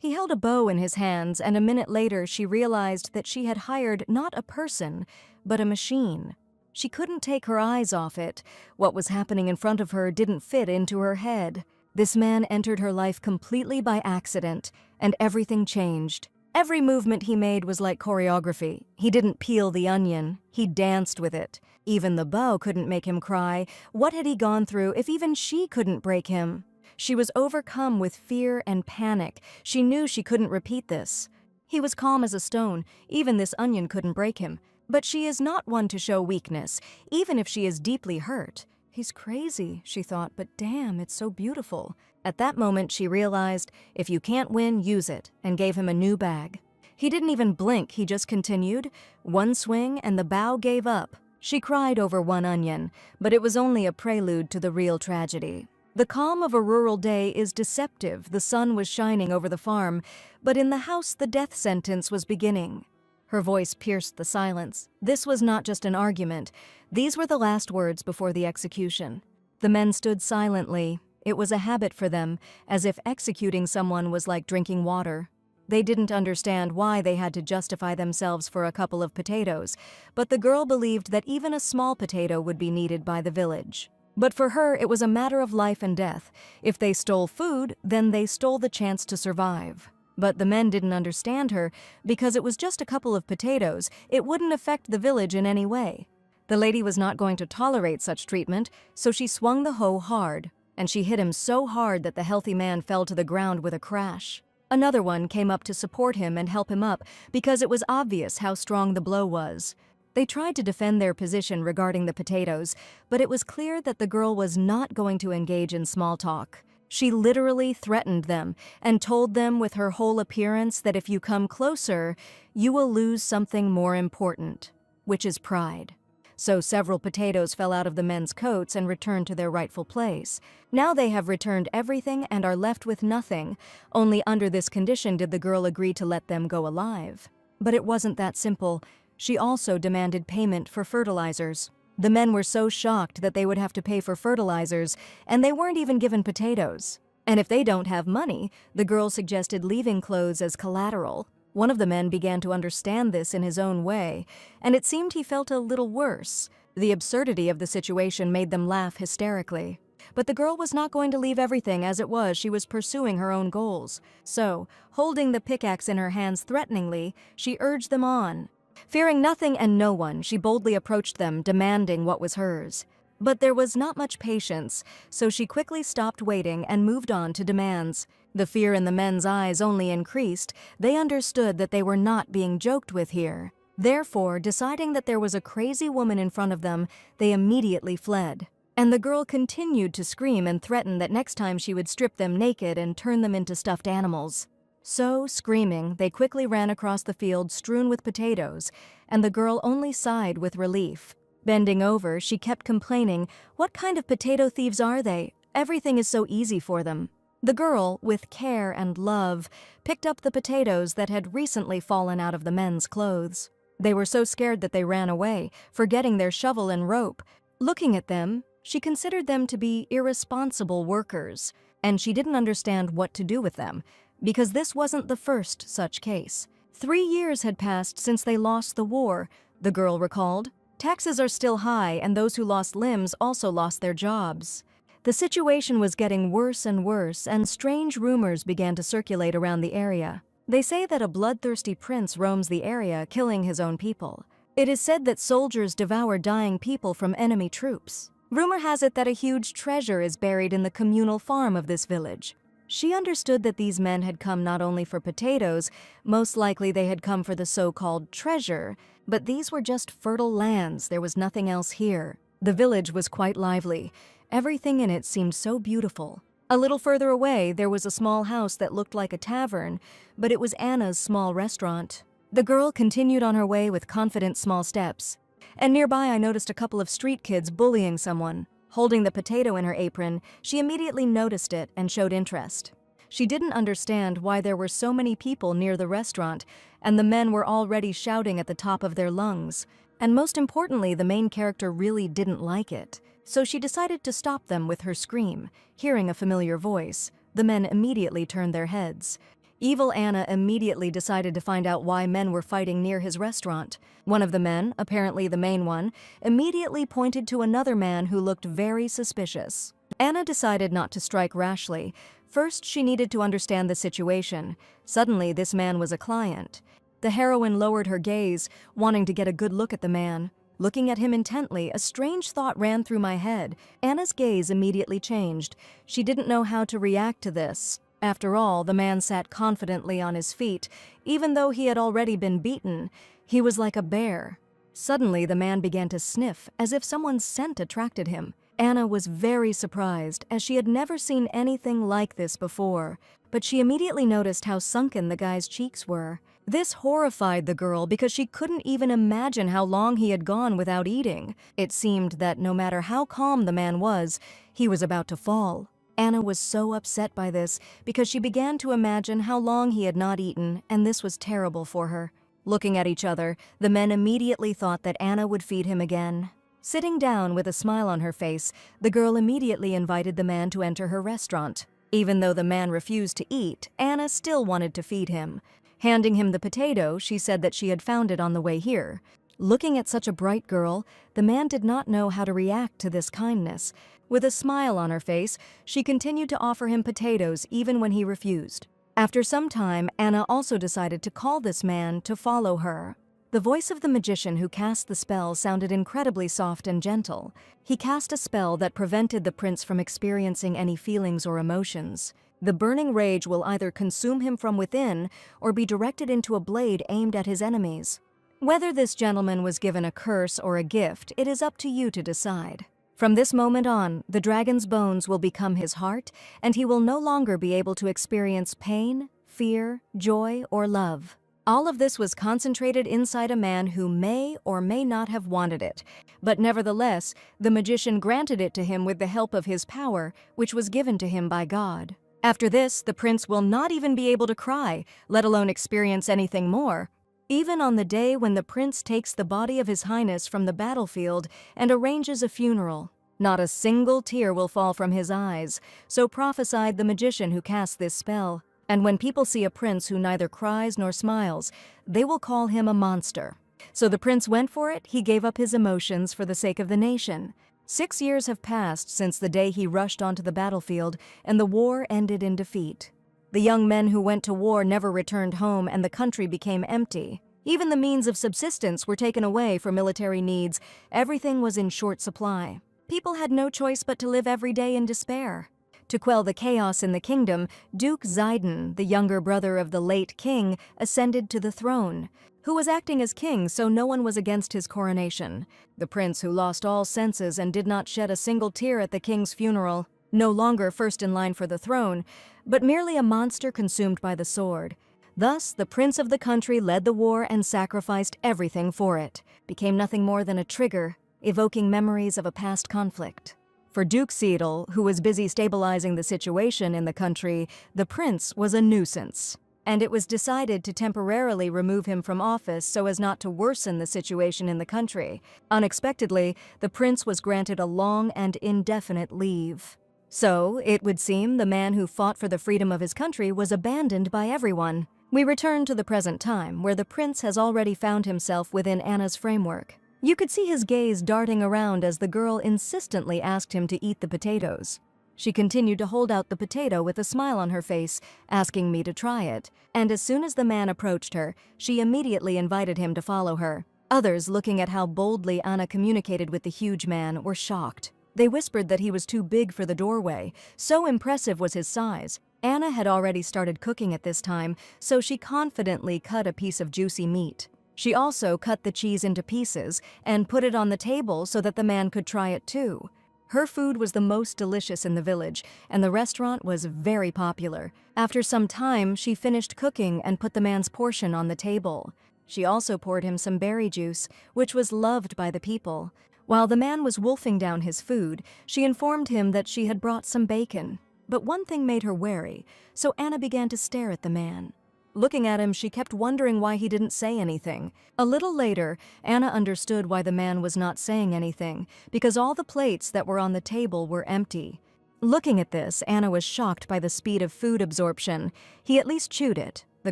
He held a bow in his hands, and a minute later she realized that she had hired not a person, but a machine. She couldn't take her eyes off it. What was happening in front of her didn't fit into her head. This man entered her life completely by accident, and everything changed. Every movement he made was like choreography. He didn't peel the onion, he danced with it. Even the bow couldn't make him cry. What had he gone through if even she couldn't break him? She was overcome with fear and panic. She knew she couldn't repeat this. He was calm as a stone. Even this onion couldn't break him. But she is not one to show weakness, even if she is deeply hurt. He's crazy, she thought, but damn, it's so beautiful. At that moment, she realized, if you can't win, use it, and gave him a new bag. He didn't even blink, he just continued. One swing, and the bow gave up. She cried over one onion, but it was only a prelude to the real tragedy. The calm of a rural day is deceptive. The sun was shining over the farm, but in the house the death sentence was beginning. Her voice pierced the silence. This was not just an argument. These were the last words before the execution. The men stood silently. It was a habit for them, as if executing someone was like drinking water. They didn't understand why they had to justify themselves for a couple of potatoes, but the girl believed that even a small potato would be needed by the village. But for her, it was a matter of life and death. If they stole food, then they stole the chance to survive. But the men didn't understand her. Because it was just a couple of potatoes, it wouldn't affect the village in any way. The lady was not going to tolerate such treatment, so she swung the hoe hard, and she hit him so hard that the healthy man fell to the ground with a crash. Another one came up to support him and help him up because it was obvious how strong the blow was. They tried to defend their position regarding the potatoes, but it was clear that the girl was not going to engage in small talk. She literally threatened them and told them with her whole appearance that if you come closer, you will lose something more important, which is pride. So several potatoes fell out of the men's coats and returned to their rightful place. Now they have returned everything and are left with nothing. Only under this condition did the girl agree to let them go alive. But it wasn't that simple. She also demanded payment for fertilizers. The men were so shocked that they would have to pay for fertilizers, and they weren't even given potatoes. And if they don't have money, the girl suggested leaving clothes as collateral. One of the men began to understand this in his own way, and it seemed he felt a little worse. The absurdity of the situation made them laugh hysterically. But the girl was not going to leave everything as it was. She was pursuing her own goals. So, holding the pickaxe in her hands threateningly, she urged them on. Fearing nothing and no one, she boldly approached them, demanding what was hers. But there was not much patience, so she quickly stopped waiting and moved on to demands. The fear in the men's eyes only increased. They understood that they were not being joked with here. Therefore, deciding that there was a crazy woman in front of them, they immediately fled. And the girl continued to scream and threaten that next time she would strip them naked and turn them into stuffed animals. So, screaming, they quickly ran across the field strewn with potatoes, and the girl only sighed with relief. Bending over, she kept complaining, "What kind of potato thieves are they? Everything is so easy for them." The girl, with care and love, picked up the potatoes that had recently fallen out of the men's clothes. They were so scared that they ran away, forgetting their shovel and rope. Looking at them, she considered them to be irresponsible workers, and she didn't understand what to do with them, because this wasn't the first such case. 3 years had passed since they lost the war, the girl recalled. Taxes are still high, and those who lost limbs also lost their jobs. The situation was getting worse and worse, and strange rumors began to circulate around the area. They say that a bloodthirsty prince roams the area, killing his own people. It is said that soldiers devour dying people from enemy troops. Rumor has it that a huge treasure is buried in the communal farm of this village. She understood that these men had come not only for potatoes, most likely they had come for the so-called treasure, but these were just fertile lands. There was nothing else here. The village was quite lively. Everything in it seemed so beautiful. A little further away, there was a small house that looked like a tavern, but it was Anna's small restaurant. The girl continued on her way with confident small steps. And nearby, I noticed a couple of street kids bullying someone. Holding the potato in her apron, she immediately noticed it and showed interest. She didn't understand why there were so many people near the restaurant, and the men were already shouting at the top of their lungs. And most importantly, the main character really didn't like it. So she decided to stop them with her scream. Hearing a familiar voice, the men immediately turned their heads. Evil Anna immediately decided to find out why men were fighting near his restaurant. One of the men, apparently the main one, immediately pointed to another man who looked very suspicious. Anna decided not to strike rashly. First, she needed to understand the situation. Suddenly, this man was a client. The heroine lowered her gaze, wanting to get a good look at the man. Looking at him intently, a strange thought ran through my head. Anna's gaze immediately changed. She didn't know how to react to this. After all, the man sat confidently on his feet. Even though he had already been beaten, he was like a bear. Suddenly, the man began to sniff, as if someone's scent attracted him. Anna was very surprised, as she had never seen anything like this before. But she immediately noticed how sunken the guy's cheeks were. This horrified the girl because she couldn't even imagine how long he had gone without eating. It seemed that no matter how calm the man was, he was about to fall. Anna was so upset by this because she began to imagine how long he had not eaten, and this was terrible for her. Looking at each other, the men immediately thought that Anna would feed him again. Sitting down with a smile on her face, the girl immediately invited the man to enter her restaurant. Even though the man refused to eat, Anna still wanted to feed him. Handing him the potato, she said that she had found it on the way here. Looking at such a bright girl, the man did not know how to react to this kindness. With a smile on her face, she continued to offer him potatoes even when he refused. After some time, Anna also decided to call this man to follow her. The voice of the magician who cast the spell sounded incredibly soft and gentle. He cast a spell that prevented the prince from experiencing any feelings or emotions. The burning rage will either consume him from within or be directed into a blade aimed at his enemies. Whether this gentleman was given a curse or a gift, it is up to you to decide. From this moment on, the dragon's bones will become his heart, and he will no longer be able to experience pain, fear, joy, or love. All of this was concentrated inside a man who may or may not have wanted it, but nevertheless, the magician granted it to him with the help of his power, which was given to him by God. After this, the prince will not even be able to cry, let alone experience anything more. Even on the day when the prince takes the body of His Highness from the battlefield and arranges a funeral, not a single tear will fall from his eyes, so prophesied the magician who cast this spell. And when people see a prince who neither cries nor smiles, they will call him a monster. So the prince went for it. He gave up his emotions for the sake of the nation. 6 years have passed since the day he rushed onto the battlefield, and the war ended in defeat. The young men who went to war never returned home, and the country became empty. Even the means of subsistence were taken away for military needs. Everything was in short supply. People had no choice but to live every day in despair. To quell the chaos in the kingdom, Duke Zidon, the younger brother of the late king, ascended to the throne, who was acting as king, so no one was against his coronation. The prince, who lost all senses and did not shed a single tear at the king's funeral, no longer first in line for the throne, but merely a monster consumed by the sword. Thus, the prince of the country led the war and sacrificed everything for it, became nothing more than a trigger, evoking memories of a past conflict. For Duke Seidel, who was busy stabilizing the situation in the country, the prince was a nuisance, and it was decided to temporarily remove him from office so as not to worsen the situation in the country. Unexpectedly, the prince was granted a long and indefinite leave. So, it would seem the man who fought for the freedom of his country was abandoned by everyone. We return to the present time, where the prince has already found himself within Anna's framework. You could see his gaze darting around as the girl insistently asked him to eat the potatoes. She continued to hold out the potato with a smile on her face, asking me to try it, and as soon as the man approached her, she immediately invited him to follow her. Others, looking at how boldly Anna communicated with the huge man, were shocked. They whispered that he was too big for the doorway, so impressive was his size. Anna had already started cooking at this time, so she confidently cut a piece of juicy meat. She also cut the cheese into pieces and put it on the table so that the man could try it too. Her food was the most delicious in the village, and the restaurant was very popular. After some time, she finished cooking and put the man's portion on the table. She also poured him some berry juice, which was loved by the people. While the man was wolfing down his food, she informed him that she had brought some bacon. But one thing made her wary, so Anna began to stare at the man. Looking at him, she kept wondering why he didn't say anything. A little later, Anna understood why the man was not saying anything, because all the plates that were on the table were empty. Looking at this, Anna was shocked by the speed of food absorption. He at least chewed it, the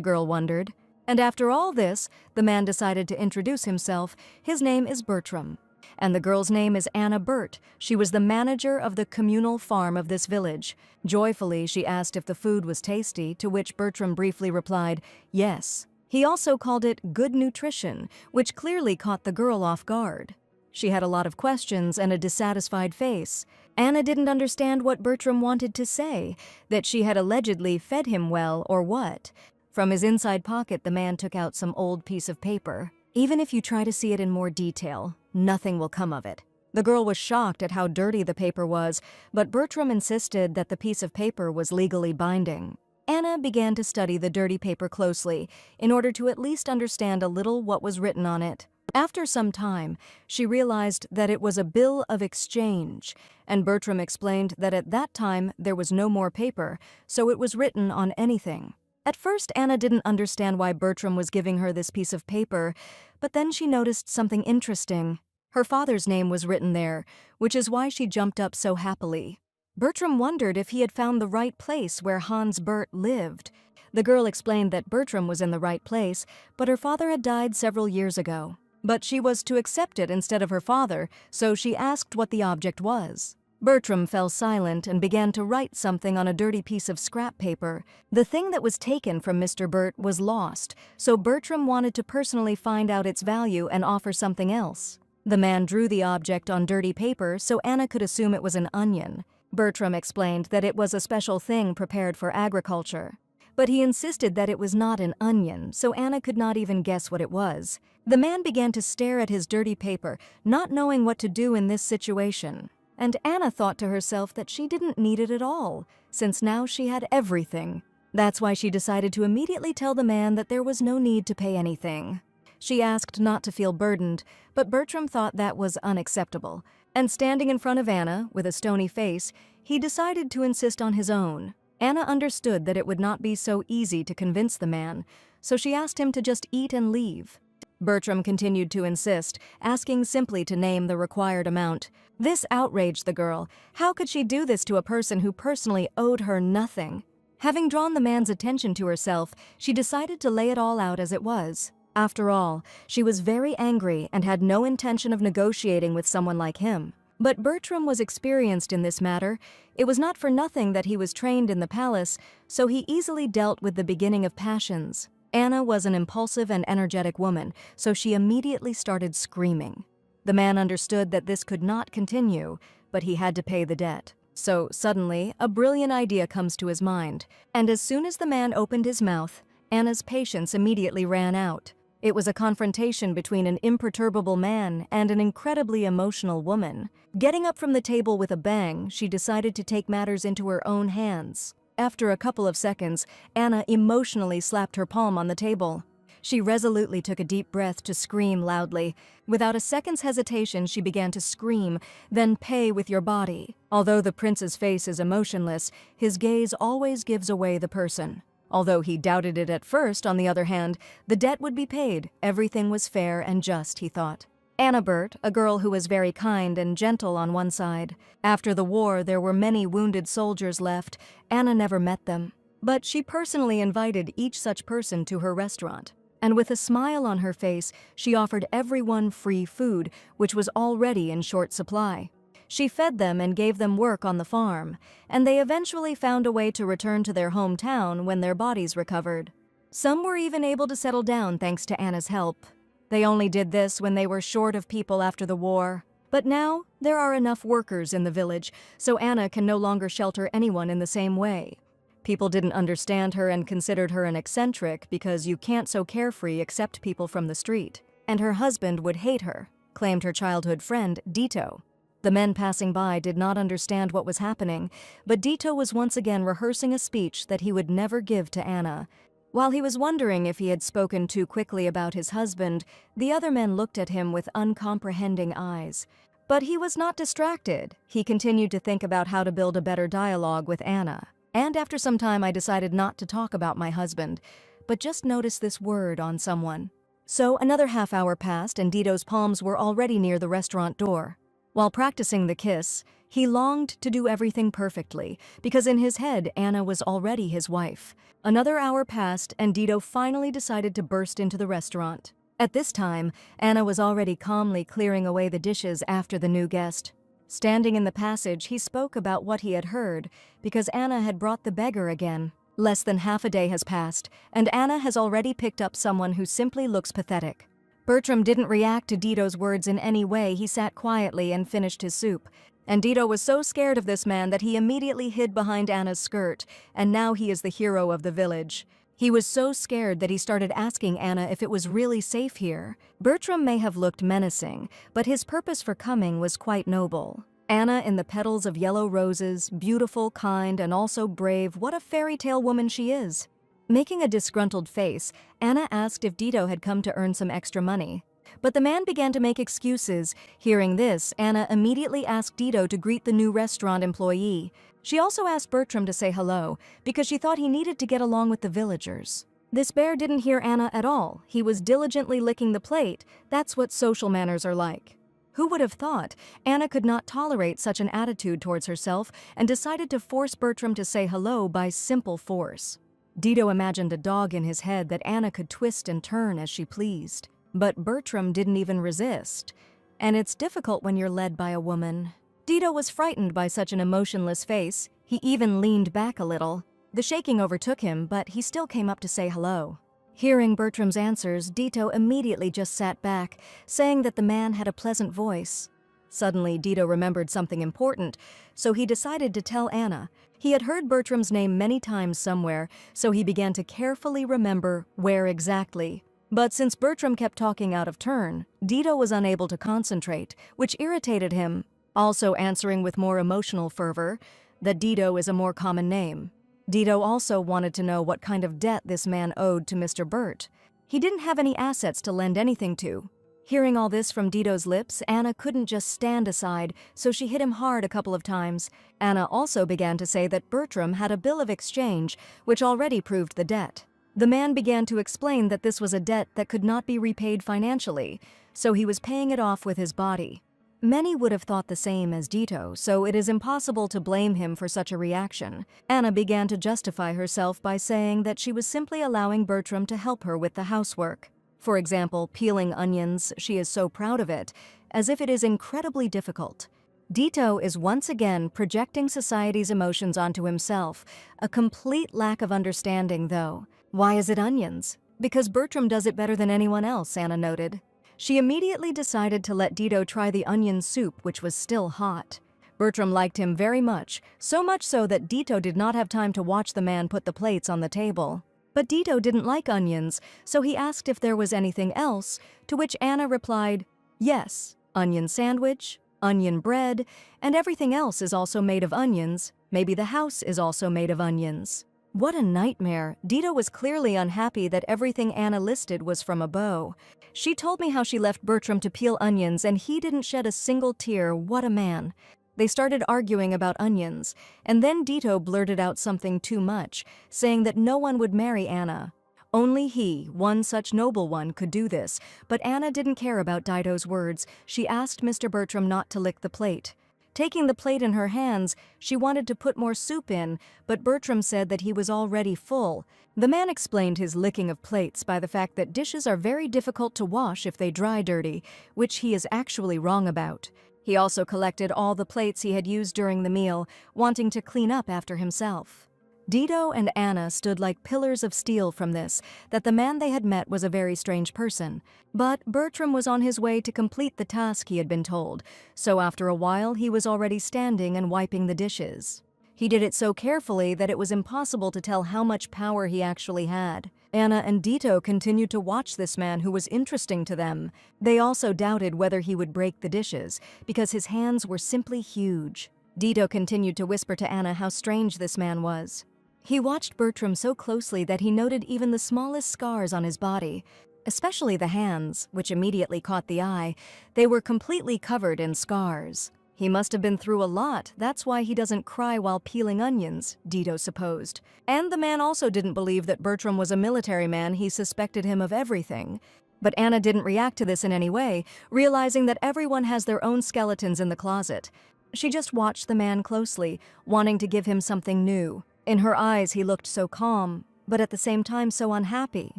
girl wondered. And after all this, the man decided to introduce himself. His name is Bertram. And the girl's name is Anna Burt. She was the manager of the communal farm of this village. Joyfully, she asked if the food was tasty, to which Bertram briefly replied, yes. He also called it good nutrition, which clearly caught the girl off guard. She had a lot of questions and a dissatisfied face. Anna didn't understand what Bertram wanted to say, that she had allegedly fed him well or what. From his inside pocket, the man took out some old piece of paper. Even if you try to see it in more detail, nothing will come of it. The girl was shocked at how dirty the paper was, but Bertram insisted that the piece of paper was legally binding. Anna began to study the dirty paper closely in order to at least understand a little what was written on it. After some time, she realized that it was a bill of exchange, and Bertram explained that at that time there was no more paper, so it was written on anything. At first, Anna didn't understand why Bertram was giving her this piece of paper, but then she noticed something interesting. Her father's name was written there, which is why she jumped up so happily. Bertram wondered if he had found the right place where Hans Burt lived. The girl explained that Bertram was in the right place, but her father had died several years ago. But she was to accept it instead of her father, so she asked what the object was. Bertram fell silent and began to write something on a dirty piece of scrap paper. The thing that was taken from Mr. Burt was lost, so Bertram wanted to personally find out its value and offer something else. The man drew the object on dirty paper so Anna could assume it was an onion. Bertram explained that it was a special thing prepared for agriculture. But he insisted that it was not an onion, so Anna could not even guess what it was. The man began to stare at his dirty paper, not knowing what to do in this situation. And Anna thought to herself that she didn't need it at all, since now she had everything. That's why she decided to immediately tell the man that there was no need to pay anything. She asked not to feel burdened, but Bertram thought that was unacceptable. And standing in front of Anna, with a stony face, he decided to insist on his own. Anna understood that it would not be so easy to convince the man, so she asked him to just eat and leave. Bertram continued to insist, asking simply to name the required amount. This outraged the girl. How could she do this to a person who personally owed her nothing? Having drawn the man's attention to herself, she decided to lay it all out as it was. After all, she was very angry and had no intention of negotiating with someone like him. But Bertram was experienced in this matter. It was not for nothing that he was trained in the palace, so he easily dealt with the beginning of passions. Anna was an impulsive and energetic woman, so she immediately started screaming. The man understood that this could not continue, but he had to pay the debt. So suddenly, a brilliant idea comes to his mind, and as soon as the man opened his mouth, Anna's patience immediately ran out. It was a confrontation between an imperturbable man and an incredibly emotional woman. Getting up from the table with a bang, she decided to take matters into her own hands. After a couple of seconds, Anna emotionally slapped her palm on the table. She resolutely took a deep breath to scream loudly. Without a second's hesitation, she began to scream, then pay with your body. Although the prince's face is emotionless, his gaze always gives away the person. Although he doubted it at first, on the other hand, the debt would be paid. Everything was fair and just, he thought. Anna Burt, a girl who was very kind and gentle on one side. After the war, there were many wounded soldiers left. Anna never met them. But she personally invited each such person to her restaurant. And with a smile on her face, she offered everyone free food, which was already in short supply. She fed them and gave them work on the farm, and they eventually found a way to return to their hometown when their bodies recovered. Some were even able to settle down thanks to Anna's help. They only did this when they were short of people after the war. But now, there are enough workers in the village, so Anna can no longer shelter anyone in the same way. People didn't understand her and considered her an eccentric because you can't so carefree accept people from the street. And her husband would hate her, claimed her childhood friend, Dito. The men passing by did not understand what was happening, but Dito was once again rehearsing a speech that he would never give to Anna. While he was wondering if he had spoken too quickly about his husband, the other men looked at him with uncomprehending eyes. But he was not distracted. He continued to think about how to build a better dialogue with Anna. And after some time, I decided not to talk about my husband, but just notice this word on someone. So another half hour passed and Dito's palms were already near the restaurant door. While practicing the kiss, he longed to do everything perfectly, because in his head, Anna was already his wife. Another hour passed, and Dito finally decided to burst into the restaurant. At this time, Anna was already calmly clearing away the dishes after the new guest. Standing in the passage, he spoke about what he had heard, because Anna had brought the beggar again. Less than half a day has passed, and Anna has already picked up someone who simply looks pathetic. Bertram didn't react to Dito's words in any way. He sat quietly and finished his soup. And Dito was so scared of this man that he immediately hid behind Anna's skirt, and now he is the hero of the village. He was so scared that he started asking Anna if it was really safe here. Bertram may have looked menacing, but his purpose for coming was quite noble. Anna in the petals of yellow roses, beautiful, kind, and also brave, what a fairy tale woman she is. Making a disgruntled face, Anna asked if Dito had come to earn some extra money. But the man began to make excuses. Hearing this, Anna immediately asked Dito to greet the new restaurant employee. She also asked Bertram to say hello, because she thought he needed to get along with the villagers. This bear didn't hear Anna at all. He was diligently licking the plate. That's what social manners are like. Who would have thought? Anna could not tolerate such an attitude towards herself and decided to force Bertram to say hello by simple force. Dito imagined a dog in his head that Anna could twist and turn as she pleased. But Bertram didn't even resist. And it's difficult when you're led by a woman. Dito was frightened by such an emotionless face. He even leaned back a little. The shaking overtook him, but he still came up to say hello. Hearing Bertram's answers, Dito immediately just sat back, saying that the man had a pleasant voice. Suddenly, Dito remembered something important, so he decided to tell Anna. He had heard Bertram's name many times somewhere, so he began to carefully remember where exactly. But since Bertram kept talking out of turn, Dito was unable to concentrate, which irritated him, also answering with more emotional fervor that Dito is a more common name. Dito also wanted to know what kind of debt this man owed to Mr. Burt. He didn't have any assets to lend anything to. Hearing all this from Dito's lips, Anna couldn't just stand aside, so she hit him hard a couple of times. Anna also began to say that Bertram had a bill of exchange, which already proved the debt. The man began to explain that this was a debt that could not be repaid financially, so he was paying it off with his body. Many would have thought the same as Dito, so it is impossible to blame him for such a reaction. Anna began to justify herself by saying that she was simply allowing Bertram to help her with the housework. For example, peeling onions, she is so proud of it, as if it is incredibly difficult. Dito is once again projecting society's emotions onto himself, a complete lack of understanding though. Why is it onions? Because Bertram does it better than anyone else, Anna noted. She immediately decided to let Dito try the onion soup, which was still hot. Bertram liked him very much, so much so that Dito did not have time to watch the man put the plates on the table. But Dito didn't like onions, so he asked if there was anything else, to which Anna replied, yes, onion sandwich, onion bread, and everything else is also made of onions. Maybe the house is also made of onions. What a nightmare. Dito was clearly unhappy that everything Anna listed was from a bow. She told me how she left Bertram to peel onions and he didn't shed a single tear. What a man. They started arguing about onions, and then Dito blurted out something too much, saying that no one would marry Anna. Only he, one such noble one, could do this, but Anna didn't care about Dito's words. She asked Mr. Bertram not to lick the plate. Taking the plate in her hands, she wanted to put more soup in, but Bertram said that he was already full. The man explained his licking of plates by the fact that dishes are very difficult to wash if they dry dirty, which he is actually wrong about. He also collected all the plates he had used during the meal, wanting to clean up after himself. Dito and Anna stood like pillars of steel from this, that the man they had met was a very strange person. But Bertram was on his way to complete the task he had been told, so after a while he was already standing and wiping the dishes. He did it so carefully that it was impossible to tell how much power he actually had. Anna and Dito continued to watch this man who was interesting to them. They also doubted whether he would break the dishes, because his hands were simply huge. Dito continued to whisper to Anna how strange this man was. He watched Bertram so closely that he noted even the smallest scars on his body, especially the hands, which immediately caught the eye. They were completely covered in scars. He must have been through a lot, that's why he doesn't cry while peeling onions, Dito supposed. And the man also didn't believe that Bertram was a military man. He suspected him of everything. But Anna didn't react to this in any way, realizing that everyone has their own skeletons in the closet. She just watched the man closely, wanting to give him something new. In her eyes, he looked so calm, but at the same time so unhappy.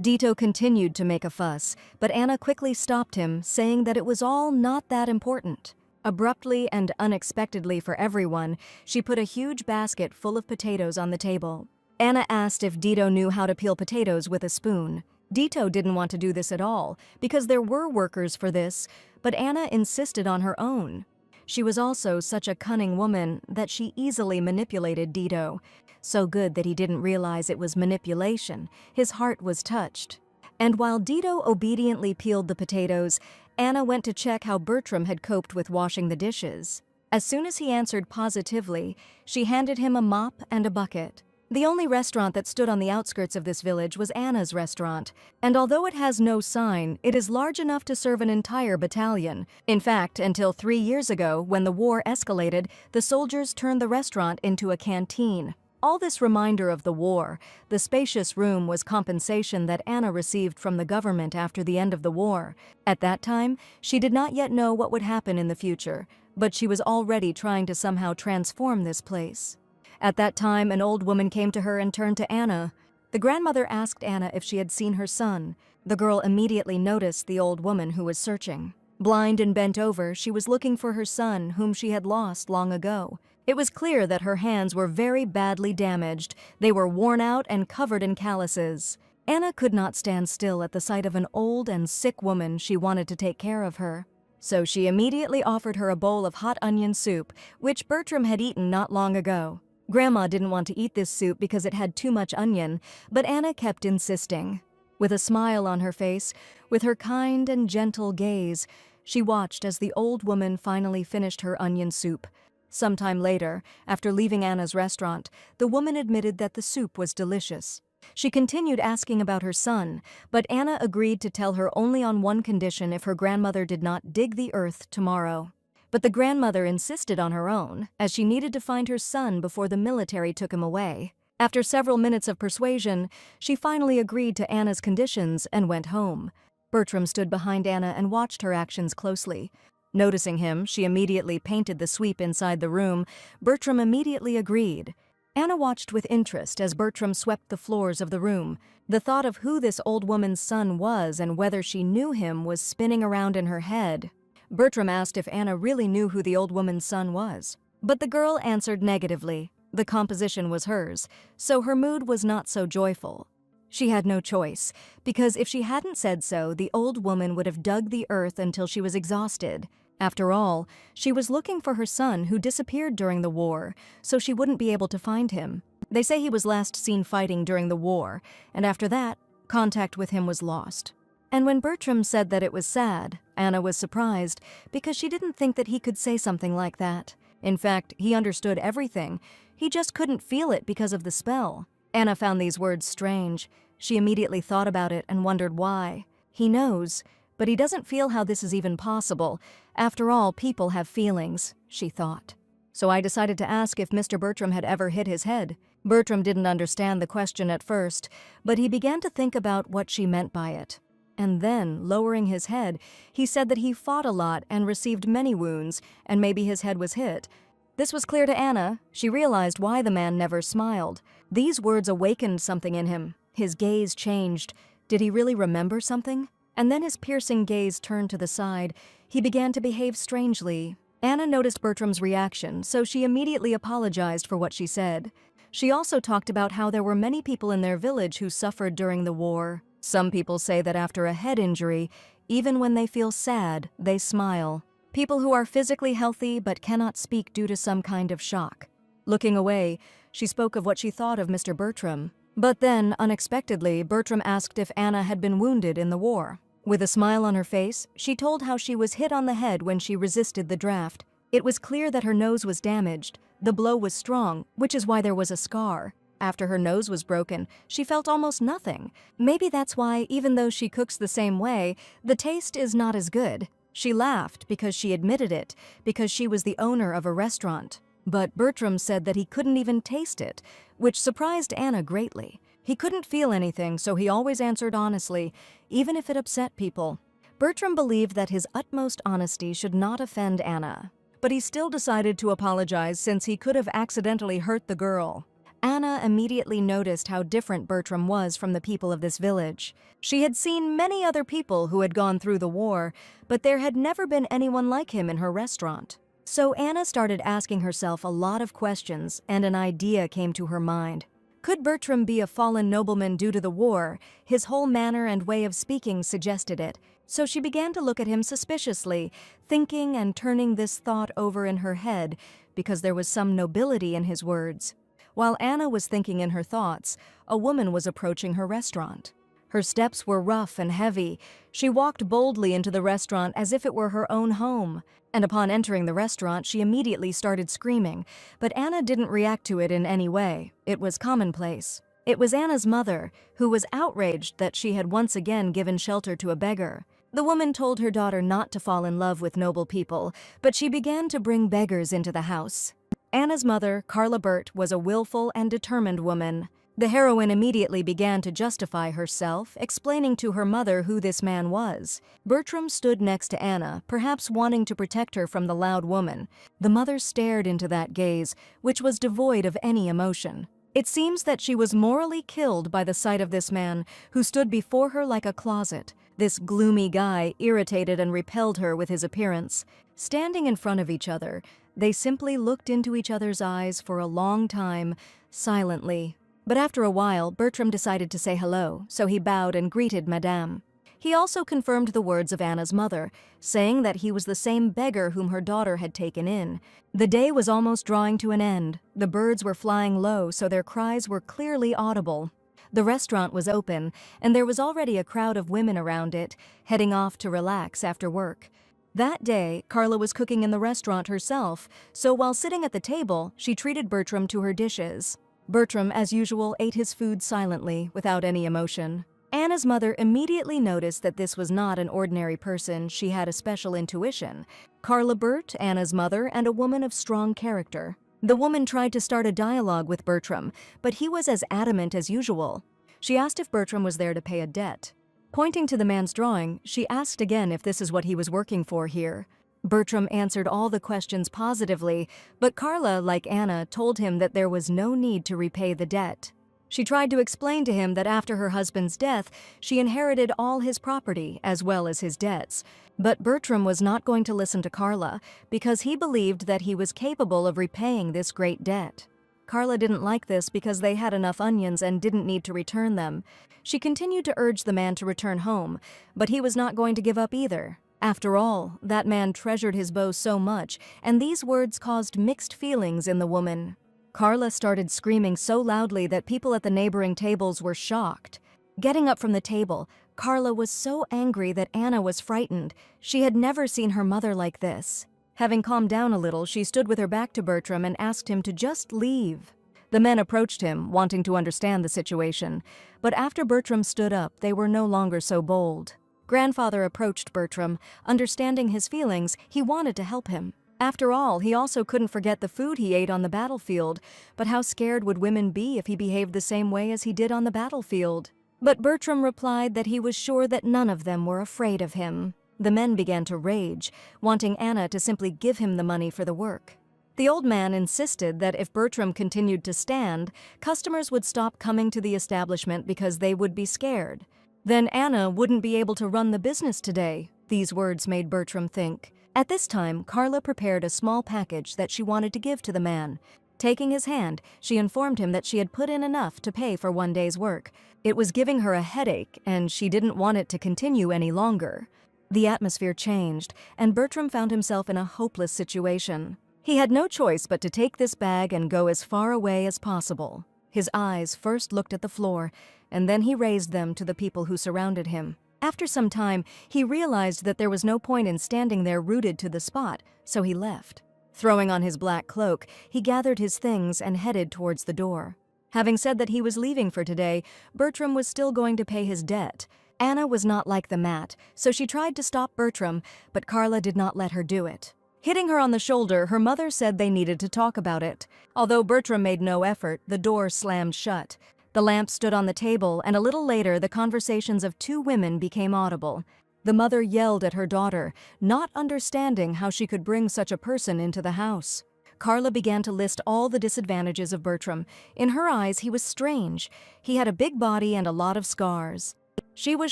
Dito continued to make a fuss, but Anna quickly stopped him, saying that it was all not that important. Abruptly and unexpectedly for everyone, she put a huge basket full of potatoes on the table. Anna asked if Dito knew how to peel potatoes with a spoon. Dito didn't want to do this at all, because there were workers for this, but Anna insisted on her own. She was also such a cunning woman that she easily manipulated Dito. So good that he didn't realize it was manipulation. His heart was touched. And while Dito obediently peeled the potatoes, Anna went to check how Bertram had coped with washing the dishes. As soon as he answered positively, she handed him a mop and a bucket. The only restaurant that stood on the outskirts of this village was Anna's restaurant, and although it has no sign, it is large enough to serve an entire battalion. In fact, until 3 years ago, when the war escalated, the soldiers turned the restaurant into a canteen. All this reminder of the war, the spacious room was compensation that Anna received from the government after the end of the war. At that time, she did not yet know what would happen in the future, but she was already trying to somehow transform this place. At that time, an old woman came to her and turned to Anna. The grandmother asked Anna if she had seen her son. The girl immediately noticed the old woman who was searching. Blind and bent over, she was looking for her son, whom she had lost long ago. It was clear that her hands were very badly damaged. They were worn out and covered in calluses. Anna could not stand still at the sight of an old and sick woman. She wanted to take care of her. So she immediately offered her a bowl of hot onion soup, which Bertram had eaten not long ago. Grandma didn't want to eat this soup because it had too much onion, but Anna kept insisting. With a smile on her face, with her kind and gentle gaze, she watched as the old woman finally finished her onion soup. Sometime later, after leaving Anna's restaurant, the woman admitted that the soup was delicious. She continued asking about her son, but Anna agreed to tell her only on one condition: if her grandmother did not dig the earth tomorrow. But the grandmother insisted on her own, as she needed to find her son before the military took him away. After several minutes of persuasion, she finally agreed to Anna's conditions and went home. Bertram stood behind Anna and watched her actions closely. Noticing him, she immediately painted the sweep inside the room. Bertram immediately agreed. Anna watched with interest as Bertram swept the floors of the room. The thought of who this old woman's son was and whether she knew him was spinning around in her head. Bertram asked if Anna really knew who the old woman's son was. But the girl answered negatively. The composition was hers, so her mood was not so joyful. She had no choice, because if she hadn't said so, the old woman would have dug the earth until she was exhausted. After all, she was looking for her son who disappeared during the war, so she wouldn't be able to find him. They say he was last seen fighting during the war, and after that, contact with him was lost. And when Bertram said that it was sad, Anna was surprised, because she didn't think that he could say something like that. In fact, he understood everything. He just couldn't feel it because of the spell. Anna found these words strange. She immediately thought about it and wondered why. He knows, but he doesn't feel how this is even possible. After all, people have feelings, she thought. So I decided to ask if Mr. Bertram had ever hit his head. Bertram didn't understand the question at first, but he began to think about what she meant by it. And then, lowering his head, he said that he fought a lot and received many wounds, and maybe his head was hit. This was clear to Anna. She realized why the man never smiled. These words awakened something in him. His gaze changed. Did he really remember something? And then his piercing gaze turned to the side. He began to behave strangely. Anna noticed Bertram's reaction, so she immediately apologized for what she said. She also talked about how there were many people in their village who suffered during the war. Some people say that after a head injury, even when they feel sad, they smile. People who are physically healthy but cannot speak due to some kind of shock. Looking away, she spoke of what she thought of Mr. Bertram. But then, unexpectedly, Bertram asked if Anna had been wounded in the war. With a smile on her face, she told how she was hit on the head when she resisted the draft. It was clear that her nose was damaged. The blow was strong, which is why there was a scar. After her nose was broken, she felt almost nothing. Maybe that's why, even though she cooks the same way, the taste is not as good. She laughed because she admitted it, because she was the owner of a restaurant. But Bertram said that he couldn't even taste it, which surprised Anna greatly. He couldn't feel anything, so he always answered honestly, even if it upset people. Bertram believed that his utmost honesty should not offend Anna, but he still decided to apologize since he could have accidentally hurt the girl. Anna immediately noticed how different Bertram was from the people of this village. She had seen many other people who had gone through the war, but there had never been anyone like him in her restaurant. So Anna started asking herself a lot of questions, and an idea came to her mind. Could Bertram be a fallen nobleman due to the war? His whole manner and way of speaking suggested it. So she began to look at him suspiciously, thinking and turning this thought over in her head because there was some nobility in his words. While Anna was thinking in her thoughts, a woman was approaching her restaurant. Her steps were rough and heavy. She walked boldly into the restaurant as if it were her own home. And upon entering the restaurant, she immediately started screaming. But Anna didn't react to it in any way. It was commonplace. It was Anna's mother, who was outraged that she had once again given shelter to a beggar. The woman told her daughter not to fall in love with noble people, but she began to bring beggars into the house. Anna's mother, Carla Burt, was a willful and determined woman. The heroine immediately began to justify herself, explaining to her mother who this man was. Bertram stood next to Anna, perhaps wanting to protect her from the loud woman. The mother stared into that gaze, which was devoid of any emotion. It seems that she was morally killed by the sight of this man, who stood before her like a closet. This gloomy guy irritated and repelled her with his appearance. Standing in front of each other, they simply looked into each other's eyes for a long time, silently. But after a while, Bertram decided to say hello, so he bowed and greeted Madame. He also confirmed the words of Anna's mother, saying that he was the same beggar whom her daughter had taken in. The day was almost drawing to an end. The birds were flying low, so their cries were clearly audible. The restaurant was open, and there was already a crowd of women around it, heading off to relax after work. That day, Carla was cooking in the restaurant herself, so while sitting at the table, she treated Bertram to her dishes. Bertram, as usual, ate his food silently, without any emotion. Anna's mother immediately noticed that this was not an ordinary person. She had a special intuition. Carla Burt, Anna's mother, and a woman of strong character. The woman tried to start a dialogue with Bertram, but he was as adamant as usual. She asked if Bertram was there to pay a debt. Pointing to the man's drawing, she asked again if this is what he was working for here. Bertram answered all the questions positively, but Carla, like Anna, told him that there was no need to repay the debt. She tried to explain to him that after her husband's death, she inherited all his property as well as his debts. But Bertram was not going to listen to Carla because he believed that he was capable of repaying this great debt. Carla didn't like this because they had enough onions and didn't need to return them. She continued to urge the man to return home, but he was not going to give up either. After all, that man treasured his beau so much, and these words caused mixed feelings in the woman. Carla started screaming so loudly that people at the neighboring tables were shocked. Getting up from the table, Carla was so angry that Anna was frightened. She had never seen her mother like this. Having calmed down a little, she stood with her back to Bertram and asked him to just leave. The men approached him, wanting to understand the situation, but after Bertram stood up, they were no longer so bold. Grandfather approached Bertram. Understanding his feelings, he wanted to help him. After all, he also couldn't forget the food he ate on the battlefield, but how scared would women be if he behaved the same way as he did on the battlefield? But Bertram replied that he was sure that none of them were afraid of him. The men began to rage, wanting Anna to simply give him the money for the work. The old man insisted that if Bertram continued to stand, customers would stop coming to the establishment because they would be scared. Then Anna wouldn't be able to run the business today. These words made Bertram think. At this time, Carla prepared a small package that she wanted to give to the man. Taking his hand, she informed him that she had put in enough to pay for one day's work. It was giving her a headache, and she didn't want it to continue any longer. The atmosphere changed, and Bertram found himself in a hopeless situation. He had no choice but to take this bag and go as far away as possible. His eyes first looked at the floor, and then he raised them to the people who surrounded him. After some time, he realized that there was no point in standing there rooted to the spot, so he left. Throwing on his black cloak, he gathered his things and headed towards the door. Having said that he was leaving for today, Bertram was still going to pay his debt. Anna was not like the mat, so she tried to stop Bertram, but Carla did not let her do it. Hitting her on the shoulder, her mother said they needed to talk about it. Although Bertram made no effort, the door slammed shut. The lamp stood on the table, and a little later the conversations of two women became audible. The mother yelled at her daughter, not understanding how she could bring such a person into the house. Carla began to list all the disadvantages of Bertram. In her eyes, he was strange. He had a big body and a lot of scars. She was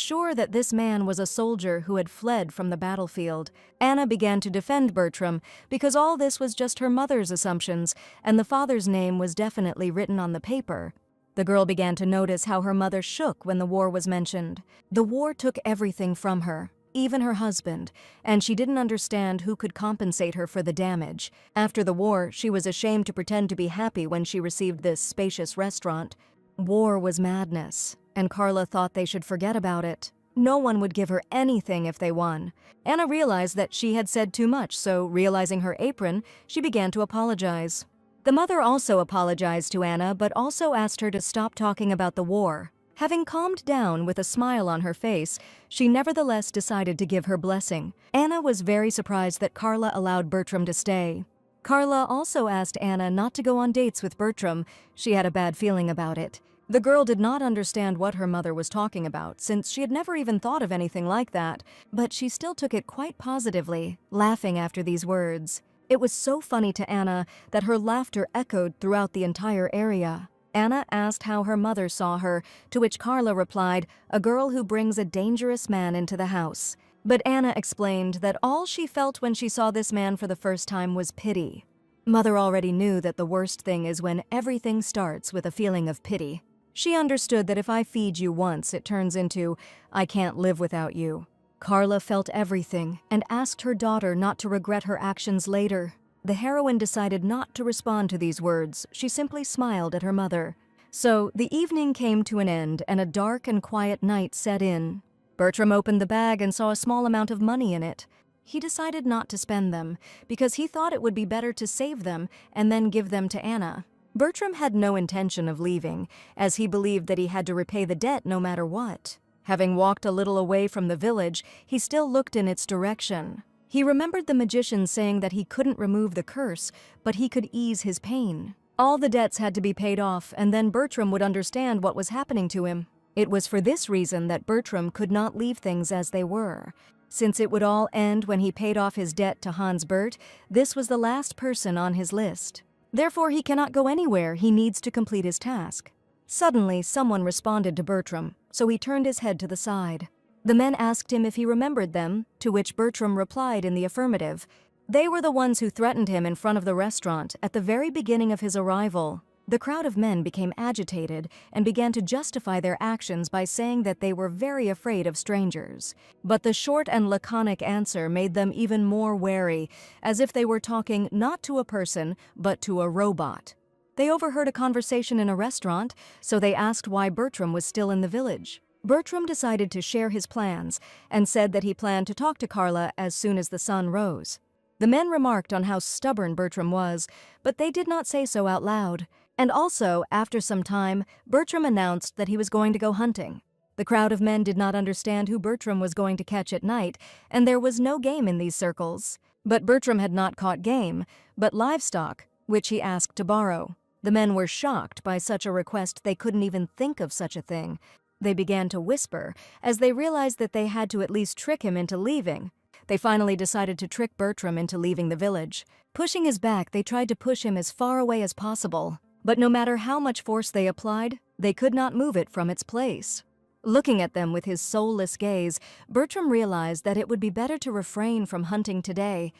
sure that this man was a soldier who had fled from the battlefield. Anna began to defend Bertram because all this was just her mother's assumptions, and the father's name was definitely written on the paper. The girl began to notice how her mother shook when the war was mentioned. The war took everything from her, even her husband, and she didn't understand who could compensate her for the damage. After the war, she was ashamed to pretend to be happy when she received this spacious restaurant. War was madness, and Carla thought they should forget about it. No one would give her anything if they won. Anna realized that she had said too much, so realizing her apron, she began to apologize. The mother also apologized to Anna, but also asked her to stop talking about the war. Having calmed down with a smile on her face, she nevertheless decided to give her blessing. Anna was very surprised that Carla allowed Bertram to stay. Carla also asked Anna not to go on dates with Bertram. She had a bad feeling about it. The girl did not understand what her mother was talking about, since she had never even thought of anything like that, but she still took it quite positively, laughing after these words. It was so funny to Anna that her laughter echoed throughout the entire area. Anna asked how her mother saw her, to which Carla replied, "A girl who brings a dangerous man into the house." But Anna explained that all she felt when she saw this man for the first time was pity. Mother already knew that the worst thing is when everything starts with a feeling of pity. She understood that if I feed you once, it turns into, "I can't live without you." Carla felt everything and asked her daughter not to regret her actions later. The heroine decided not to respond to these words. She simply smiled at her mother. So the evening came to an end and a dark and quiet night set in. Bertram opened the bag and saw a small amount of money in it. He decided not to spend them because he thought it would be better to save them and then give them to Anna. Bertram had no intention of leaving, as he believed that he had to repay the debt no matter what. Having walked a little away from the village, he still looked in its direction. He remembered the magician saying that he couldn't remove the curse, but he could ease his pain. All the debts had to be paid off, and then Bertram would understand what was happening to him. It was for this reason that Bertram could not leave things as they were. Since it would all end when he paid off his debt to Hans Bert, this was the last person on his list. Therefore, he cannot go anywhere. He needs to complete his task. Suddenly, someone responded to Bertram, so he turned his head to the side. The men asked him if he remembered them, to which Bertram replied in the affirmative. They were the ones who threatened him in front of the restaurant at the very beginning of his arrival. The crowd of men became agitated and began to justify their actions by saying that they were very afraid of strangers. But the short and laconic answer made them even more wary, as if they were talking not to a person, but to a robot. They overheard a conversation in a restaurant, so they asked why Bertram was still in the village. Bertram decided to share his plans and said that he planned to talk to Carla as soon as the sun rose. The men remarked on how stubborn Bertram was, but they did not say so out loud. And also, after some time, Bertram announced that he was going to go hunting. The crowd of men did not understand who Bertram was going to catch at night, and there was no game in these circles. But Bertram had not caught game, but livestock, which he asked to borrow. The men were shocked by such a request they couldn't even think of such a thing. They began to whisper, as they realized that they had to at least trick him into leaving. They finally decided to trick Bertram into leaving the village. Pushing his back, they tried to push him as far away as possible. But no matter how much force they applied, they could not move it from its place. Looking at them with his soulless gaze, Bertram realized that it would be better to refrain from hunting today.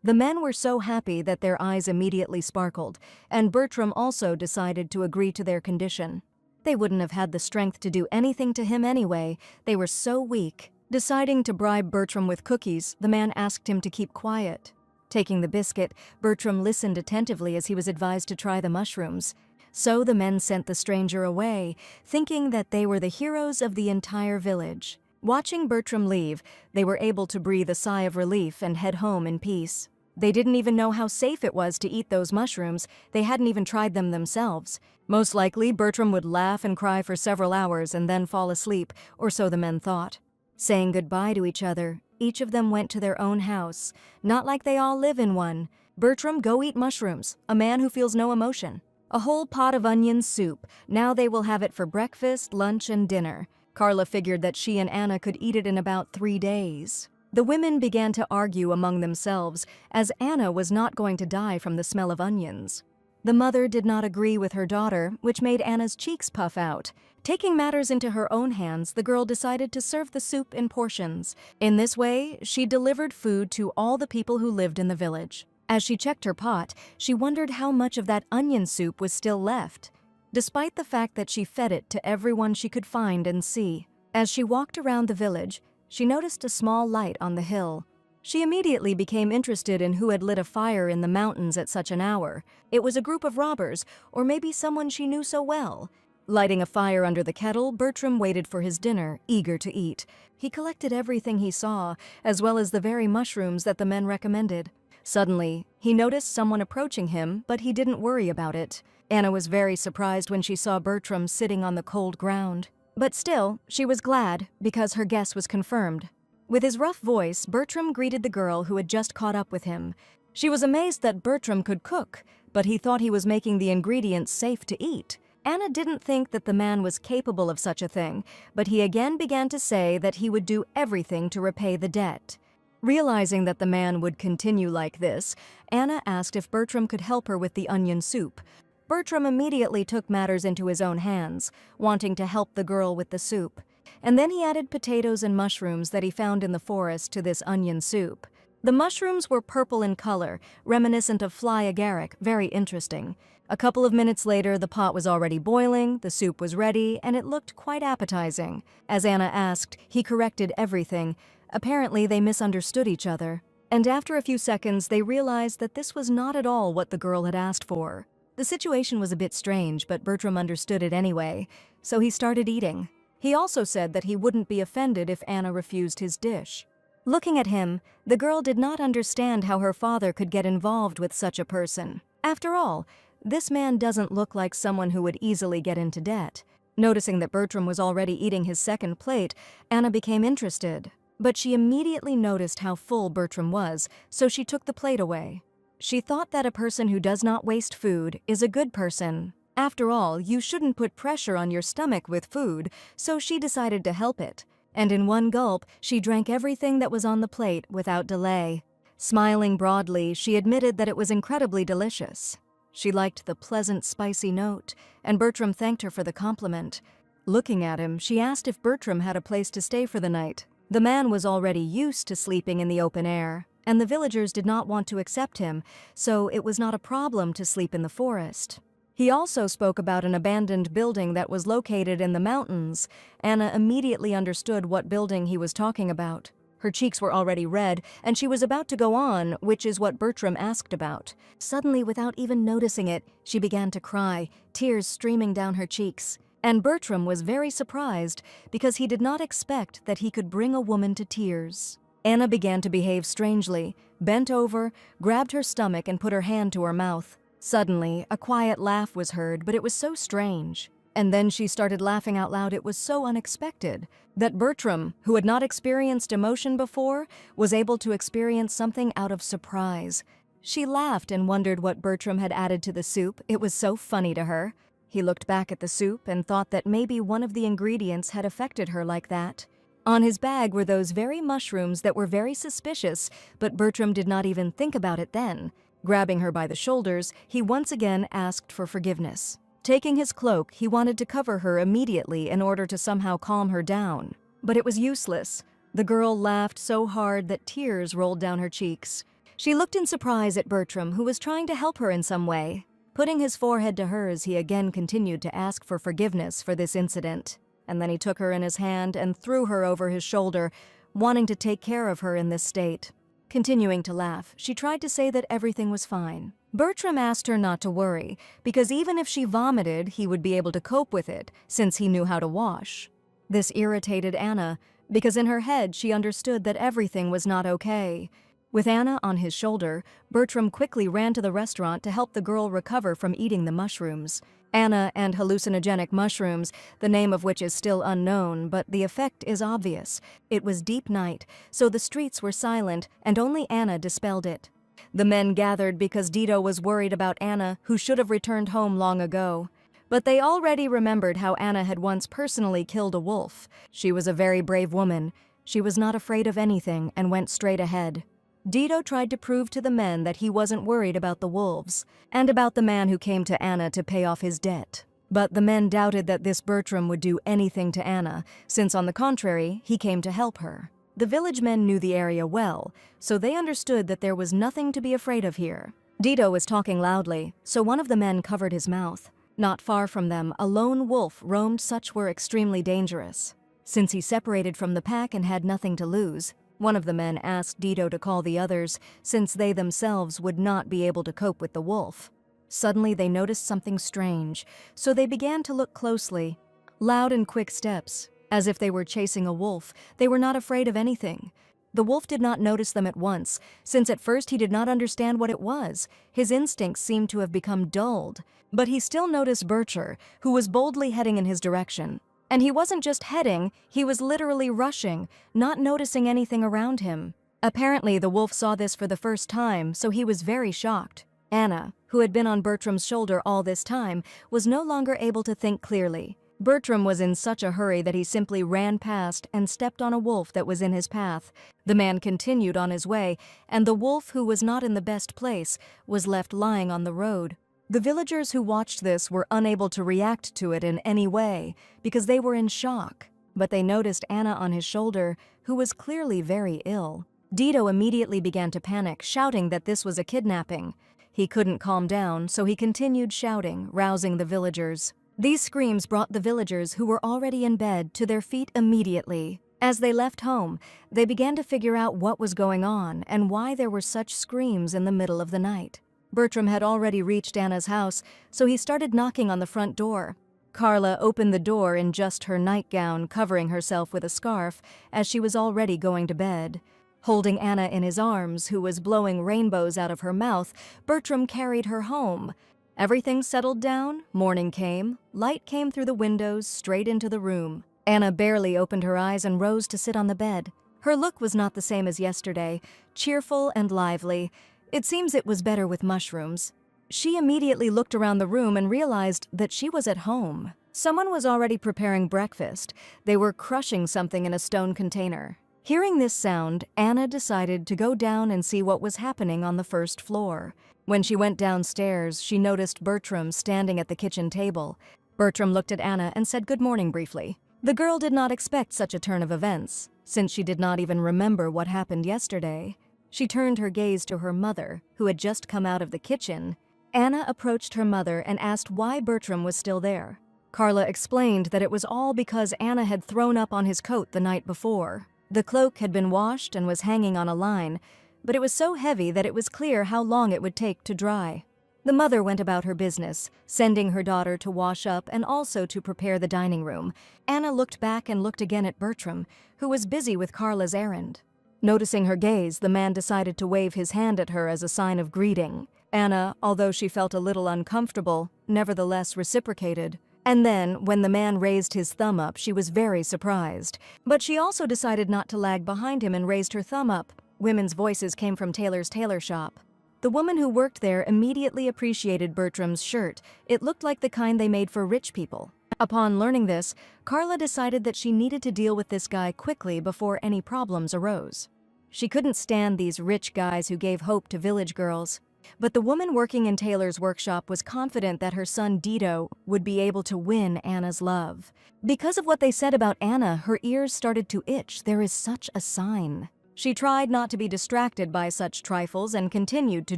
The men were so happy that their eyes immediately sparkled, and Bertram also decided to agree to their condition. They wouldn't have had the strength to do anything to him anyway. They were so weak. Deciding to bribe Bertram with cookies, the man asked him to keep quiet. Taking the biscuit, Bertram listened attentively as he was advised to try the mushrooms. So the men sent the stranger away, thinking that they were the heroes of the entire village. Watching Bertram leave, they were able to breathe a sigh of relief and head home in peace. They didn't even know how safe it was to eat those mushrooms. They hadn't even tried them themselves. Most likely, Bertram would laugh and cry for several hours and then fall asleep, or so the men thought. Saying goodbye to each other, each of them went to their own house. Not like they all live in one. Bertram, go eat mushrooms. A man who feels no emotion. A whole pot of onion soup. Now they will have it for breakfast, lunch, and dinner. Carla figured that she and Anna could eat it in about 3 days. The women began to argue among themselves, as Anna was not going to die from the smell of onions. The mother did not agree with her daughter, which made Anna's cheeks puff out. Taking matters into her own hands, the girl decided to serve the soup in portions. In this way, she delivered food to all the people who lived in the village. As she checked her pot, she wondered how much of that onion soup was still left, despite the fact that she fed it to everyone she could find and see. As she walked around the village, she noticed a small light on the hill. She immediately became interested in who had lit a fire in the mountains at such an hour. It was a group of robbers, or maybe someone she knew so well. Lighting a fire under the kettle, Bertram waited for his dinner, eager to eat. He collected everything he saw, as well as the very mushrooms that the men recommended. Suddenly, he noticed someone approaching him, but he didn't worry about it. Anna was very surprised when she saw Bertram sitting on the cold ground. But still, she was glad, because her guess was confirmed. With his rough voice, Bertram greeted the girl who had just caught up with him. She was amazed that Bertram could cook, but he thought he was making the ingredients safe to eat. Anna didn't think that the man was capable of such a thing, but he again began to say that he would do everything to repay the debt. Realizing that the man would continue like this, Anna asked if Bertram could help her with the onion soup. Bertram immediately took matters into his own hands, wanting to help the girl with the soup. And then he added potatoes and mushrooms that he found in the forest to this onion soup. The mushrooms were purple in color, reminiscent of fly agaric, very interesting. A couple of minutes later, the pot was already boiling, the soup was ready, and it looked quite appetizing. As Anna asked, he corrected everything. Apparently, they misunderstood each other. And after a few seconds, they realized that this was not at all what the girl had asked for. The situation was a bit strange, but Bertram understood it anyway, so he started eating. He also said that he wouldn't be offended if Anna refused his dish. Looking at him, the girl did not understand how her father could get involved with such a person. After all, this man doesn't look like someone who would easily get into debt. Noticing that Bertram was already eating his second plate, Anna became interested. But she immediately noticed how full Bertram was, so she took the plate away. She thought that a person who does not waste food is a good person. After all, you shouldn't put pressure on your stomach with food, so she decided to help it. And in one gulp, she drank everything that was on the plate without delay. Smiling broadly, she admitted that it was incredibly delicious. She liked the pleasant, spicy note, and Bertram thanked her for the compliment. Looking at him, she asked if Bertram had a place to stay for the night. The man was already used to sleeping in the open air, and the villagers did not want to accept him, so it was not a problem to sleep in the forest. He also spoke about an abandoned building that was located in the mountains. Anna immediately understood what building he was talking about. Her cheeks were already red, and she was about to go on, which is what Bertram asked about. Suddenly, without even noticing it, she began to cry, tears streaming down her cheeks. And Bertram was very surprised, because he did not expect that he could bring a woman to tears. Anna began to behave strangely, bent over, grabbed her stomach and put her hand to her mouth. Suddenly, a quiet laugh was heard, but it was so strange. And then she started laughing out loud. It was so unexpected that Bertram, who had not experienced emotion before, was able to experience something out of surprise. She laughed and wondered what Bertram had added to the soup. It was so funny to her. He looked back at the soup and thought that maybe one of the ingredients had affected her like that. On his bag were those very mushrooms that were very suspicious, but Bertram did not even think about it then. Grabbing her by the shoulders, he once again asked for forgiveness. Taking his cloak, he wanted to cover her immediately in order to somehow calm her down. But it was useless. The girl laughed so hard that tears rolled down her cheeks. She looked in surprise at Bertram, who was trying to help her in some way. Putting his forehead to hers, he again continued to ask for forgiveness for this incident. And then he took her in his hand and threw her over his shoulder, wanting to take care of her in this state. Continuing to laugh, she tried to say that everything was fine. Bertram asked her not to worry, because even if she vomited, he would be able to cope with it, since he knew how to wash. This irritated Anna, because in her head she understood that everything was not okay. With Anna on his shoulder, Bertram quickly ran to the restaurant to help the girl recover from eating the mushrooms. Anna and hallucinogenic mushrooms, the name of which is still unknown, but the effect is obvious. It was deep night, so the streets were silent, and only Anna dispelled it. The men gathered because Dito was worried about Anna, who should have returned home long ago. But they already remembered how Anna had once personally killed a wolf. She was a very brave woman. She was not afraid of anything and went straight ahead. Dito tried to prove to the men that he wasn't worried about the wolves, and about the man who came to Anna to pay off his debt. But the men doubted that this Bertram would do anything to Anna, since on the contrary, he came to help her. The village men knew the area well, so they understood that there was nothing to be afraid of here. Dito was talking loudly, so one of the men covered his mouth. Not far from them, a lone wolf roamed. Such were extremely dangerous. Since he separated from the pack and had nothing to lose, one of the men asked Dito to call the others, since they themselves would not be able to cope with the wolf. Suddenly they noticed something strange, so they began to look closely. Loud and quick steps, as if they were chasing a wolf. They were not afraid of anything. The wolf did not notice them at once, since at first he did not understand what it was. His instincts seemed to have become dulled. But he still noticed Bircher, who was boldly heading in his direction. And he wasn't just heading, he was literally rushing, not noticing anything around him. Apparently, the wolf saw this for the first time, so he was very shocked. Anna, who had been on Bertram's shoulder all this time, was no longer able to think clearly. Bertram was in such a hurry that he simply ran past and stepped on a wolf that was in his path. The man continued on his way, and the wolf, who was not in the best place, was left lying on the road. The villagers who watched this were unable to react to it in any way because they were in shock, but they noticed Anna on his shoulder, who was clearly very ill. Dito immediately began to panic, shouting that this was a kidnapping. He couldn't calm down, so he continued shouting, rousing the villagers. These screams brought the villagers, who were already in bed, to their feet immediately. As they left home, they began to figure out what was going on and why there were such screams in the middle of the night. Bertram had already reached Anna's house, so he started knocking on the front door. Carla opened the door in just her nightgown, covering herself with a scarf, as she was already going to bed. Holding Anna in his arms, who was blowing rainbows out of her mouth, Bertram carried her home. Everything settled down, morning came, light came through the windows, straight into the room. Anna barely opened her eyes and rose to sit on the bed. Her look was not the same as yesterday, cheerful and lively. It seems it was better with mushrooms. She immediately looked around the room and realized that she was at home. Someone was already preparing breakfast. They were crushing something in a stone container. Hearing this sound, Anna decided to go down and see what was happening on the first floor. When she went downstairs, she noticed Bertram standing at the kitchen table. Bertram looked at Anna and said good morning briefly. The girl did not expect such a turn of events, since she did not even remember what happened yesterday. She turned her gaze to her mother, who had just come out of the kitchen. Anna approached her mother and asked why Bertram was still there. Carla explained that it was all because Anna had thrown up on his coat the night before. The cloak had been washed and was hanging on a line, but it was so heavy that it was clear how long it would take to dry. The mother went about her business, sending her daughter to wash up and also to prepare the dining room. Anna looked back and looked again at Bertram, who was busy with Carla's errand. Noticing her gaze, the man decided to wave his hand at her as a sign of greeting. Anna, although she felt a little uncomfortable, nevertheless reciprocated. And then, when the man raised his thumb up, she was very surprised. But she also decided not to lag behind him and raised her thumb up. Women's voices came from Taylor's tailor shop. The woman who worked there immediately appreciated Bertram's shirt. It looked like the kind they made for rich people. Upon learning this, Carla decided that she needed to deal with this guy quickly before any problems arose. She couldn't stand these rich guys who gave hope to village girls. But the woman working in Taylor's workshop was confident that her son Dito would be able to win Anna's love. Because of what they said about Anna, her ears started to itch. There is such a sign. She tried not to be distracted by such trifles and continued to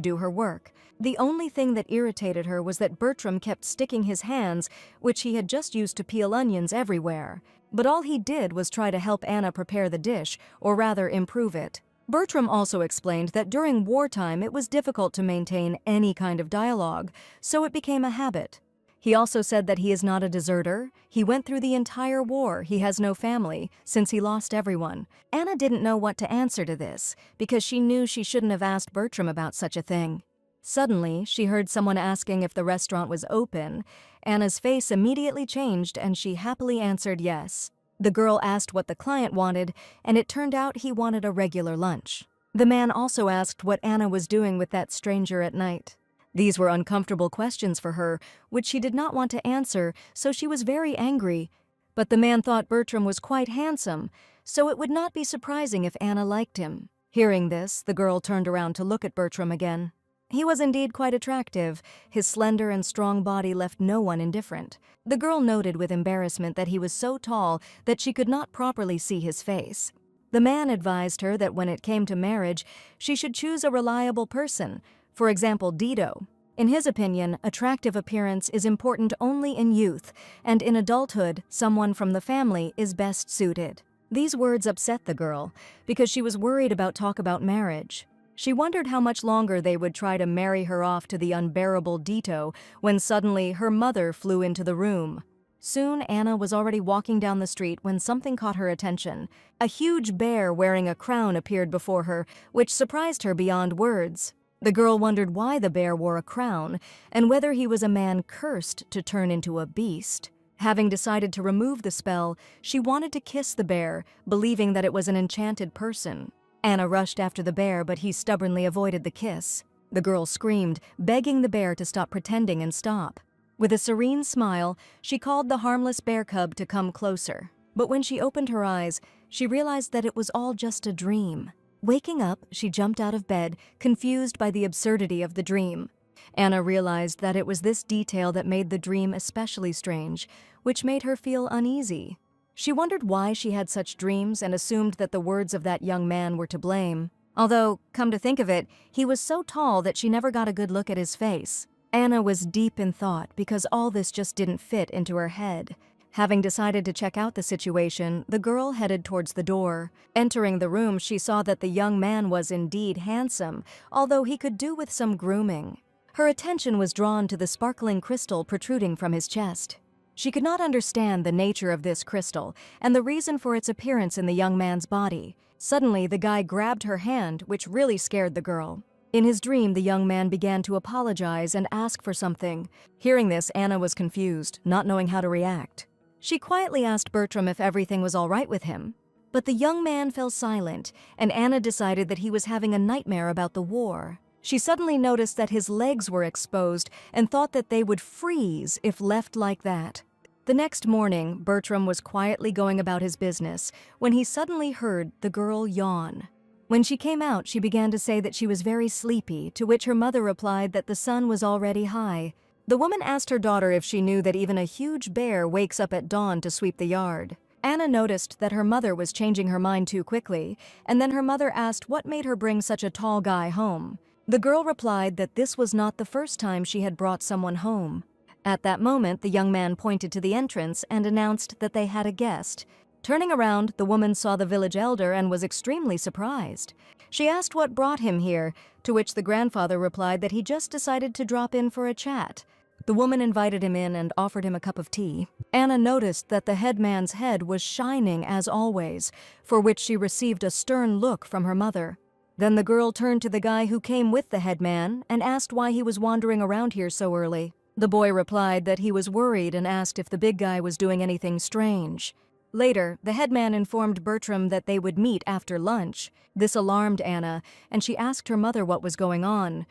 do her work. The only thing that irritated her was that Bertram kept sticking his hands, which he had just used to peel onions, everywhere. But all he did was try to help Anna prepare the dish, or rather improve it. Bertram also explained that during wartime it was difficult to maintain any kind of dialogue, so it became a habit. He also said that he is not a deserter. He went through the entire war. He has no family, since he lost everyone. Anna didn't know what to answer to this, because she knew she shouldn't have asked Bertram about such a thing. Suddenly, she heard someone asking if the restaurant was open. Anna's face immediately changed, and she happily answered yes. The girl asked what the client wanted, and it turned out he wanted a regular lunch. The man also asked what Anna was doing with that stranger at night. These were uncomfortable questions for her, which she did not want to answer, so she was very angry. But the man thought Bertram was quite handsome, so it would not be surprising if Anna liked him. Hearing this, the girl turned around to look at Bertram again. He was indeed quite attractive. His slender and strong body left no one indifferent. The girl noted with embarrassment that he was so tall that she could not properly see his face. The man advised her that when it came to marriage, she should choose a reliable person, for example, Dido. In his opinion, attractive appearance is important only in youth, and in adulthood, someone from the family is best suited. These words upset the girl, because she was worried about talk about marriage. She wondered how much longer they would try to marry her off to the unbearable Dito when suddenly her mother flew into the room. Soon Anna was already walking down the street when something caught her attention. A huge bear wearing a crown appeared before her, which surprised her beyond words. The girl wondered why the bear wore a crown and whether he was a man cursed to turn into a beast. Having decided to remove the spell, she wanted to kiss the bear, believing that it was an enchanted person. Anna rushed after the bear, but he stubbornly avoided the kiss. The girl screamed, begging the bear to stop pretending and stop. With a serene smile, she called the harmless bear cub to come closer. But when she opened her eyes, she realized that it was all just a dream. Waking up, she jumped out of bed, confused by the absurdity of the dream. Anna realized that it was this detail that made the dream especially strange, which made her feel uneasy. She wondered why she had such dreams and assumed that the words of that young man were to blame. Although, come to think of it, he was so tall that she never got a good look at his face. Anna was deep in thought because all this just didn't fit into her head. Having decided to check out the situation, the girl headed towards the door. Entering the room, she saw that the young man was indeed handsome, although he could do with some grooming. Her attention was drawn to the sparkling crystal protruding from his chest. She could not understand the nature of this crystal and the reason for its appearance in the young man's body. Suddenly, the guy grabbed her hand, which really scared the girl. In his dream, the young man began to apologize and ask for something. Hearing this, Anna was confused, not knowing how to react. She quietly asked Bertram if everything was all right with him. But the young man fell silent, and Anna decided that he was having a nightmare about the war. She suddenly noticed that his legs were exposed and thought that they would freeze if left like that. The next morning, Bertram was quietly going about his business when he suddenly heard the girl yawn. When she came out, she began to say that she was very sleepy, to which her mother replied that the sun was already high. The woman asked her daughter if she knew that even a huge bear wakes up at dawn to sweep the yard. Anna noticed that her mother was changing her mind too quickly, and then her mother asked what made her bring such a tall guy home. The girl replied that this was not the first time she had brought someone home. At that moment, the young man pointed to the entrance and announced that they had a guest. Turning around, the woman saw the village elder and was extremely surprised. She asked what brought him here, to which the grandfather replied that he just decided to drop in for a chat. The woman invited him in and offered him a cup of tea. Anna noticed that the headman's head was shining as always, for which she received a stern look from her mother. Then the girl turned to the guy who came with the headman and asked why he was wandering around here so early. The boy replied that he was worried and asked if the big guy was doing anything strange. Later, the headman informed Bertram that they would meet after lunch. This alarmed Anna, and she asked her mother what was going on.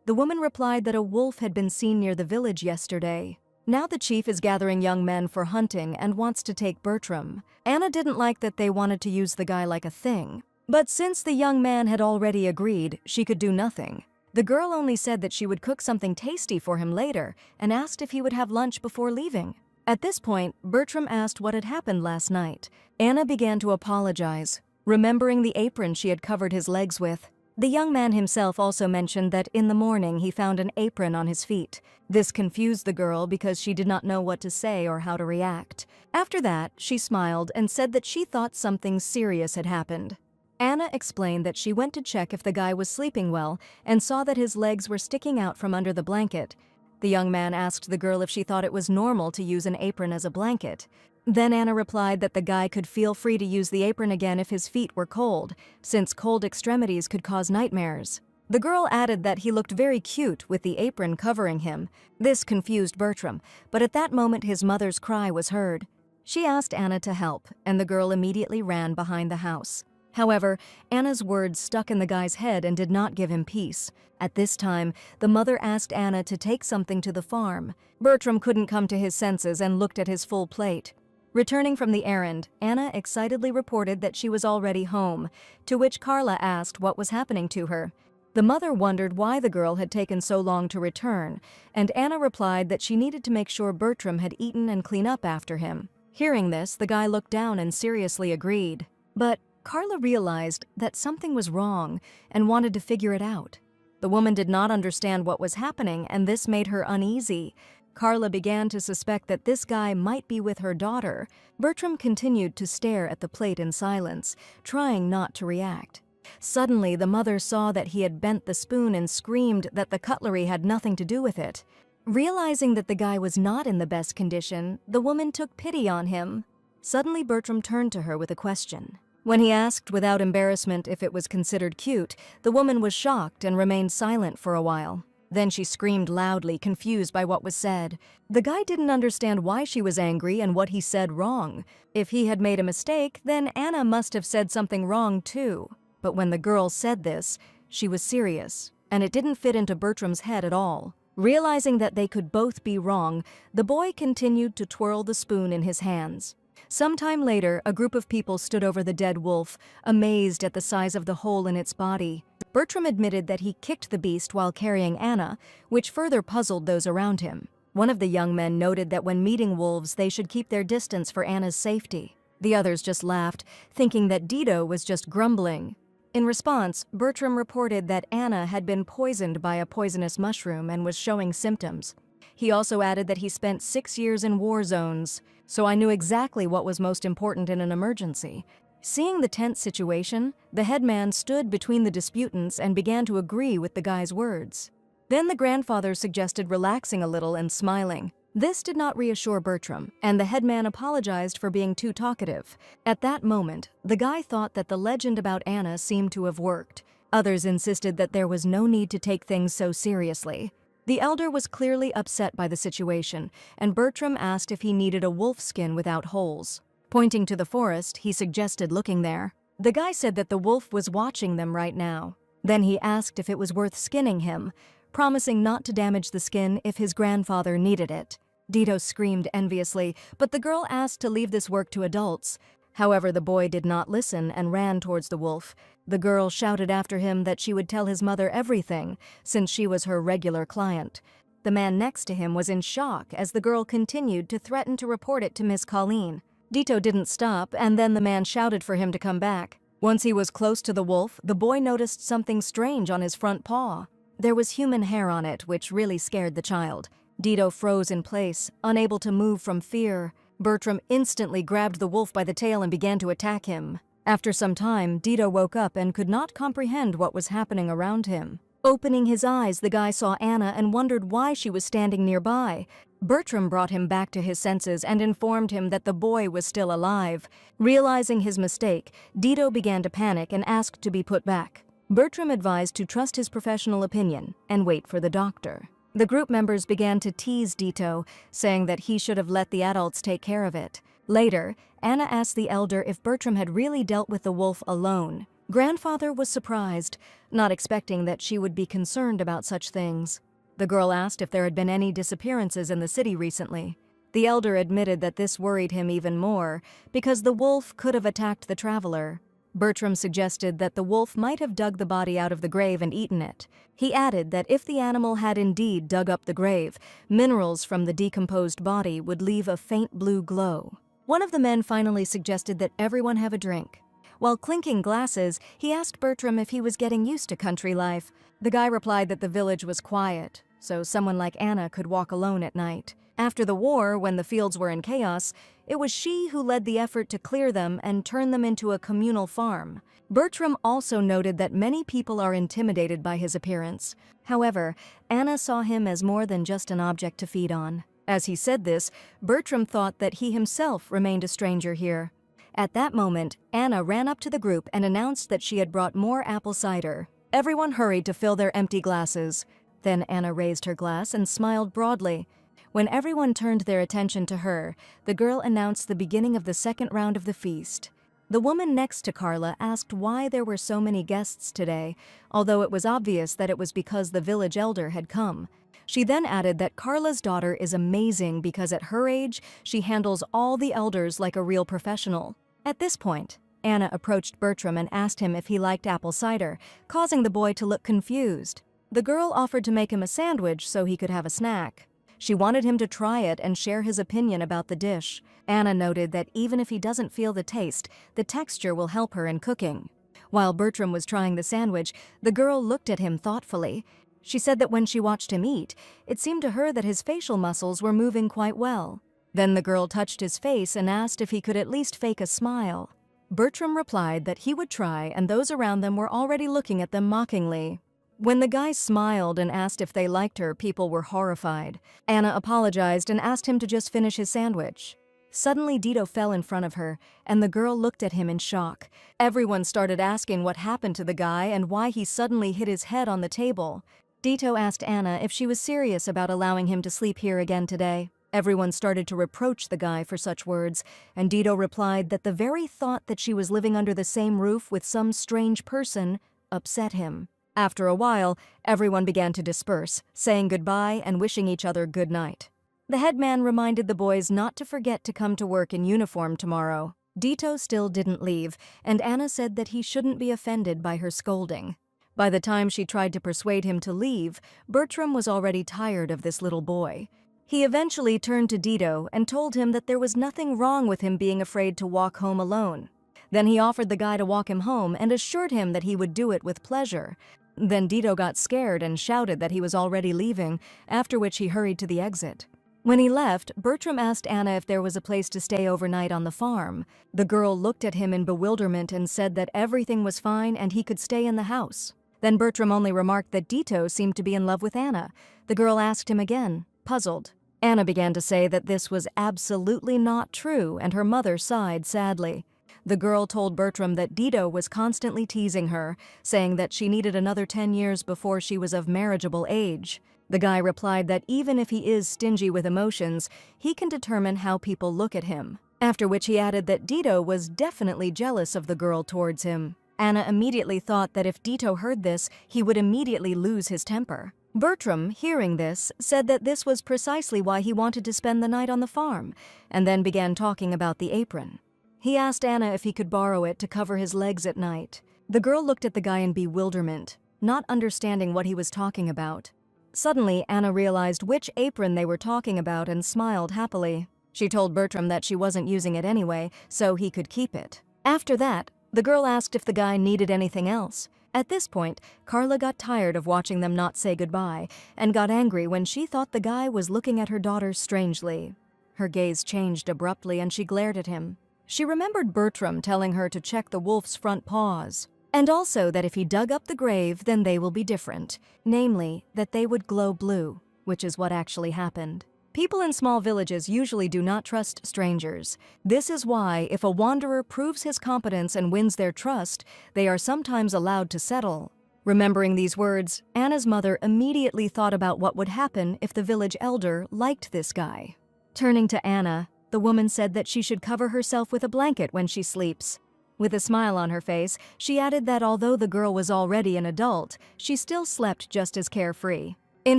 The woman replied that a wolf had been seen near the village yesterday. Now the chief is gathering young men for hunting and wants to take Bertram. Anna didn't like that they wanted to use the guy like a thing. But since the young man had already agreed, she could do nothing. The girl only said that she would cook something tasty for him later and asked if he would have lunch before leaving. At this point, Bertram asked what had happened last night. Anna began to apologize, remembering the apron she had covered his legs with. The young man himself also mentioned that in the morning he found an apron on his feet. This confused the girl because she did not know what to say or how to react. After that, she smiled and said that she thought something serious had happened. Anna explained that she went to check if the guy was sleeping well and saw that his legs were sticking out from under the blanket. The young man asked the girl if she thought it was normal to use an apron as a blanket. Then Anna replied that the guy could feel free to use the apron again if his feet were cold, since cold extremities could cause nightmares. The girl added that he looked very cute with the apron covering him. This confused Bertram, but at that moment his mother's cry was heard. She asked Anna to help, and the girl immediately ran behind the house. However, Anna's words stuck in the guy's head and did not give him peace. At this time, the mother asked Anna to take something to the farm. Bertram couldn't come to his senses and looked at his full plate. Returning from the errand, Anna excitedly reported that she was already home, to which Carla asked what was happening to her. The mother wondered why the girl had taken so long to return, and Anna replied that she needed to make sure Bertram had eaten and clean up after him. Hearing this, the guy looked down and seriously agreed. But Carla realized that something was wrong and wanted to figure it out. The woman did not understand what was happening, and this made her uneasy. Carla began to suspect that this guy might be with her daughter. Bertram continued to stare at the plate in silence, trying not to react. Suddenly, the mother saw that he had bent the spoon and screamed that the cutlery had nothing to do with it. Realizing that the guy was not in the best condition, the woman took pity on him. Suddenly, Bertram turned to her with a question. When he asked without embarrassment if it was considered cute, the woman was shocked and remained silent for a while. Then she screamed loudly, confused by what was said. The guy didn't understand why she was angry and what he said wrong. If he had made a mistake, then Anna must have said something wrong too. But when the girl said this, she was serious, and it didn't fit into Bertram's head at all. Realizing that they could both be wrong, the boy continued to twirl the spoon in his hands. Sometime later, a group of people stood over the dead wolf, amazed at the size of the hole in its body. Bertram admitted that he kicked the beast while carrying Anna, which further puzzled those around him. One of the young men noted that when meeting wolves, they should keep their distance for Anna's safety. The others just laughed, thinking that Dito was just grumbling. In response, Bertram reported that Anna had been poisoned by a poisonous mushroom and was showing symptoms. He also added that he spent 6 years in war zones, so I knew exactly what was most important in an emergency. Seeing the tense situation, the headman stood between the disputants and began to agree with the guy's words. Then the grandfather suggested relaxing a little and smiling. This did not reassure Bertram, and the headman apologized for being too talkative. At that moment, the guy thought that the legend about Anna seemed to have worked. Others insisted that there was no need to take things so seriously. The elder was clearly upset by the situation, and Bertram asked if he needed a wolf skin without holes. Pointing to the forest, he suggested looking there. The guy said that the wolf was watching them right now. Then he asked if it was worth skinning him, promising not to damage the skin if his grandfather needed it. Dito screamed enviously, but the girl asked to leave this work to adults. However, the boy did not listen and ran towards the wolf. The girl shouted after him that she would tell his mother everything, since she was her regular client. The man next to him was in shock as the girl continued to threaten to report it to Miss Colleen. Dito didn't stop, and then the man shouted for him to come back. Once he was close to the wolf, the boy noticed something strange on his front paw. There was human hair on it, which really scared the child. Dito froze in place, unable to move from fear. Bertram instantly grabbed the wolf by the tail and began to attack him. After some time, Dito woke up and could not comprehend what was happening around him. Opening his eyes, the guy saw Anna and wondered why she was standing nearby. Bertram brought him back to his senses and informed him that the boy was still alive. Realizing his mistake, Dito began to panic and asked to be put back. Bertram advised to trust his professional opinion and wait for the doctor. The group members began to tease Dito, saying that he should have let the adults take care of it. Later, Anna asked the elder if Bertram had really dealt with the wolf alone. Grandfather was surprised, not expecting that she would be concerned about such things. The girl asked if there had been any disappearances in the city recently. The elder admitted that this worried him even more, because the wolf could have attacked the traveler. Bertram suggested that the wolf might have dug the body out of the grave and eaten it. He added that if the animal had indeed dug up the grave, minerals from the decomposed body would leave a faint blue glow. One of the men finally suggested that everyone have a drink. While clinking glasses, he asked Bertram if he was getting used to country life. The guy replied that the village was quiet, so someone like Anna could walk alone at night. After the war, when the fields were in chaos, it was she who led the effort to clear them and turn them into a communal farm. Bertram also noted that many people are intimidated by his appearance. However, Anna saw him as more than just an object to feed on. As he said this, Bertram thought that he himself remained a stranger here. At that moment, Anna ran up to the group and announced that she had brought more apple cider. Everyone hurried to fill their empty glasses. Then Anna raised her glass and smiled broadly. When everyone turned their attention to her, the girl announced the beginning of the second round of the feast. The woman next to Carla asked why there were so many guests today, although it was obvious that it was because the village elder had come. She then added that Carla's daughter is amazing because at her age, she handles all the elders like a real professional. At this point, Anna approached Bertram and asked him if he liked apple cider, causing the boy to look confused. The girl offered to make him a sandwich so he could have a snack. She wanted him to try it and share his opinion about the dish. Anna noted that even if he doesn't feel the taste, the texture will help her in cooking. While Bertram was trying the sandwich, the girl looked at him thoughtfully. She said that when she watched him eat, it seemed to her that his facial muscles were moving quite well. Then the girl touched his face and asked if he could at least fake a smile. Bertram replied that he would try, and those around them were already looking at them mockingly. When the guy smiled and asked if they liked her, people were horrified. Anna apologized and asked him to just finish his sandwich. Suddenly, Dito fell in front of her, and the girl looked at him in shock. Everyone started asking what happened to the guy and why he suddenly hit his head on the table. Dito asked Anna if she was serious about allowing him to sleep here again today. Everyone started to reproach the guy for such words, and Dito replied that the very thought that she was living under the same roof with some strange person upset him. After a while, everyone began to disperse, saying goodbye and wishing each other good night. The headman reminded the boys not to forget to come to work in uniform tomorrow. Dito still didn't leave, and Anna said that he shouldn't be offended by her scolding. By the time she tried to persuade him to leave, Bertram was already tired of this little boy. He eventually turned to Dito and told him that there was nothing wrong with him being afraid to walk home alone. Then he offered the guy to walk him home and assured him that he would do it with pleasure. Then Dito got scared and shouted that he was already leaving, after which he hurried to the exit. When he left, Bertram asked Anna if there was a place to stay overnight on the farm. The girl looked at him in bewilderment and said that everything was fine and he could stay in the house. Then Bertram only remarked that Dito seemed to be in love with Anna. The girl asked him again, puzzled. Anna began to say that this was absolutely not true, and her mother sighed sadly. The girl told Bertram that Dito was constantly teasing her, saying that she needed another 10 years before she was of marriageable age. The guy replied that even if he is stingy with emotions, he can determine how people look at him. After which he added that Dito was definitely jealous of the girl towards him. Anna immediately thought that if Dito heard this, he would immediately lose his temper. Bertram, hearing this, said that this was precisely why he wanted to spend the night on the farm, and then began talking about the apron. He asked Anna if he could borrow it to cover his legs at night. The girl looked at the guy in bewilderment, not understanding what he was talking about. Suddenly, Anna realized which apron they were talking about and smiled happily. She told Bertram that she wasn't using it anyway, so he could keep it. After that, the girl asked if the guy needed anything else. At this point, Carla got tired of watching them not say goodbye and got angry when she thought the guy was looking at her daughter strangely. Her gaze changed abruptly and she glared at him. She remembered Bertram telling her to check the wolf's front paws, and also that if he dug up the grave, then they will be different, namely, that they would glow blue, which is what actually happened. People in small villages usually do not trust strangers. This is why, if a wanderer proves his competence and wins their trust, they are sometimes allowed to settle. Remembering these words, Anna's mother immediately thought about what would happen if the village elder liked this guy. Turning to Anna, the woman said that she should cover herself with a blanket when she sleeps. With a smile on her face, she added that although the girl was already an adult, she still slept just as carefree. In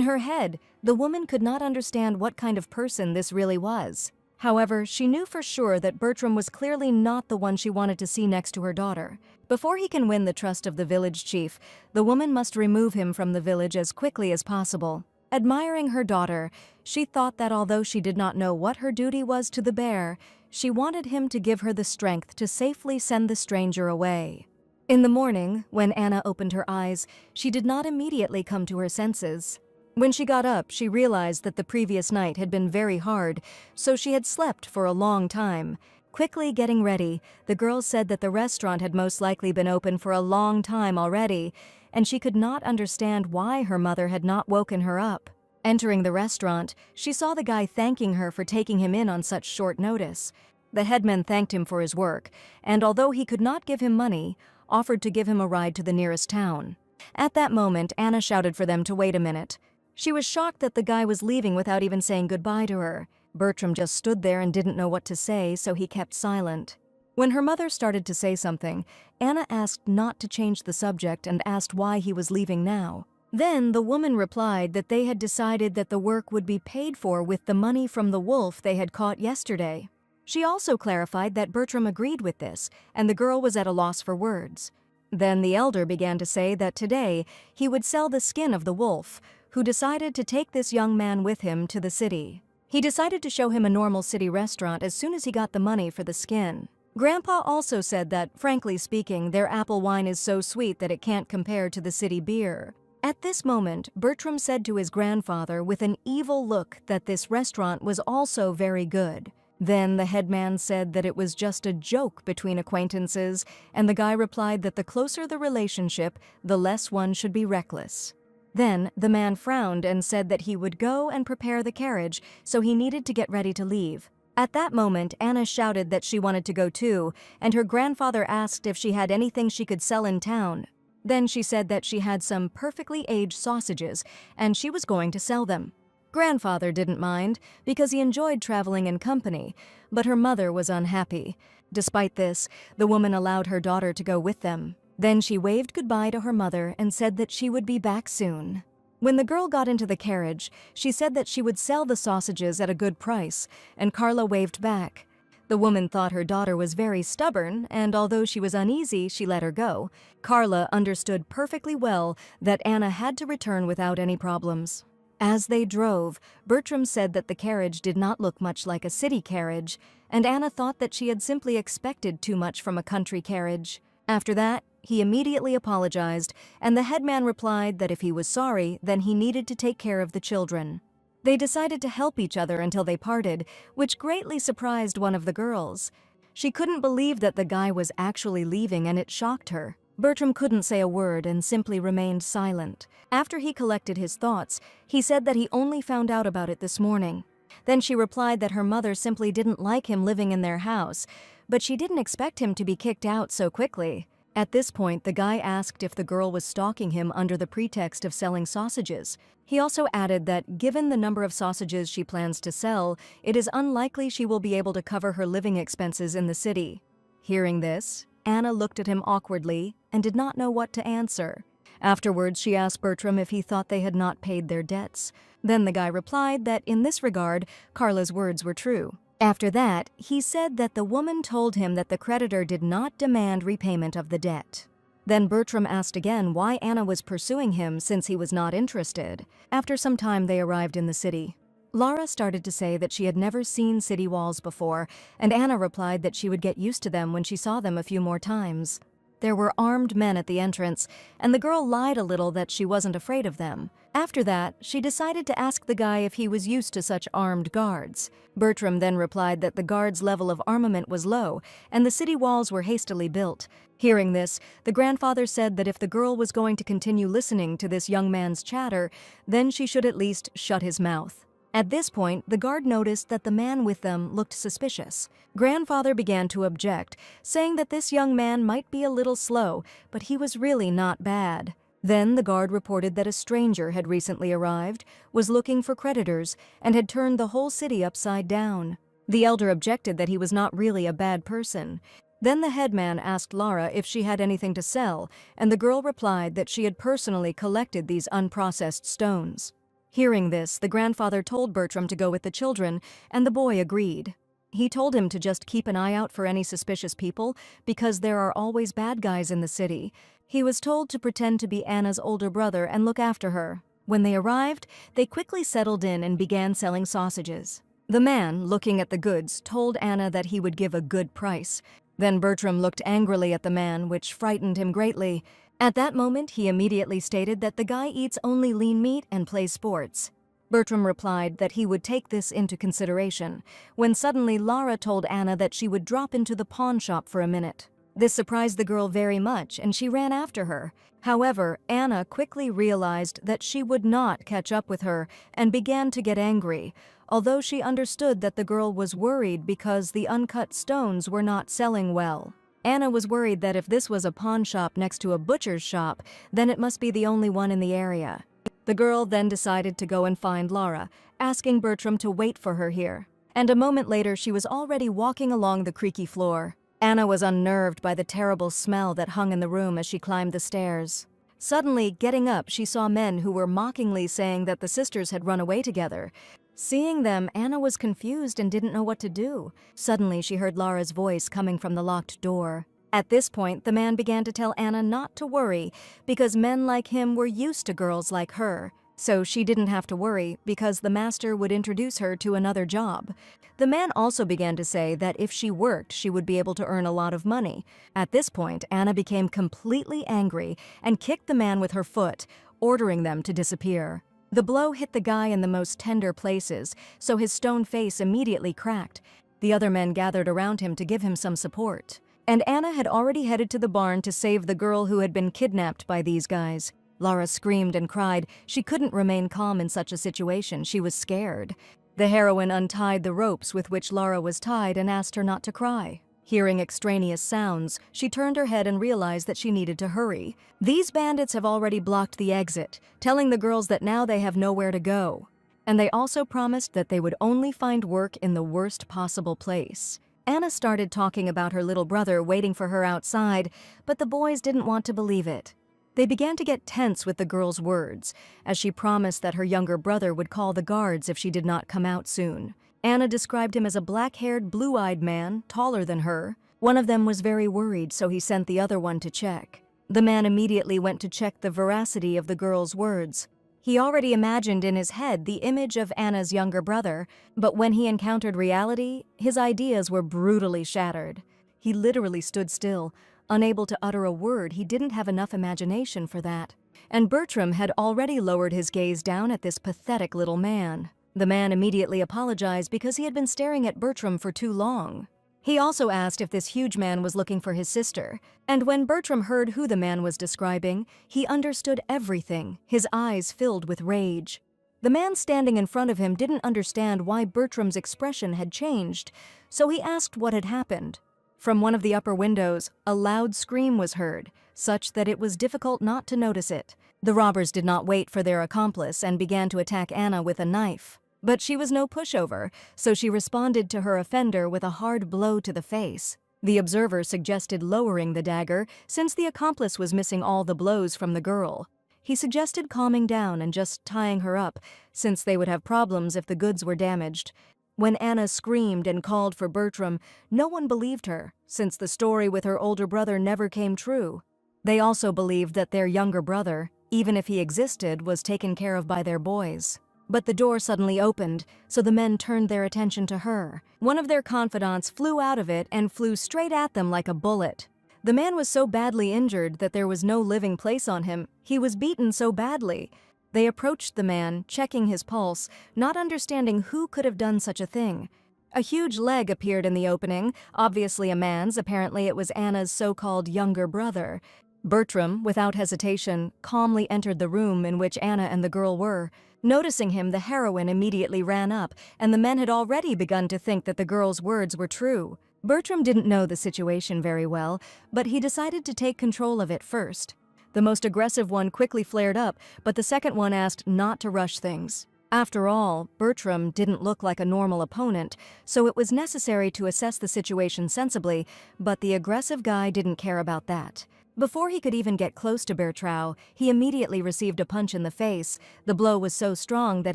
her head, the woman could not understand what kind of person this really was. However, she knew for sure that Bertram was clearly not the one she wanted to see next to her daughter. Before he can win the trust of the village chief, the woman must remove him from the village as quickly as possible. Admiring her daughter, she thought that although she did not know what her duty was to the bear, she wanted him to give her the strength to safely send the stranger away. In the morning, when Anna opened her eyes, she did not immediately come to her senses. When she got up, she realized that the previous night had been very hard, so she had slept for a long time. Quickly getting ready, the girl said that the restaurant had most likely been open for a long time already, and she could not understand why her mother had not woken her up. Entering the restaurant, she saw the guy thanking her for taking him in on such short notice. The headman thanked him for his work, and although he could not give him money, offered to give him a ride to the nearest town. At that moment, Anna shouted for them to wait a minute. She was shocked that the guy was leaving without even saying goodbye to her. Bertram just stood there and didn't know what to say, so he kept silent. When her mother started to say something, Anna asked not to change the subject and asked why he was leaving now. Then the woman replied that they had decided that the work would be paid for with the money from the wolf they had caught yesterday. She also clarified that Bertram agreed with this, and the girl was at a loss for words. Then the elder began to say that today he would sell the skin of the wolf, who decided to take this young man with him to the city. He decided to show him a normal city restaurant as soon as he got the money for the skin. Grandpa also said that, frankly speaking, their apple wine is so sweet that it can't compare to the city beer. At this moment, Bertram said to his grandfather with an evil look that this restaurant was also very good. Then the headman said that it was just a joke between acquaintances, and the guy replied that the closer the relationship, the less one should be reckless. Then the man frowned and said that he would go and prepare the carriage, so he needed to get ready to leave. At that moment, Anna shouted that she wanted to go too, and her grandfather asked if she had anything she could sell in town. Then she said that she had some perfectly aged sausages, and she was going to sell them. Grandfather didn't mind, because he enjoyed traveling in company, but her mother was unhappy. Despite this, the woman allowed her daughter to go with them. Then she waved goodbye to her mother and said that she would be back soon. When the girl got into the carriage, she said that she would sell the sausages at a good price, and Carla waved back. The woman thought her daughter was very stubborn, and although she was uneasy, she let her go. Carla understood perfectly well that Anna had to return without any problems. As they drove, Bertram said that the carriage did not look much like a city carriage, and Anna thought that she had simply expected too much from a country carriage. After that, he immediately apologized, and the headman replied that if he was sorry, then he needed to take care of the children. They decided to help each other until they parted, which greatly surprised one of the girls. She couldn't believe that the guy was actually leaving, and it shocked her. Bertram couldn't say a word and simply remained silent. After he collected his thoughts, he said that he only found out about it this morning. Then she replied that her mother simply didn't like him living in their house, but she didn't expect him to be kicked out so quickly. At this point, the guy asked if the girl was stalking him under the pretext of selling sausages. He also added that, given the number of sausages she plans to sell, it is unlikely she will be able to cover her living expenses in the city. Hearing this, Anna looked at him awkwardly and did not know what to answer. Afterwards, she asked Bertram if he thought they had not paid their debts. Then the guy replied that in this regard, Carla's words were true. After that, he said that the woman told him that the creditor did not demand repayment of the debt. Then Bertram asked again why Anna was pursuing him since he was not interested. After some time, they arrived in the city. Lara started to say that she had never seen city walls before, and Anna replied that she would get used to them when she saw them a few more times. There were armed men at the entrance, and the girl lied a little that she wasn't afraid of them. After that, she decided to ask the guy if he was used to such armed guards. Bertram then replied that the guards' level of armament was low, and the city walls were hastily built. Hearing this, the grandfather said that if the girl was going to continue listening to this young man's chatter, then she should at least shut his mouth. At this point, the guard noticed that the man with them looked suspicious. Grandfather began to object, saying that this young man might be a little slow, but he was really not bad. Then the guard reported that a stranger had recently arrived, was looking for creditors, and had turned the whole city upside down. The elder objected that he was not really a bad person. Then the headman asked Lara if she had anything to sell, and the girl replied that she had personally collected these unprocessed stones. Hearing this, the grandfather told Bertram to go with the children, and the boy agreed. He told him to just keep an eye out for any suspicious people, because there are always bad guys in the city. He was told to pretend to be Anna's older brother and look after her. When they arrived, they quickly settled in and began selling sausages. The man, looking at the goods, told Anna that he would give a good price. Then Bertram looked angrily at the man, which frightened him greatly. At that moment, he immediately stated that the guy eats only lean meat and plays sports. Bertram replied that he would take this into consideration, when suddenly Lara told Anna that she would drop into the pawn shop for a minute. This surprised the girl very much, and she ran after her. However, Anna quickly realized that she would not catch up with her and began to get angry, although she understood that the girl was worried because the uncut stones were not selling well. Anna was worried that if this was a pawn shop next to a butcher's shop, then it must be the only one in the area. The girl then decided to go and find Lara, asking Bertram to wait for her here. And a moment later, she was already walking along the creaky floor. Anna was unnerved by the terrible smell that hung in the room as she climbed the stairs. Suddenly, getting up, she saw men who were mockingly saying that the sisters had run away together. Seeing them, Anna was confused and didn't know what to do. Suddenly, she heard Lara's voice coming from the locked door. At this point, the man began to tell Anna not to worry because men like him were used to girls like her. So she didn't have to worry because the master would introduce her to another job. The man also began to say that if she worked, she would be able to earn a lot of money. At this point, Anna became completely angry and kicked the man with her foot, ordering them to disappear. The blow hit the guy in the most tender places, so his stone face immediately cracked. The other men gathered around him to give him some support. And Anna had already headed to the barn to save the girl who had been kidnapped by these guys. Lara screamed and cried. She couldn't remain calm in such a situation. She was scared. The heroine untied the ropes with which Lara was tied and asked her not to cry. Hearing extraneous sounds, she turned her head and realized that she needed to hurry. These bandits have already blocked the exit, telling the girls that now they have nowhere to go. And they also promised that they would only find work in the worst possible place. Anna started talking about her little brother waiting for her outside, but the boys didn't want to believe it. They began to get tense with the girl's words, as she promised that her younger brother would call the guards if she did not come out soon. Anna described him as a black-haired, blue-eyed man, taller than her. One of them was very worried, so he sent the other one to check. The man immediately went to check the veracity of the girl's words. He already imagined in his head the image of Anna's younger brother, but when he encountered reality, his ideas were brutally shattered. He literally stood still, unable to utter a word. He didn't have enough imagination for that. And Bertram had already lowered his gaze down at this pathetic little man. The man immediately apologized because he had been staring at Bertram for too long. He also asked if this huge man was looking for his sister, and when Bertram heard who the man was describing, he understood everything, his eyes filled with rage. The man standing in front of him didn't understand why Bertram's expression had changed, so he asked what had happened. From one of the upper windows, a loud scream was heard, such that it was difficult not to notice it. The robbers did not wait for their accomplice and began to attack Anna with a knife. But she was no pushover, so she responded to her offender with a hard blow to the face. The observer suggested lowering the dagger since the accomplice was missing all the blows from the girl. He suggested calming down and just tying her up, since they would have problems if the goods were damaged. When Anna screamed and called for Bertram, no one believed her, since the story with her older brother never came true. They also believed that their younger brother, even if he existed, was taken care of by their boys. But the door suddenly opened, so the men turned their attention to her. One of their confidants flew out of it and flew straight at them like a bullet. The man was so badly injured that there was no living place on him. He was beaten so badly. They approached the man, checking his pulse, not understanding who could have done such a thing. A huge leg appeared in the opening, obviously a man's. Apparently it was Anna's so-called younger brother. Bertram, without hesitation, calmly entered the room in which Anna and the girl were. Noticing him, the heroine immediately ran up, and the men had already begun to think that the girl's words were true. Bertram didn't know the situation very well, but he decided to take control of it first. The most aggressive one quickly flared up, but the second one asked not to rush things. After all, Bertram didn't look like a normal opponent, so it was necessary to assess the situation sensibly, but the aggressive guy didn't care about that. Before he could even get close to Bertrand, he immediately received a punch in the face. The blow was so strong that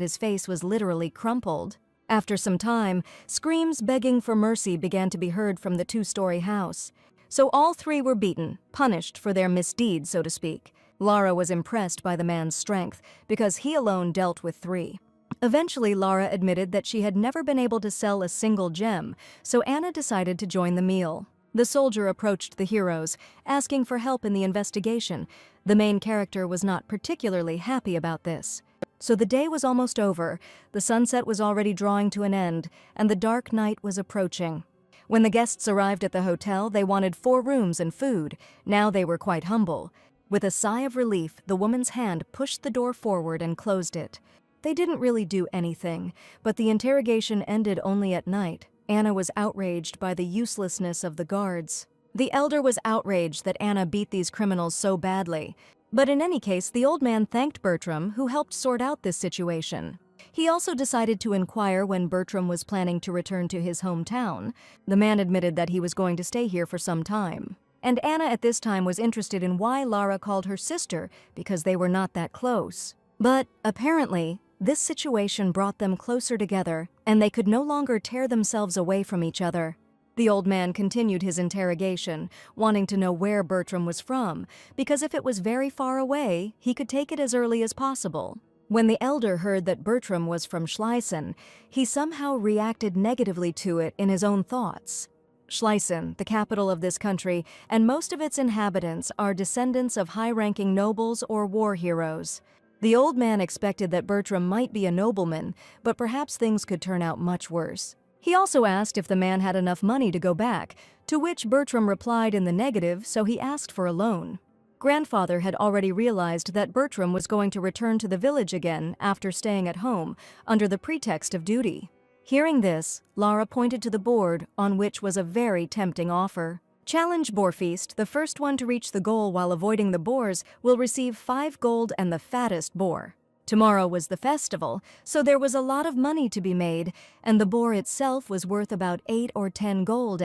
his face was literally crumpled. After some time, screams begging for mercy began to be heard from the two-story house. So all three were beaten, punished for their misdeed, so to speak. Lara was impressed by the man's strength, because he alone dealt with three. Eventually, Lara admitted that she had never been able to sell a single gem, so Anna decided to join the meal. The soldier approached the heroes, asking for help in the investigation. The main character was not particularly happy about this. So the day was almost over, the sunset was already drawing to an end, and the dark night was approaching. When the guests arrived at the hotel, they wanted 4 rooms and food. Now they were quite humble. With a sigh of relief, the woman's hand pushed the door forward and closed it. They didn't really do anything, but the interrogation ended only at night. Anna was outraged by the uselessness of the guards. The elder was outraged that Anna beat these criminals so badly. But in any case, the old man thanked Bertram, who helped sort out this situation. He also decided to inquire when Bertram was planning to return to his hometown. The man admitted that he was going to stay here for some time. And Anna at this time was interested in why Lara called her sister, because they were not that close. But apparently, this situation brought them closer together, and they could no longer tear themselves away from each other. The old man continued his interrogation, wanting to know where Bertram was from, because if it was very far away, he could take it as early as possible. When the elder heard that Bertram was from Schlesien, he somehow reacted negatively to it in his own thoughts. Schlesien, the capital of this country, and most of its inhabitants are descendants of high-ranking nobles or war heroes. The old man expected that Bertram might be a nobleman, but perhaps things could turn out much worse. He also asked if the man had enough money to go back, to which Bertram replied in the negative, so he asked for a loan. Grandfather had already realized that Bertram was going to return to the village again after staying at home, under the pretext of duty. Hearing this, Lara pointed to the board, on which was a very tempting offer. Challenge Boarfeast, the first one to reach the goal while avoiding the boars, will receive 5 gold and the fattest boar. Tomorrow was the festival, so there was a lot of money to be made, and the boar itself was worth about 8 or 10 gold,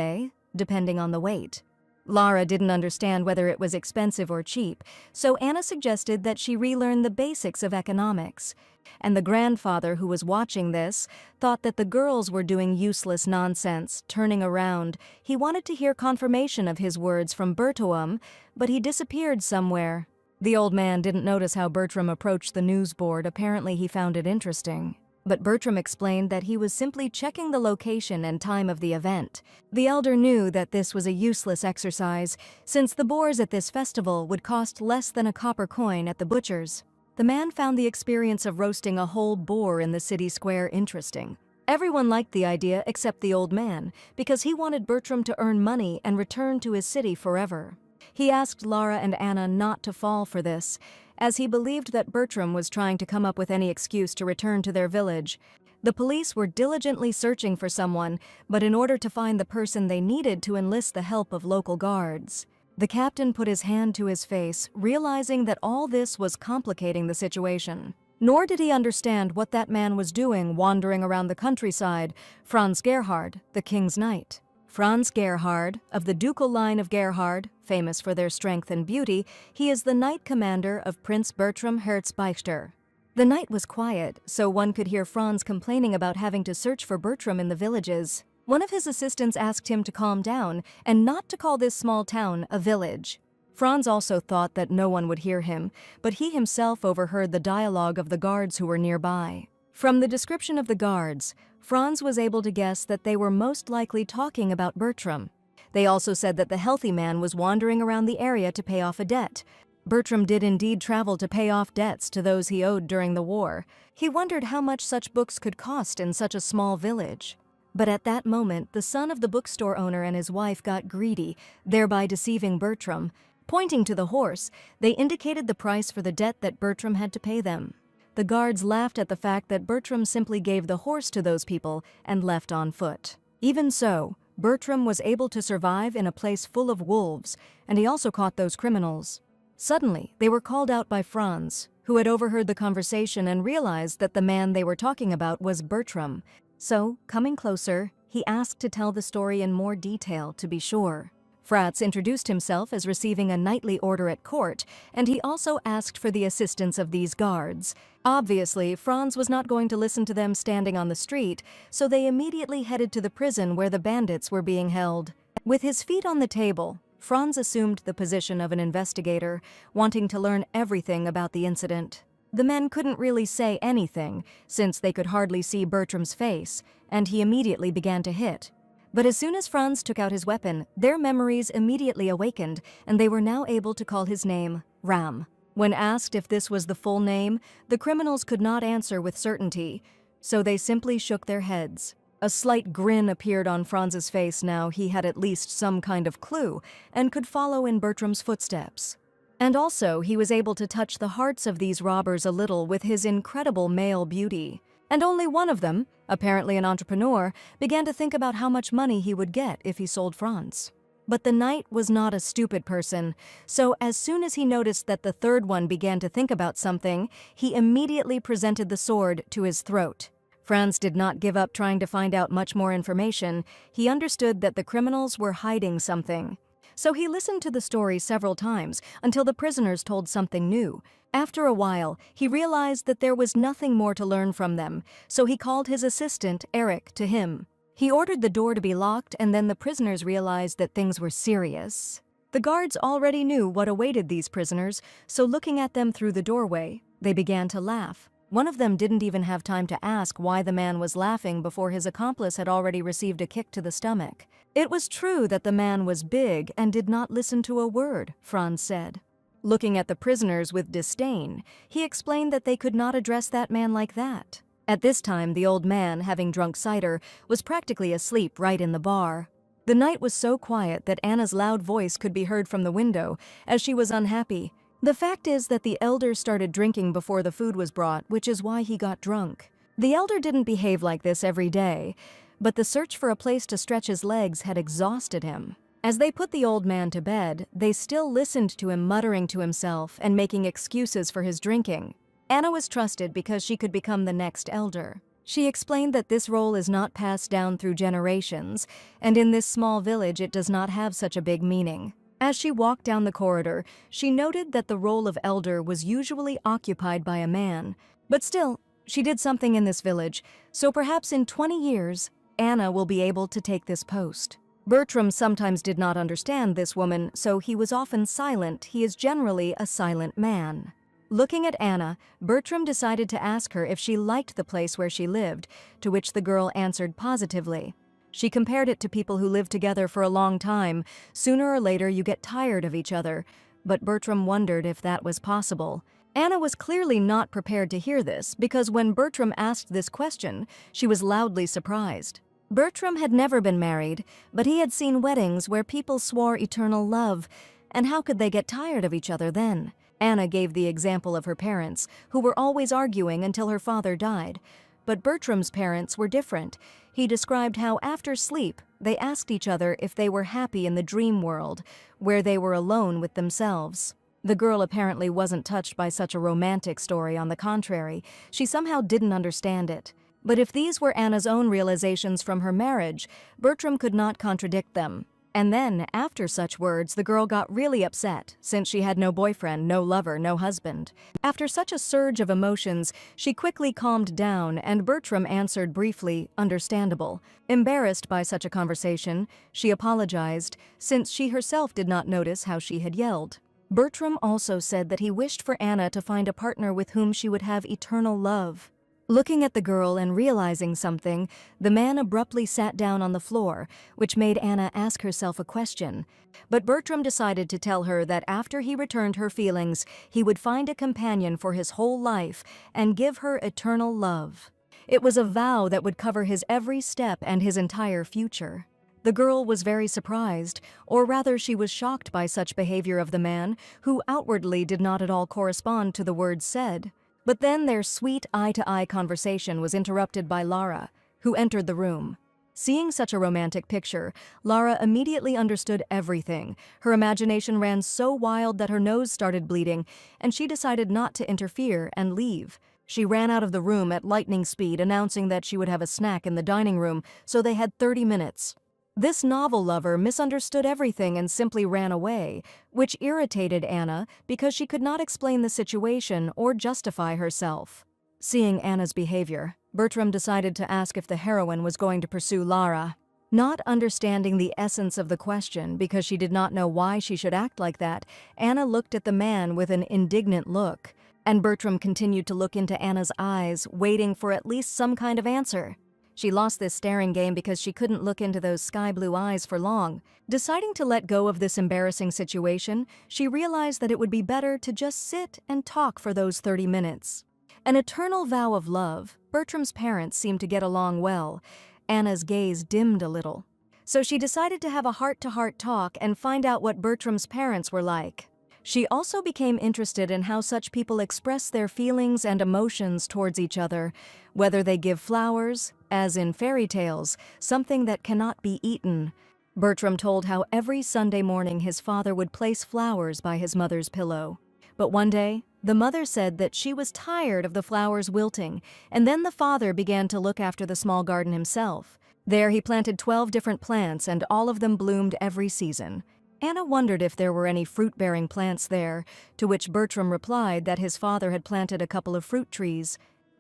depending on the weight. Lara didn't understand whether it was expensive or cheap, so Anna suggested that she relearn the basics of economics. And the grandfather who was watching this thought that the girls were doing useless nonsense, turning around. He wanted to hear confirmation of his words from Bertram, but he disappeared somewhere. The old man didn't notice how Bertram approached the news board. Apparently he found it interesting. But Bertram explained that he was simply checking the location and time of the event. The elder knew that this was a useless exercise, since the boars at this festival would cost less than a copper coin at the butcher's. The man found the experience of roasting a whole boar in the city square interesting. Everyone liked the idea except the old man, because he wanted Bertram to earn money and return to his city forever. He asked Lara and Anna not to fall for this, as he believed that Bertram was trying to come up with any excuse to return to their village. The police were diligently searching for someone, but in order to find the person they needed to enlist the help of local guards. The captain put his hand to his face, realizing that all this was complicating the situation. Nor did he understand what that man was doing wandering around the countryside, Franz Gerhard, the king's knight. Franz Gerhard, of the ducal line of Gerhard, famous for their strength and beauty, he is the knight commander of Prince Bertram Herzbeichter. The night was quiet, so one could hear Franz complaining about having to search for Bertram in the villages. One of his assistants asked him to calm down and not to call this small town a village. Franz also thought that no one would hear him, but he himself overheard the dialogue of the guards who were nearby. From the description of the guards, Franz was able to guess that they were most likely talking about Bertram. They also said that the healthy man was wandering around the area to pay off a debt. Bertram did indeed travel to pay off debts to those he owed during the war. He wondered how much such books could cost in such a small village. But at that moment, the son of the bookstore owner and his wife got greedy, thereby deceiving Bertram. Pointing to the horse, they indicated the price for the debt that Bertram had to pay them. The guards laughed at the fact that Bertram simply gave the horse to those people and left on foot. Even so, Bertram was able to survive in a place full of wolves, and he also caught those criminals. Suddenly, they were called out by Franz, who had overheard the conversation and realized that the man they were talking about was Bertram. So, coming closer, he asked to tell the story in more detail to be sure. Franz introduced himself as receiving a knightly order at court, and he also asked for the assistance of these guards. Obviously, Franz was not going to listen to them standing on the street, so they immediately headed to the prison where the bandits were being held. With his feet on the table, Franz assumed the position of an investigator, wanting to learn everything about the incident. The men couldn't really say anything, since they could hardly see Bertram's face, and he immediately began to hit. But as soon as Franz took out his weapon, their memories immediately awakened, and they were now able to call his name Ram. When asked if this was the full name, the criminals could not answer with certainty, so they simply shook their heads. A slight grin appeared on Franz's face now he had at least some kind of clue, and could follow in Bertram's footsteps. And also, he was able to touch the hearts of these robbers a little with his incredible male beauty. And only one of them, apparently an entrepreneur, began to think about how much money he would get if he sold Franz. But the knight was not a stupid person, so as soon as he noticed that the third one began to think about something, he immediately presented the sword to his throat. Franz did not give up trying to find out much more information. He understood that the criminals were hiding something. So he listened to the story several times until the prisoners told something new. After a while, he realized that there was nothing more to learn from them, so he called his assistant, Eric, to him. He ordered the door to be locked, and then the prisoners realized that things were serious. The guards already knew what awaited these prisoners, so looking at them through the doorway, they began to laugh. One of them didn't even have time to ask why the man was laughing before his accomplice had already received a kick to the stomach. It was true that the man was big and did not listen to a word, Franz said. Looking at the prisoners with disdain, he explained that they could not address that man like that. At this time, the old man, having drunk cider, was practically asleep right in the bar. The night was so quiet that Anna's loud voice could be heard from the window, as she was unhappy. The fact is that the elder started drinking before the food was brought, which is why he got drunk. The elder didn't behave like this every day, but the search for a place to stretch his legs had exhausted him. As they put the old man to bed, they still listened to him muttering to himself and making excuses for his drinking. Anna was trusted because she could become the next elder. She explained that this role is not passed down through generations, and in this small village it does not have such a big meaning. As she walked down the corridor, she noted that the role of elder was usually occupied by a man. But still, she did something in this village, so perhaps in 20 years, Anna will be able to take this post. Bertram sometimes did not understand this woman, so he was often silent. He is generally a silent man. Looking at Anna, Bertram decided to ask her if she liked the place where she lived, to which the girl answered positively. She compared it to people who live together for a long time. Sooner or later you get tired of each other, but Bertram wondered if that was possible. Anna was clearly not prepared to hear this, because when Bertram asked this question, she was loudly surprised. Bertram had never been married, but he had seen weddings where people swore eternal love, and how could they get tired of each other then? Anna gave the example of her parents, who were always arguing until her father died. But Bertram's parents were different. He described how after sleep, they asked each other if they were happy in the dream world, where they were alone with themselves. The girl apparently wasn't touched by such a romantic story. On the contrary, she somehow didn't understand it. But if these were Anna's own realizations from her marriage, Bertram could not contradict them. And then, after such words, the girl got really upset, since she had no boyfriend, no lover, no husband. After such a surge of emotions, she quickly calmed down, and Bertram answered briefly, understandable. Embarrassed by such a conversation, she apologized, since she herself did not notice how she had yelled. Bertram also said that he wished for Anna to find a partner with whom she would have eternal love. Looking at the girl and realizing something, the man abruptly sat down on the floor, which made Anna ask herself a question. But Bertram decided to tell her that after he returned her feelings, he would find a companion for his whole life and give her eternal love. It was a vow that would cover his every step and his entire future. The girl was very surprised, or rather she was shocked by such behavior of the man, who outwardly did not at all correspond to the words said. But then their sweet eye-to-eye conversation was interrupted by Lara, who entered the room. Seeing such a romantic picture, Lara immediately understood everything. Her imagination ran so wild that her nose started bleeding, and she decided not to interfere and leave. She ran out of the room at lightning speed, announcing that she would have a snack in the dining room, so they had 30 minutes. This novel lover misunderstood everything and simply ran away, which irritated Anna because she could not explain the situation or justify herself. Seeing Anna's behavior, Bertram decided to ask if the heroine was going to pursue Lara. Not understanding the essence of the question because she did not know why she should act like that, Anna looked at the man with an indignant look, and Bertram continued to look into Anna's eyes, waiting for at least some kind of answer. She lost this staring game because she couldn't look into those sky-blue eyes for long. Deciding to let go of this embarrassing situation, she realized that it would be better to just sit and talk for those 30 minutes. An eternal vow of love. Bertram's parents seemed to get along well. Anna's gaze dimmed a little. So she decided to have a heart-to-heart talk and find out what Bertram's parents were like. She also became interested in how such people express their feelings and emotions towards each other, whether they give flowers, as in fairy tales, something that cannot be eaten. Bertram told how every Sunday morning his father would place flowers by his mother's pillow. But one day, the mother said that she was tired of the flowers wilting, and then the father began to look after the small garden himself. There he planted 12 different plants, and all of them bloomed every season. Anna wondered if there were any fruit-bearing plants there, to which Bertram replied that his father had planted a couple of fruit trees.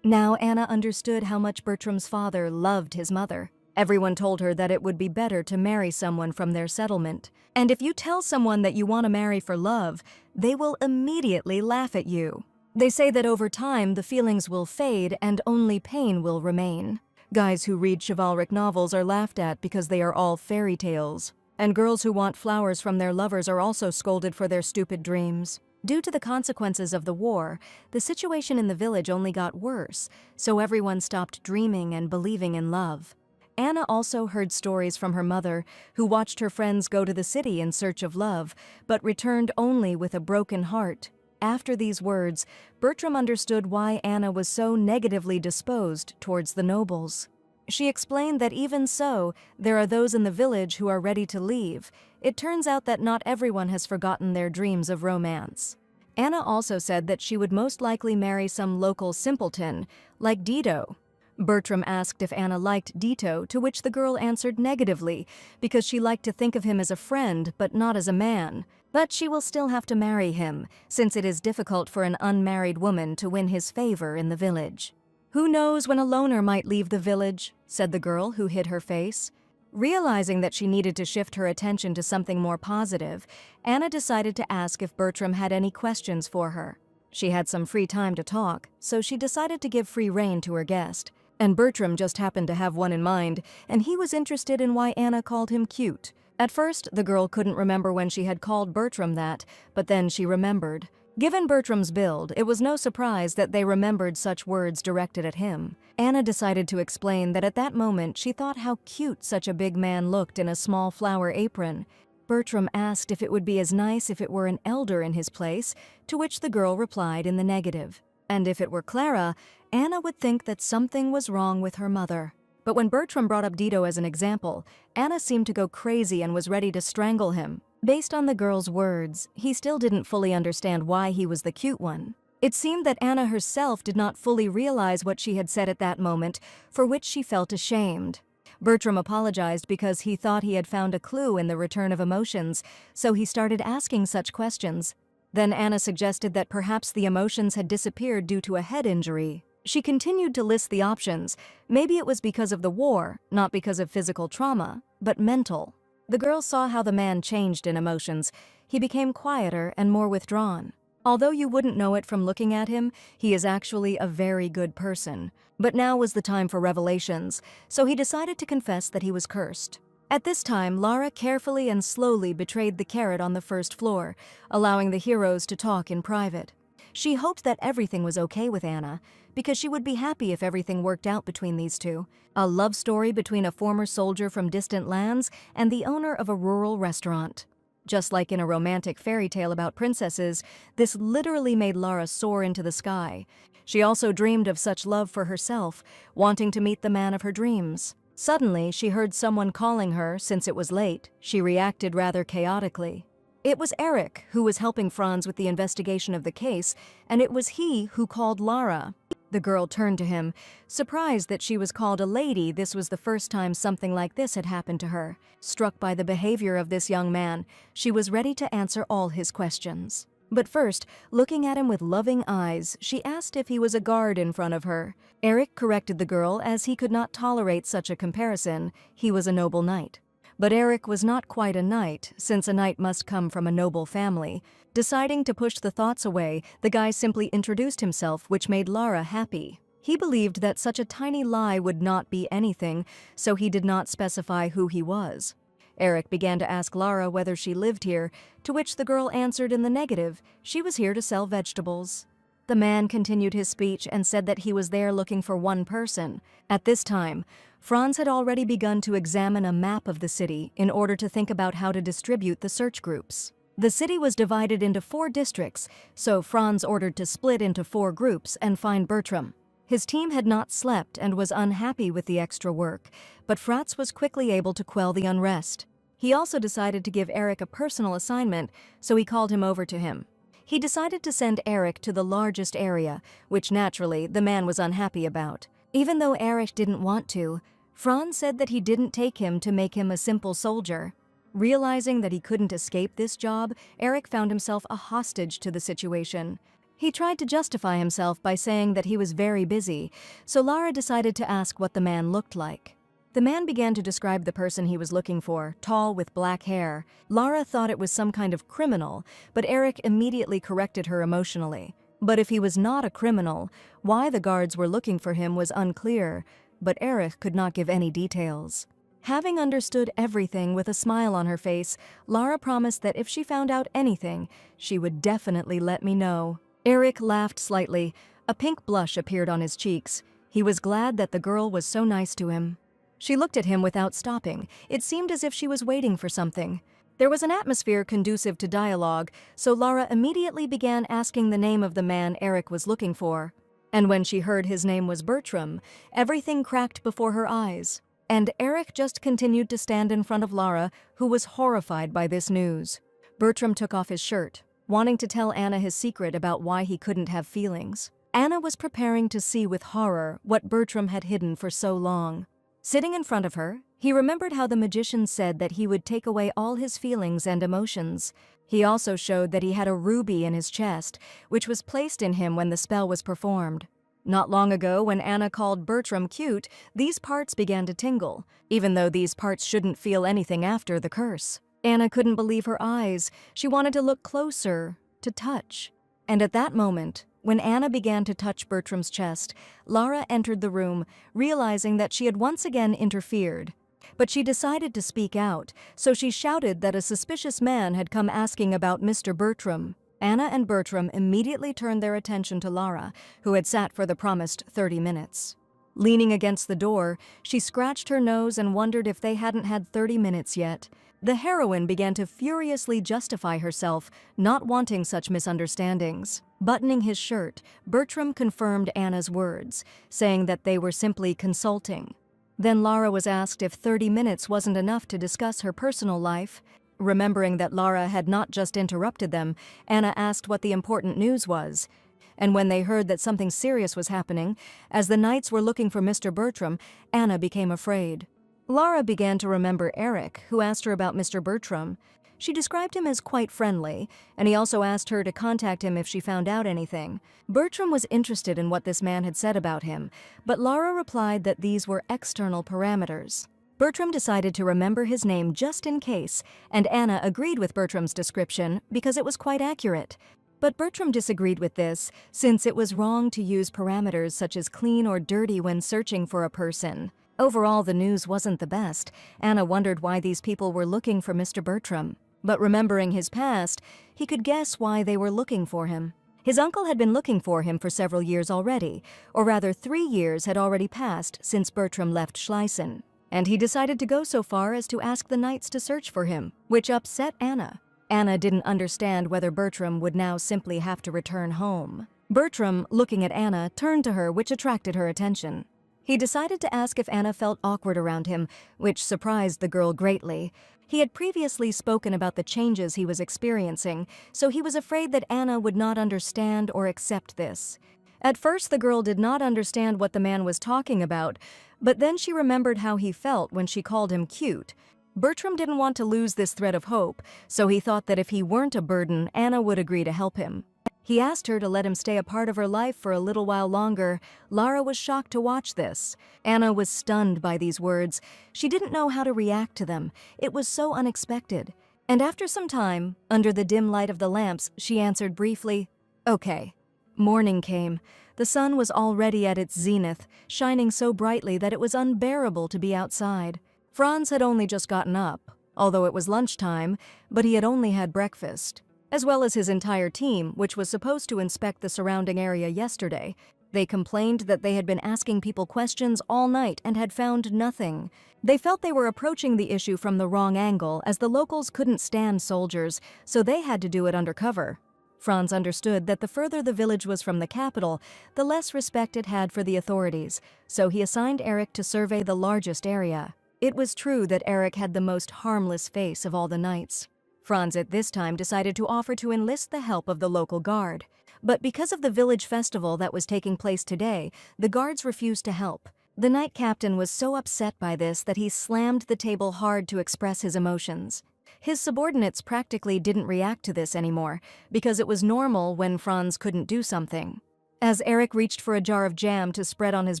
Now Anna understood how much Bertram's father loved his mother. Everyone told her that it would be better to marry someone from their settlement. And if you tell someone that you want to marry for love, they will immediately laugh at you. They say that over time the feelings will fade and only pain will remain. Guys who read chivalric novels are laughed at because they are all fairy tales. And girls who want flowers from their lovers are also scolded for their stupid dreams. Due to the consequences of the war, the situation in the village only got worse, so everyone stopped dreaming and believing in love. Anna also heard stories from her mother, who watched her friends go to the city in search of love, but returned only with a broken heart. After these words, Bertram understood why Anna was so negatively disposed towards the nobles. She explained that even so, there are those in the village who are ready to leave. It turns out that not everyone has forgotten their dreams of romance. Anna also said that she would most likely marry some local simpleton, like Dito. Bertram asked if Anna liked Dito, to which the girl answered negatively, because she liked to think of him as a friend, but not as a man. But she will still have to marry him, since it is difficult for an unmarried woman to win his favor in the village. "Who knows when a loner might leave the village," said the girl, who hid her face. Realizing that she needed to shift her attention to something more positive, Anna decided to ask if Bertram had any questions for her. She had some free time to talk, so she decided to give free rein to her guest. And Bertram just happened to have one in mind, and he was interested in why Anna called him cute. At first, the girl couldn't remember when she had called Bertram that, but then she remembered. Given Bertram's build, it was no surprise that they remembered such words directed at him. Anna decided to explain that at that moment she thought how cute such a big man looked in a small flower apron. Bertram asked if it would be as nice if it were an elder in his place, to which the girl replied in the negative. And if it were Clara, Anna would think that something was wrong with her mother. But when Bertram brought up Dito as an example, Anna seemed to go crazy and was ready to strangle him. Based on the girl's words, he still didn't fully understand why he was the cute one. It seemed that Anna herself did not fully realize what she had said at that moment, for which she felt ashamed. Bertram apologized because he thought he had found a clue in the return of emotions, so he started asking such questions. Then Anna suggested that perhaps the emotions had disappeared due to a head injury. She continued to list the options. Maybe it was because of the war, not because of physical trauma, but mental. The girl saw how the man changed in emotions. He became quieter and more withdrawn. Although you wouldn't know it from looking at him, he is actually a very good person. But now was the time for revelations, so he decided to confess that he was cursed. At this time, Lara carefully and slowly betrayed the carrot on the first floor, allowing the heroes to talk in private. She hoped that everything was okay with Anna, because she would be happy if everything worked out between these two. A love story between a former soldier from distant lands and the owner of a rural restaurant. Just like in a romantic fairy tale about princesses, this literally made Lara soar into the sky. She also dreamed of such love for herself, wanting to meet the man of her dreams. Suddenly, she heard someone calling her. Since it was late, she reacted rather chaotically. It was Eric, who was helping Franz with the investigation of the case, and it was he who called Lara. The girl turned to him, surprised that she was called a lady. This was the first time something like this had happened to her. Struck by the behavior of this young man, she was ready to answer all his questions. But first, looking at him with loving eyes, she asked if he was a guard in front of her. Eric corrected the girl as he could not tolerate such a comparison. He was a noble knight. But Eric was not quite a knight, since a knight must come from a noble family. Deciding to push the thoughts away, the guy simply introduced himself, which made Lara happy. He believed that such a tiny lie would not be anything, so he did not specify who he was. Eric began to ask Lara whether she lived here, to which the girl answered in the negative. She was here to sell vegetables. The man continued his speech and said that he was there looking for one person. At this time, Franz had already begun to examine a map of the city in order to think about how to distribute the search groups. The city was divided into 4 districts, so Franz ordered to split into 4 groups and find Bertram. His team had not slept and was unhappy with the extra work, but Franz was quickly able to quell the unrest. He also decided to give Eric a personal assignment, so he called him over to him. He decided to send Eric to the largest area, which naturally the man was unhappy about. Even though Eric didn't want to, Franz said that he didn't take him to make him a simple soldier. Realizing that he couldn't escape this job, Eric found himself a hostage to the situation. He tried to justify himself by saying that he was very busy, so Lara decided to ask what the man looked like. The man began to describe the person he was looking for, tall with black hair. Lara thought it was some kind of criminal, but Eric immediately corrected her emotionally. But if he was not a criminal, why the guards were looking for him was unclear, but Eric could not give any details. Having understood everything with a smile on her face, Lara promised that if she found out anything, she would definitely let me know. Eric laughed slightly. A pink blush appeared on his cheeks. He was glad that the girl was so nice to him. She looked at him without stopping. It seemed as if she was waiting for something. There was an atmosphere conducive to dialogue, so Lara immediately began asking the name of the man Eric was looking for. And when she heard his name was Bertram, everything cracked before her eyes. And Eric just continued to stand in front of Lara, who was horrified by this news. Bertram took off his shirt, wanting to tell Anna his secret about why he couldn't have feelings. Anna was preparing to see with horror what Bertram had hidden for so long. Sitting in front of her, he remembered how the magician said that he would take away all his feelings and emotions. He also showed that he had a ruby in his chest, which was placed in him when the spell was performed. Not long ago, when Anna called Bertram cute, these parts began to tingle, even though these parts shouldn't feel anything after the curse. Anna couldn't believe her eyes. She wanted to look closer, to touch. And at that moment, when Anna began to touch Bertram's chest, Lara entered the room, realizing that she had once again interfered. But she decided to speak out, so she shouted that a suspicious man had come asking about Mr. Bertram. Anna and Bertram immediately turned their attention to Lara, who had sat for the promised 30 minutes. Leaning against the door, she scratched her nose and wondered if they hadn't had 30 minutes yet. The heroine began to furiously justify herself, not wanting such misunderstandings. Buttoning his shirt, Bertram confirmed Anna's words, saying that they were simply consulting. Then Lara was asked if 30 minutes wasn't enough to discuss her personal life. Remembering that Lara had not just interrupted them, Anna asked what the important news was. And when they heard that something serious was happening, as the knights were looking for Mr. Bertram, Anna became afraid. Lara began to remember Eric, who asked her about Mr. Bertram. She described him as quite friendly, and he also asked her to contact him if she found out anything. Bertram was interested in what this man had said about him, but Lara replied that these were external parameters. Bertram decided to remember his name just in case, and Anna agreed with Bertram's description because it was quite accurate. But Bertram disagreed with this, since it was wrong to use parameters such as clean or dirty when searching for a person. Overall, the news wasn't the best. Anna wondered why these people were looking for Mr. Bertram. But remembering his past, he could guess why they were looking for him. His uncle had been looking for him for several years already, or rather 3 years had already passed since Bertram left Schließen. And he decided to go so far as to ask the knights to search for him, which upset Anna. Anna didn't understand whether Bertram would now simply have to return home. Bertram, looking at Anna, turned to her, which attracted her attention. He decided to ask if Anna felt awkward around him, which surprised the girl greatly. He had previously spoken about the changes he was experiencing, so he was afraid that Anna would not understand or accept this. At first, the girl did not understand what the man was talking about, but then she remembered how he felt when she called him cute. Bertram didn't want to lose this thread of hope, so he thought that if he weren't a burden, Anna would agree to help him. He asked her to let him stay a part of her life for a little while longer. Lara was shocked to watch this. Anna was stunned by these words. She didn't know how to react to them. It was so unexpected. And after some time, under the dim light of the lamps, she answered briefly, "Okay." Morning came. The sun was already at its zenith, shining so brightly that it was unbearable to be outside. Franz had only just gotten up, although it was lunchtime, but he had only had breakfast. As well as his entire team, which was supposed to inspect the surrounding area yesterday. They complained that they had been asking people questions all night and had found nothing. They felt they were approaching the issue from the wrong angle, as the locals couldn't stand soldiers, so they had to do it undercover. Franz understood that the further the village was from the capital, the less respect it had for the authorities, so he assigned Eric to survey the largest area. It was true that Eric had the most harmless face of all the knights. Franz at this time decided to offer to enlist the help of the local guard. But because of the village festival that was taking place today, the guards refused to help. The knight captain was so upset by this that he slammed the table hard to express his emotions. His subordinates practically didn't react to this anymore, because it was normal when Franz couldn't do something. As Eric reached for a jar of jam to spread on his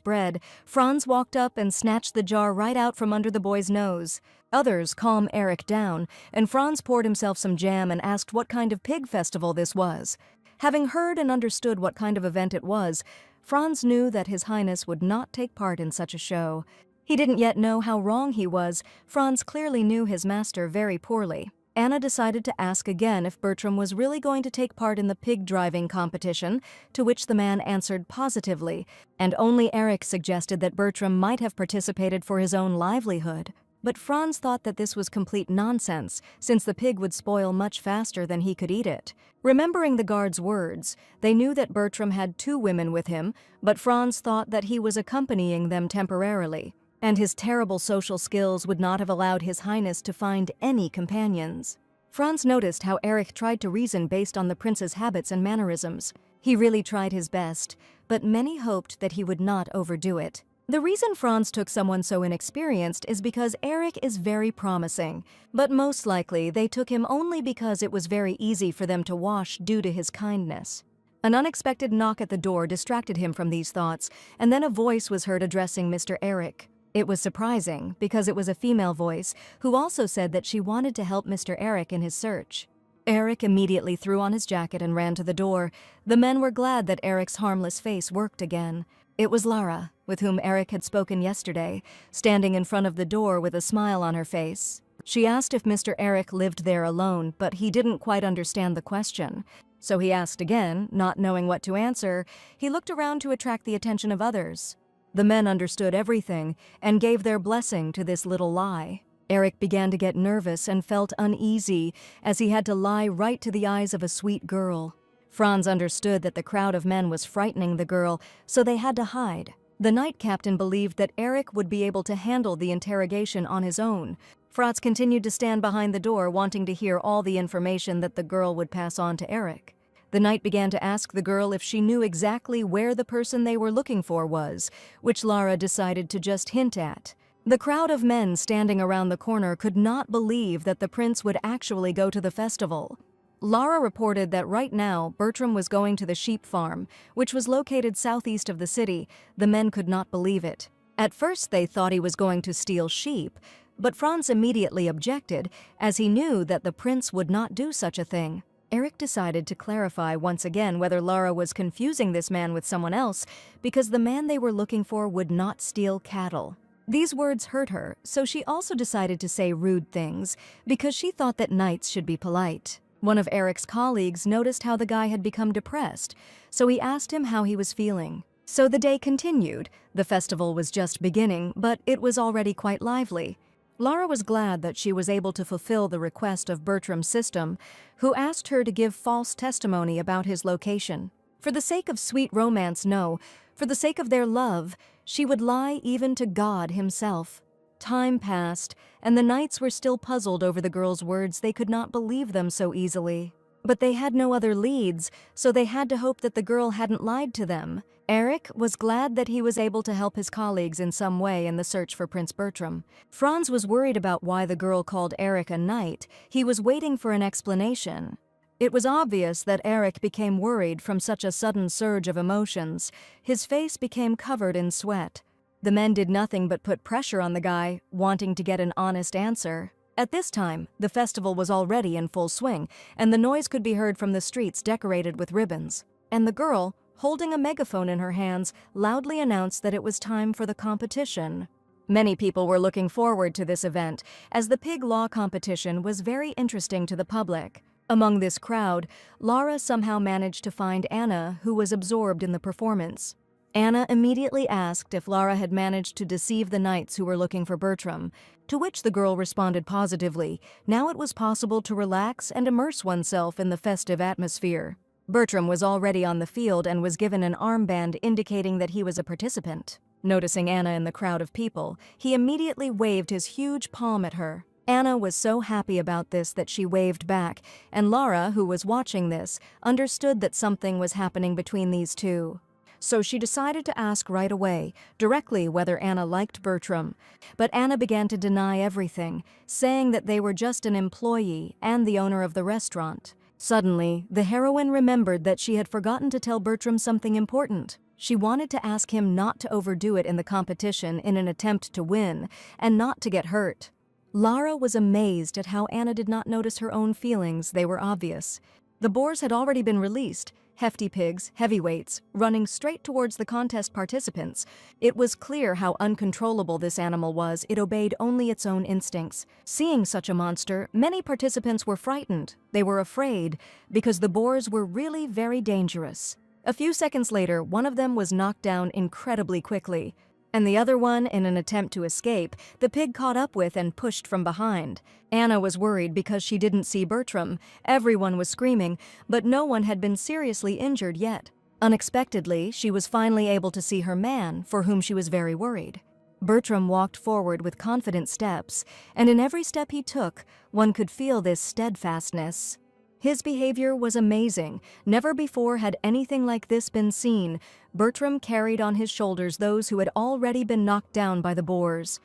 bread, Franz walked up and snatched the jar right out from under the boy's nose. Others calmed Eric down, and Franz poured himself some jam and asked what kind of pig festival this was. Having heard and understood what kind of event it was, Franz knew that His Highness would not take part in such a show. He didn't yet know how wrong he was. Franz clearly knew his master very poorly. Anna decided to ask again if Bertram was really going to take part in the pig driving competition, to which the man answered positively, and only Eric suggested that Bertram might have participated for his own livelihood. But Franz thought that this was complete nonsense, since the pig would spoil much faster than he could eat it. Remembering the guards' words, they knew that Bertram had 2 women with him, but Franz thought that he was accompanying them temporarily, and his terrible social skills would not have allowed His Highness to find any companions. Franz noticed how Eric tried to reason based on the prince's habits and mannerisms. He really tried his best, but many hoped that he would not overdo it. The reason Franz took someone so inexperienced is because Eric is very promising, but most likely they took him only because it was very easy for them to wash due to his kindness. An unexpected knock at the door distracted him from these thoughts, and then a voice was heard addressing Mr. Eric. It was surprising, because it was a female voice, who also said that she wanted to help Mr. Eric in his search. Eric immediately threw on his jacket and ran to the door. The men were glad that Eric's harmless face worked again. It was Lara, with whom Eric had spoken yesterday, standing in front of the door with a smile on her face. She asked if Mr. Eric lived there alone, but he didn't quite understand the question. So he asked again, not knowing what to answer. He looked around to attract the attention of others. The men understood everything and gave their blessing to this little lie. Eric began to get nervous and felt uneasy as he had to lie right to the eyes of a sweet girl. Franz understood that the crowd of men was frightening the girl, so they had to hide. The knight captain believed that Eric would be able to handle the interrogation on his own. Franz continued to stand behind the door, wanting to hear all the information that the girl would pass on to Eric. The knight began to ask the girl if she knew exactly where the person they were looking for was, which Lara decided to just hint at. The crowd of men standing around the corner could not believe that the prince would actually go to the festival. Lara reported that right now Bertram was going to the sheep farm, which was located southeast of the city. The men could not believe it. At first they thought he was going to steal sheep, but Franz immediately objected, as he knew that the prince would not do such a thing. Eric decided to clarify once again whether Lara was confusing this man with someone else, because the man they were looking for would not steal cattle. These words hurt her, so she also decided to say rude things, because she thought that knights should be polite. One of Eric's colleagues noticed how the guy had become depressed, so he asked him how he was feeling. So the day continued. The festival was just beginning, but it was already quite lively. Lara was glad that she was able to fulfill the request of Bertram's system, who asked her to give false testimony about his location. For the sake of sweet romance, no. For the sake of their love, she would lie even to God himself. Time passed, and the knights were still puzzled over the girl's words. They could not believe them so easily. But they had no other leads, so they had to hope that the girl hadn't lied to them. Eric was glad that he was able to help his colleagues in some way in the search for Prince Bertram. Franz was worried about why the girl called Eric a knight. He was waiting for an explanation. It was obvious that Eric became worried from such a sudden surge of emotions. His face became covered in sweat. The men did nothing but put pressure on the guy, wanting to get an honest answer. At this time, the festival was already in full swing, and the noise could be heard from the streets decorated with ribbons. And the girl, holding a megaphone in her hands, loudly announced that it was time for the competition. Many people were looking forward to this event, as the pig law competition was very interesting to the public. Among this crowd, Lara somehow managed to find Anna, who was absorbed in the performance. Anna immediately asked if Lara had managed to deceive the knights who were looking for Bertram, to which the girl responded positively. Now it was possible to relax and immerse oneself in the festive atmosphere. Bertram was already on the field and was given an armband indicating that he was a participant. Noticing Anna in the crowd of people, he immediately waved his huge palm at her. Anna was so happy about this that she waved back, and Lara, who was watching this, understood that something was happening between these two. So she decided to ask right away, directly, whether Anna liked Bertram. But Anna began to deny everything, saying that they were just an employee and the owner of the restaurant. Suddenly, the heroine remembered that she had forgotten to tell Bertram something important. She wanted to ask him not to overdo it in the competition in an attempt to win, and not to get hurt. Lara was amazed at how Anna did not notice her own feelings. They were obvious. The boars had already been released, hefty pigs, heavyweights, running straight towards the contest participants. It was clear how uncontrollable this animal was. It obeyed only its own instincts. Seeing such a monster, many participants were frightened. They were afraid, because the boars were really very dangerous. A few seconds later, one of them was knocked down incredibly quickly, and the other one, in an attempt to escape, the pig caught up with and pushed from behind. Anna was worried because she didn't see Bertram. Everyone was screaming, but no one had been seriously injured yet. Unexpectedly, she was finally able to see her man, for whom she was very worried. Bertram walked forward with confident steps, and in every step he took, one could feel this steadfastness. His behavior was amazing. Never before had anything like this been seen. Bertram carried on his shoulders those who had already been knocked down by the boars.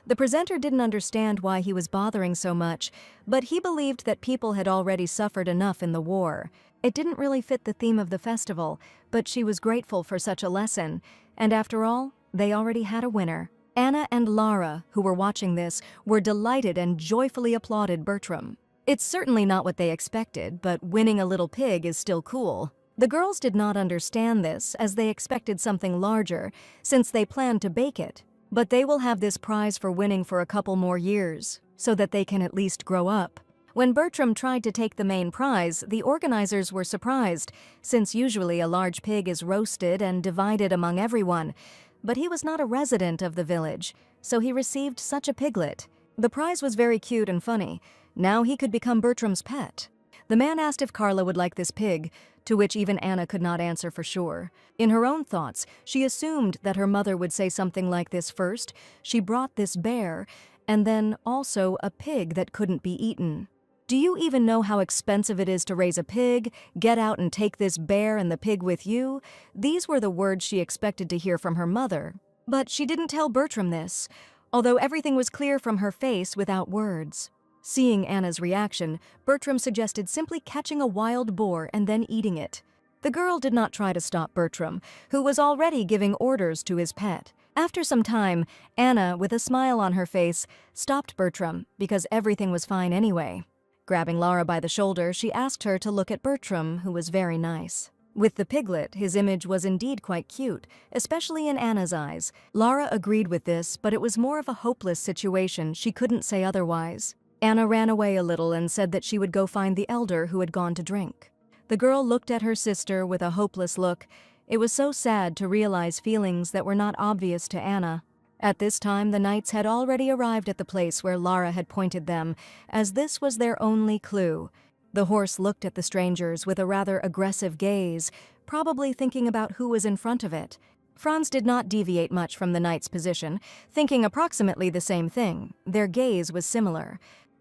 The presenter didn't understand why he was bothering so much, but he believed that people had already suffered enough in the war. It didn't really fit the theme of the festival, but she was grateful for such a lesson. And after all, they already had a winner. Anna and Lara, who were watching this, were delighted and joyfully applauded Bertram. It's certainly not what they expected, but winning a little pig is still cool. The girls did not understand this, as they expected something larger, since they planned to bake it. But they will have this prize for winning for a couple more years, so that they can at least grow up. When Bertram tried to take the main prize, the organizers were surprised, since usually a large pig is roasted and divided among everyone. But he was not a resident of the village, so he received such a piglet. The prize was very cute and funny. Now he could become Bertram's pet. The man asked if Carla would like this pig, to which even Anna could not answer for sure. In her own thoughts, she assumed that her mother would say something like this first. She brought this bear, and then also a pig that couldn't be eaten. Do you even know how expensive it is to raise a pig? Get out and take this bear and the pig with you? These were the words she expected to hear from her mother. But she didn't tell Bertram this, although everything was clear from her face without words. Seeing Anna's reaction, Bertram suggested simply catching a wild boar and then eating it. The girl did not try to stop Bertram, who was already giving orders to his pet. After some time, Anna, with a smile on her face, stopped Bertram because everything was fine anyway. Grabbing Lara by the shoulder, she asked her to look at Bertram, who was very nice. With the piglet, his image was indeed quite cute, especially in Anna's eyes. Lara agreed with this, but it was more of a hopeless situation. She couldn't say otherwise. Anna ran away a little and said that she would go find the elder who had gone to drink. The girl looked at her sister with a hopeless look. It was so sad to realize feelings that were not obvious to Anna. At this time, the knights had already arrived at the place where Lara had pointed them, as this was their only clue. The horse looked at the strangers with a rather aggressive gaze, probably thinking about who was in front of it. Franz did not deviate much from the knight's position, thinking approximately the same thing. Their gaze was similar.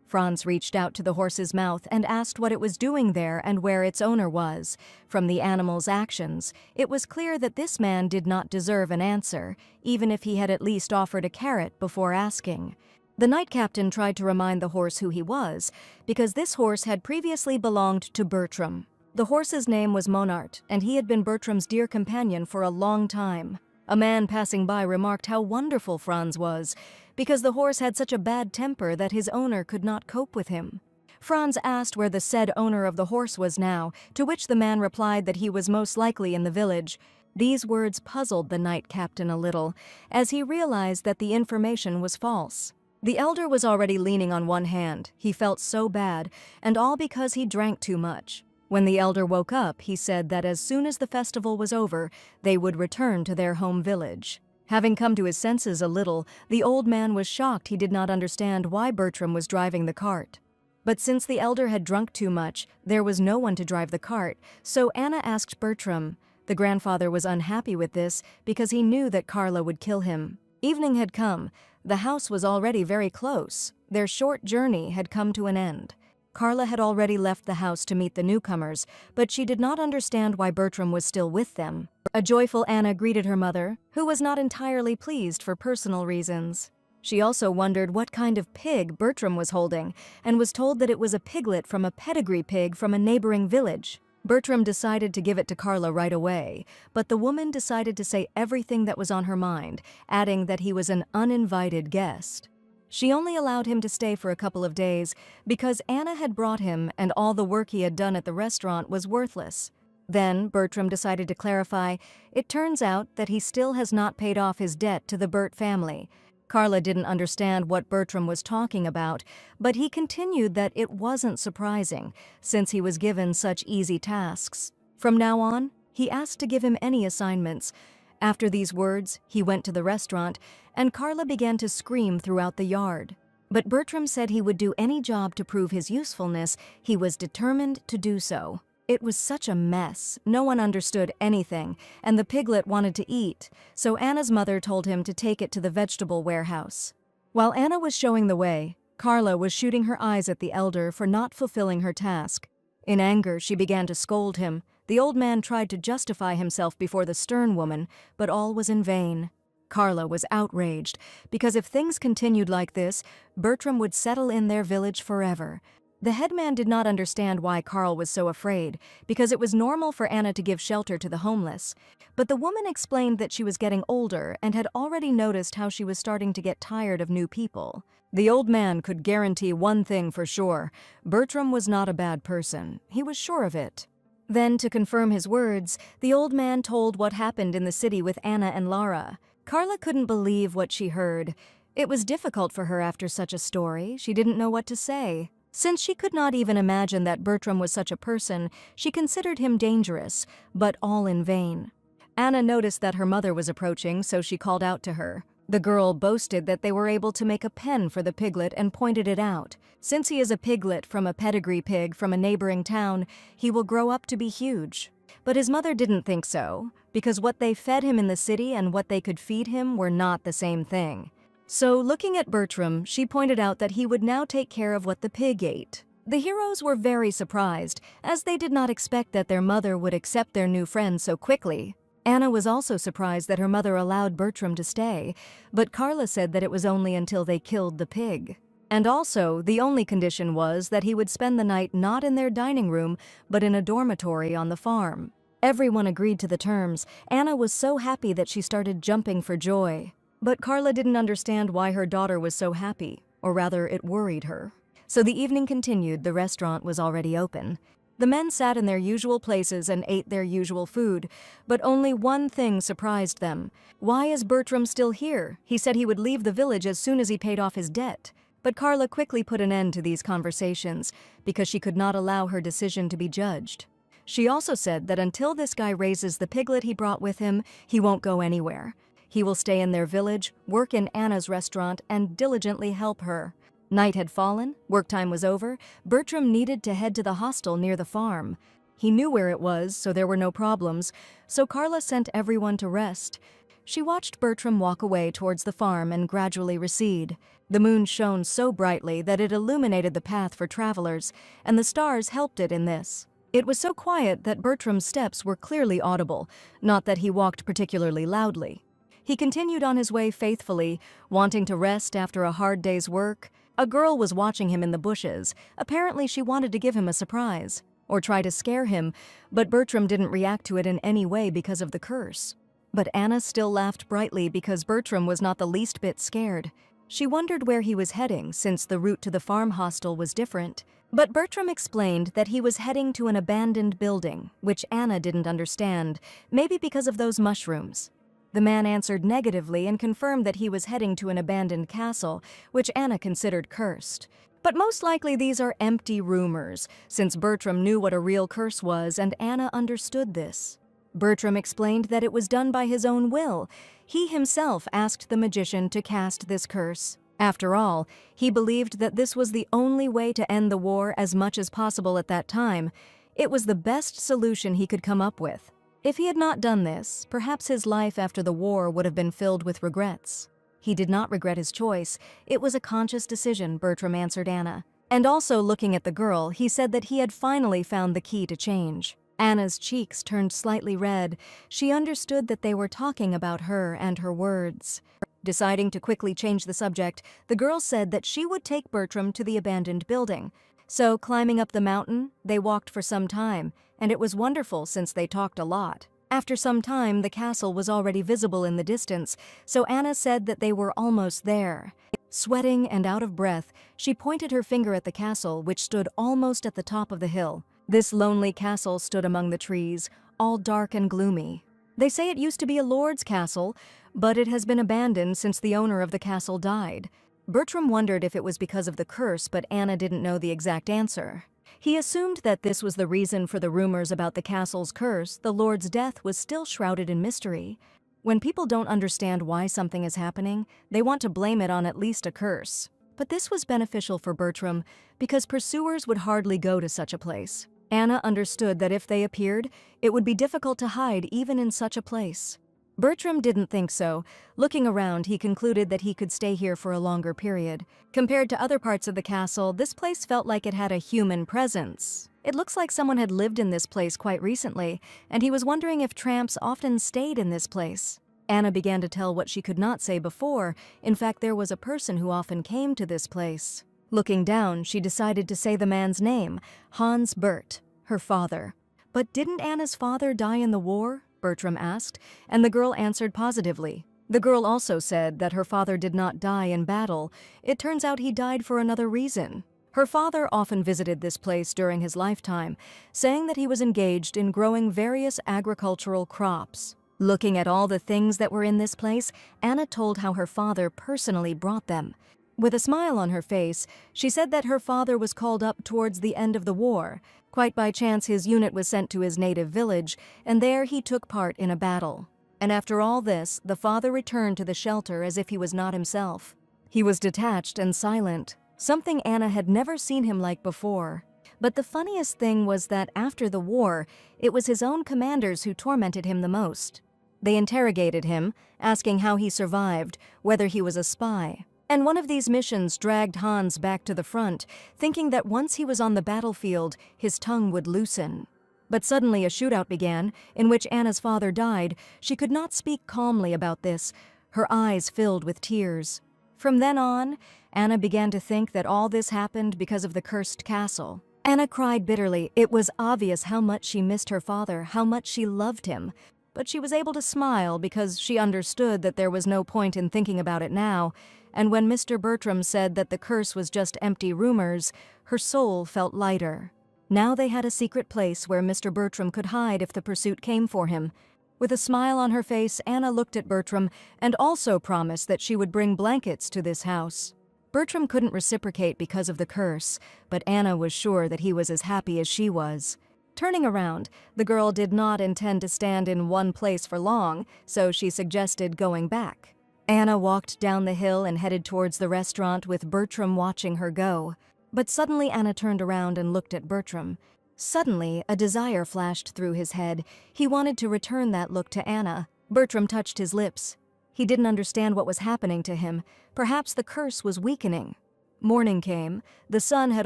Franz reached out to the horse's mouth and asked what it was doing there and where its owner was. From the animal's actions, it was clear that this man did not deserve an answer, even if he had at least offered a carrot before asking. The knight captain tried to remind the horse who he was, because this horse had previously belonged to Bertram. The horse's name was Monart, and he had been Bertram's dear companion for a long time. A man passing by remarked how wonderful Franz was, because the horse had such a bad temper that his owner could not cope with him. Franz asked where the said owner of the horse was now, to which the man replied that he was most likely in the village. These words puzzled the knight captain a little, as he realized that the information was false. The elder was already leaning on one hand. He felt so bad, and all because he drank too much. When the elder woke up, he said that as soon as the festival was over, they would return to their home village. Having come to his senses a little, the old man was shocked he did not understand why Bertram was driving the cart. But since the elder had drunk too much, there was no one to drive the cart, so Anna asked Bertram, The grandfather was unhappy with this because he knew that Carla would kill him. Evening had come. The house was already very close. Their short journey had come to an end. Carla had already left the house to meet the newcomers, but she did not understand why Bertram was still with them. A joyful Anna greeted her mother, who was not entirely pleased for personal reasons. She also wondered what kind of pig Bertram was holding, and was told that it was a piglet from a pedigree pig from a neighboring village. Bertram decided to give it to Carla right away, but the woman decided to say everything that was on her mind, adding that he was an uninvited guest. She only allowed him to stay for a couple of days because Anna had brought him and all the work he had done at the restaurant was worthless. Then Bertram decided to clarify, it turns out that he still has not paid off his debt to the Burt family. Carla didn't understand what Bertram was talking about, but he continued that it wasn't surprising, since he was given such easy tasks. From now on, he asked to give him any assignments. After these words, he went to the restaurant, and Carla began to scream throughout the yard. But Bertram said he would do any job to prove his usefulness. He was determined to do so. It was such a mess. No one understood anything, and the piglet wanted to eat, so Anna's mother told him to take it to the vegetable warehouse. While Anna was showing the way, Carla was shooting her eyes at the elder for not fulfilling her task. In anger, she began to scold him. The old man tried to justify himself before the stern woman, but all was in vain. Carla was outraged, because if things continued like this, Bertram would settle in their village forever. The headman did not understand why Carl was so afraid, because it was normal for Anna to give shelter to the homeless. But the woman explained that she was getting older and had already noticed how she was starting to get tired of new people. The old man could guarantee one thing for sure: Bertram was not a bad person. He was sure of it. Then, to confirm his words, the old man told what happened in the city with Anna and Lara. Carla couldn't believe what she heard. It was difficult for her after such a story. She didn't know what to say. Since she could not even imagine that Bertram was such a person, she considered him dangerous, but all in vain. Anna noticed that her mother was approaching, so she called out to her. The girl boasted that they were able to make a pen for the piglet and pointed it out. Since he is a piglet from a pedigree pig from a neighboring town, he will grow up to be huge. But his mother didn't think so, because what they fed him in the city and what they could feed him were not the same thing. So, looking at Bertram, she pointed out that he would now take care of what the pig ate. The heroes were very surprised, as they did not expect that their mother would accept their new friend so quickly. Anna was also surprised that her mother allowed Bertram to stay, but Carla said that it was only until they killed the pig. And also, the only condition was that he would spend the night not in their dining room, but in a dormitory on the farm. Everyone agreed to the terms. Anna was so happy that she started jumping for joy. But Carla didn't understand why her daughter was so happy, or rather, it worried her. So the evening continued. The restaurant was already open. The men sat in their usual places and ate their usual food, but only one thing surprised them. Why is Bertram still here? He said he would leave the village as soon as he paid off his debt. But Carla quickly put an end to these conversations, because she could not allow her decision to be judged. She also said that until this guy raises the piglet he brought with him, he won't go anywhere. He will stay in their village, work in Anna's restaurant, and diligently help her. Night had fallen, work time was over. Bertram needed to head to the hostel near the farm. He knew where it was, so there were no problems, so Carla sent everyone to rest. She watched Bertram walk away towards the farm and gradually recede. The moon shone so brightly that it illuminated the path for travelers, and the stars helped it in this. It was so quiet that Bertram's steps were clearly audible, not that he walked particularly loudly. He continued on his way faithfully, wanting to rest after a hard day's work. A girl was watching him in the bushes. Apparently she wanted to give him a surprise, or try to scare him, but Bertram didn't react to it in any way because of the curse. But Anna still laughed brightly because Bertram was not the least bit scared. She wondered where he was heading, since the route to the farm hostel was different. But Bertram explained that he was heading to an abandoned building, which Anna didn't understand, maybe because of those mushrooms. The man answered negatively and confirmed that he was heading to an abandoned castle, which Anna considered cursed. But most likely these are empty rumors, since Bertram knew what a real curse was and Anna understood this. Bertram explained that it was done by his own will. He himself asked the magician to cast this curse. After all, he believed that this was the only way to end the war as much as possible at that time. It was the best solution he could come up with. If he had not done this, perhaps his life after the war would have been filled with regrets. He did not regret his choice. It was a conscious decision, Bertram answered Anna. And also looking at the girl, he said that he had finally found the key to change. Anna's cheeks turned slightly red. She understood that they were talking about her and her words. Deciding to quickly change the subject, the girl said that she would take Bertram to the abandoned building. So, climbing up the mountain, they walked for some time, and it was wonderful since they talked a lot. After some time, the castle was already visible in the distance, so Anna said that they were almost there. Sweating and out of breath, she pointed her finger at the castle, which stood almost at the top of the hill. This lonely castle stood among the trees, all dark and gloomy. They say it used to be a lord's castle, but it has been abandoned since the owner of the castle died. Bertram wondered if it was because of the curse, but Anna didn't know the exact answer. He assumed that this was the reason for the rumors about the castle's curse. The lord's death was still shrouded in mystery. When people don't understand why something is happening, they want to blame it on at least a curse. But this was beneficial for Bertram because pursuers would hardly go to such a place. Anna understood that if they appeared, it would be difficult to hide even in such a place. Bertram didn't think so. Looking around, he concluded that he could stay here for a longer period. Compared to other parts of the castle, this place felt like it had a human presence. It looks like someone had lived in this place quite recently, and he was wondering if tramps often stayed in this place. Anna began to tell what she could not say before. In fact, there was a person who often came to this place. Looking down, she decided to say the man's name, Hans Bert, her father. But didn't Anna's father die in the war? Bertram asked, and the girl answered positively. The girl also said that her father did not die in battle. It turns out he died for another reason. Her father often visited this place during his lifetime, saying that he was engaged in growing various agricultural crops. Looking at all the things that were in this place, Anna told how her father personally brought them. With a smile on her face, she said that her father was called up towards the end of the war. Quite by chance, his unit was sent to his native village, and there he took part in a battle. And after all this, the father returned to the shelter as if he was not himself. He was detached and silent, something Anna had never seen him like before. But the funniest thing was that after the war, it was his own commanders who tormented him the most. They interrogated him, asking how he survived, whether he was a spy. And one of these missions dragged Hans back to the front, thinking that once he was on the battlefield, his tongue would loosen. But suddenly a shootout began, in which Anna's father died. She could not speak calmly about this. Her eyes filled with tears. From then on, Anna began to think that all this happened because of the cursed castle. Anna cried bitterly. It was obvious how much she missed her father, how much she loved him. But she was able to smile because she understood that there was no point in thinking about it now. And when Mr. Bertram said that the curse was just empty rumors, her soul felt lighter. Now they had a secret place where Mr. Bertram could hide if the pursuit came for him. With a smile on her face, Anna looked at Bertram and also promised that she would bring blankets to this house. Bertram couldn't reciprocate because of the curse, but Anna was sure that he was as happy as she was. Turning around, the girl did not intend to stand in one place for long, so she suggested going back. Anna walked down the hill and headed towards the restaurant with Bertram watching her go. But suddenly Anna turned around and looked at Bertram. Suddenly, a desire flashed through his head. He wanted to return that look to Anna. Bertram touched his lips. He didn't understand what was happening to him. Perhaps the curse was weakening. Morning came. The sun had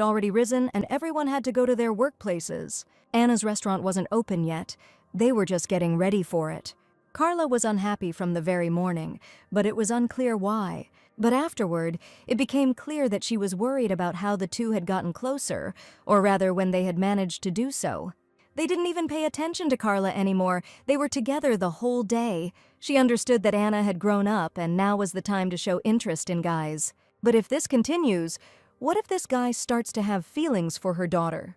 already risen and everyone had to go to their workplaces. Anna's restaurant wasn't open yet. They were just getting ready for it. Carla was unhappy from the very morning, but it was unclear why. But afterward, it became clear that she was worried about how the two had gotten closer, or rather when they had managed to do so. They didn't even pay attention to Carla anymore. They were together the whole day. She understood that Anna had grown up and now was the time to show interest in guys. But if this continues, what if this guy starts to have feelings for her daughter?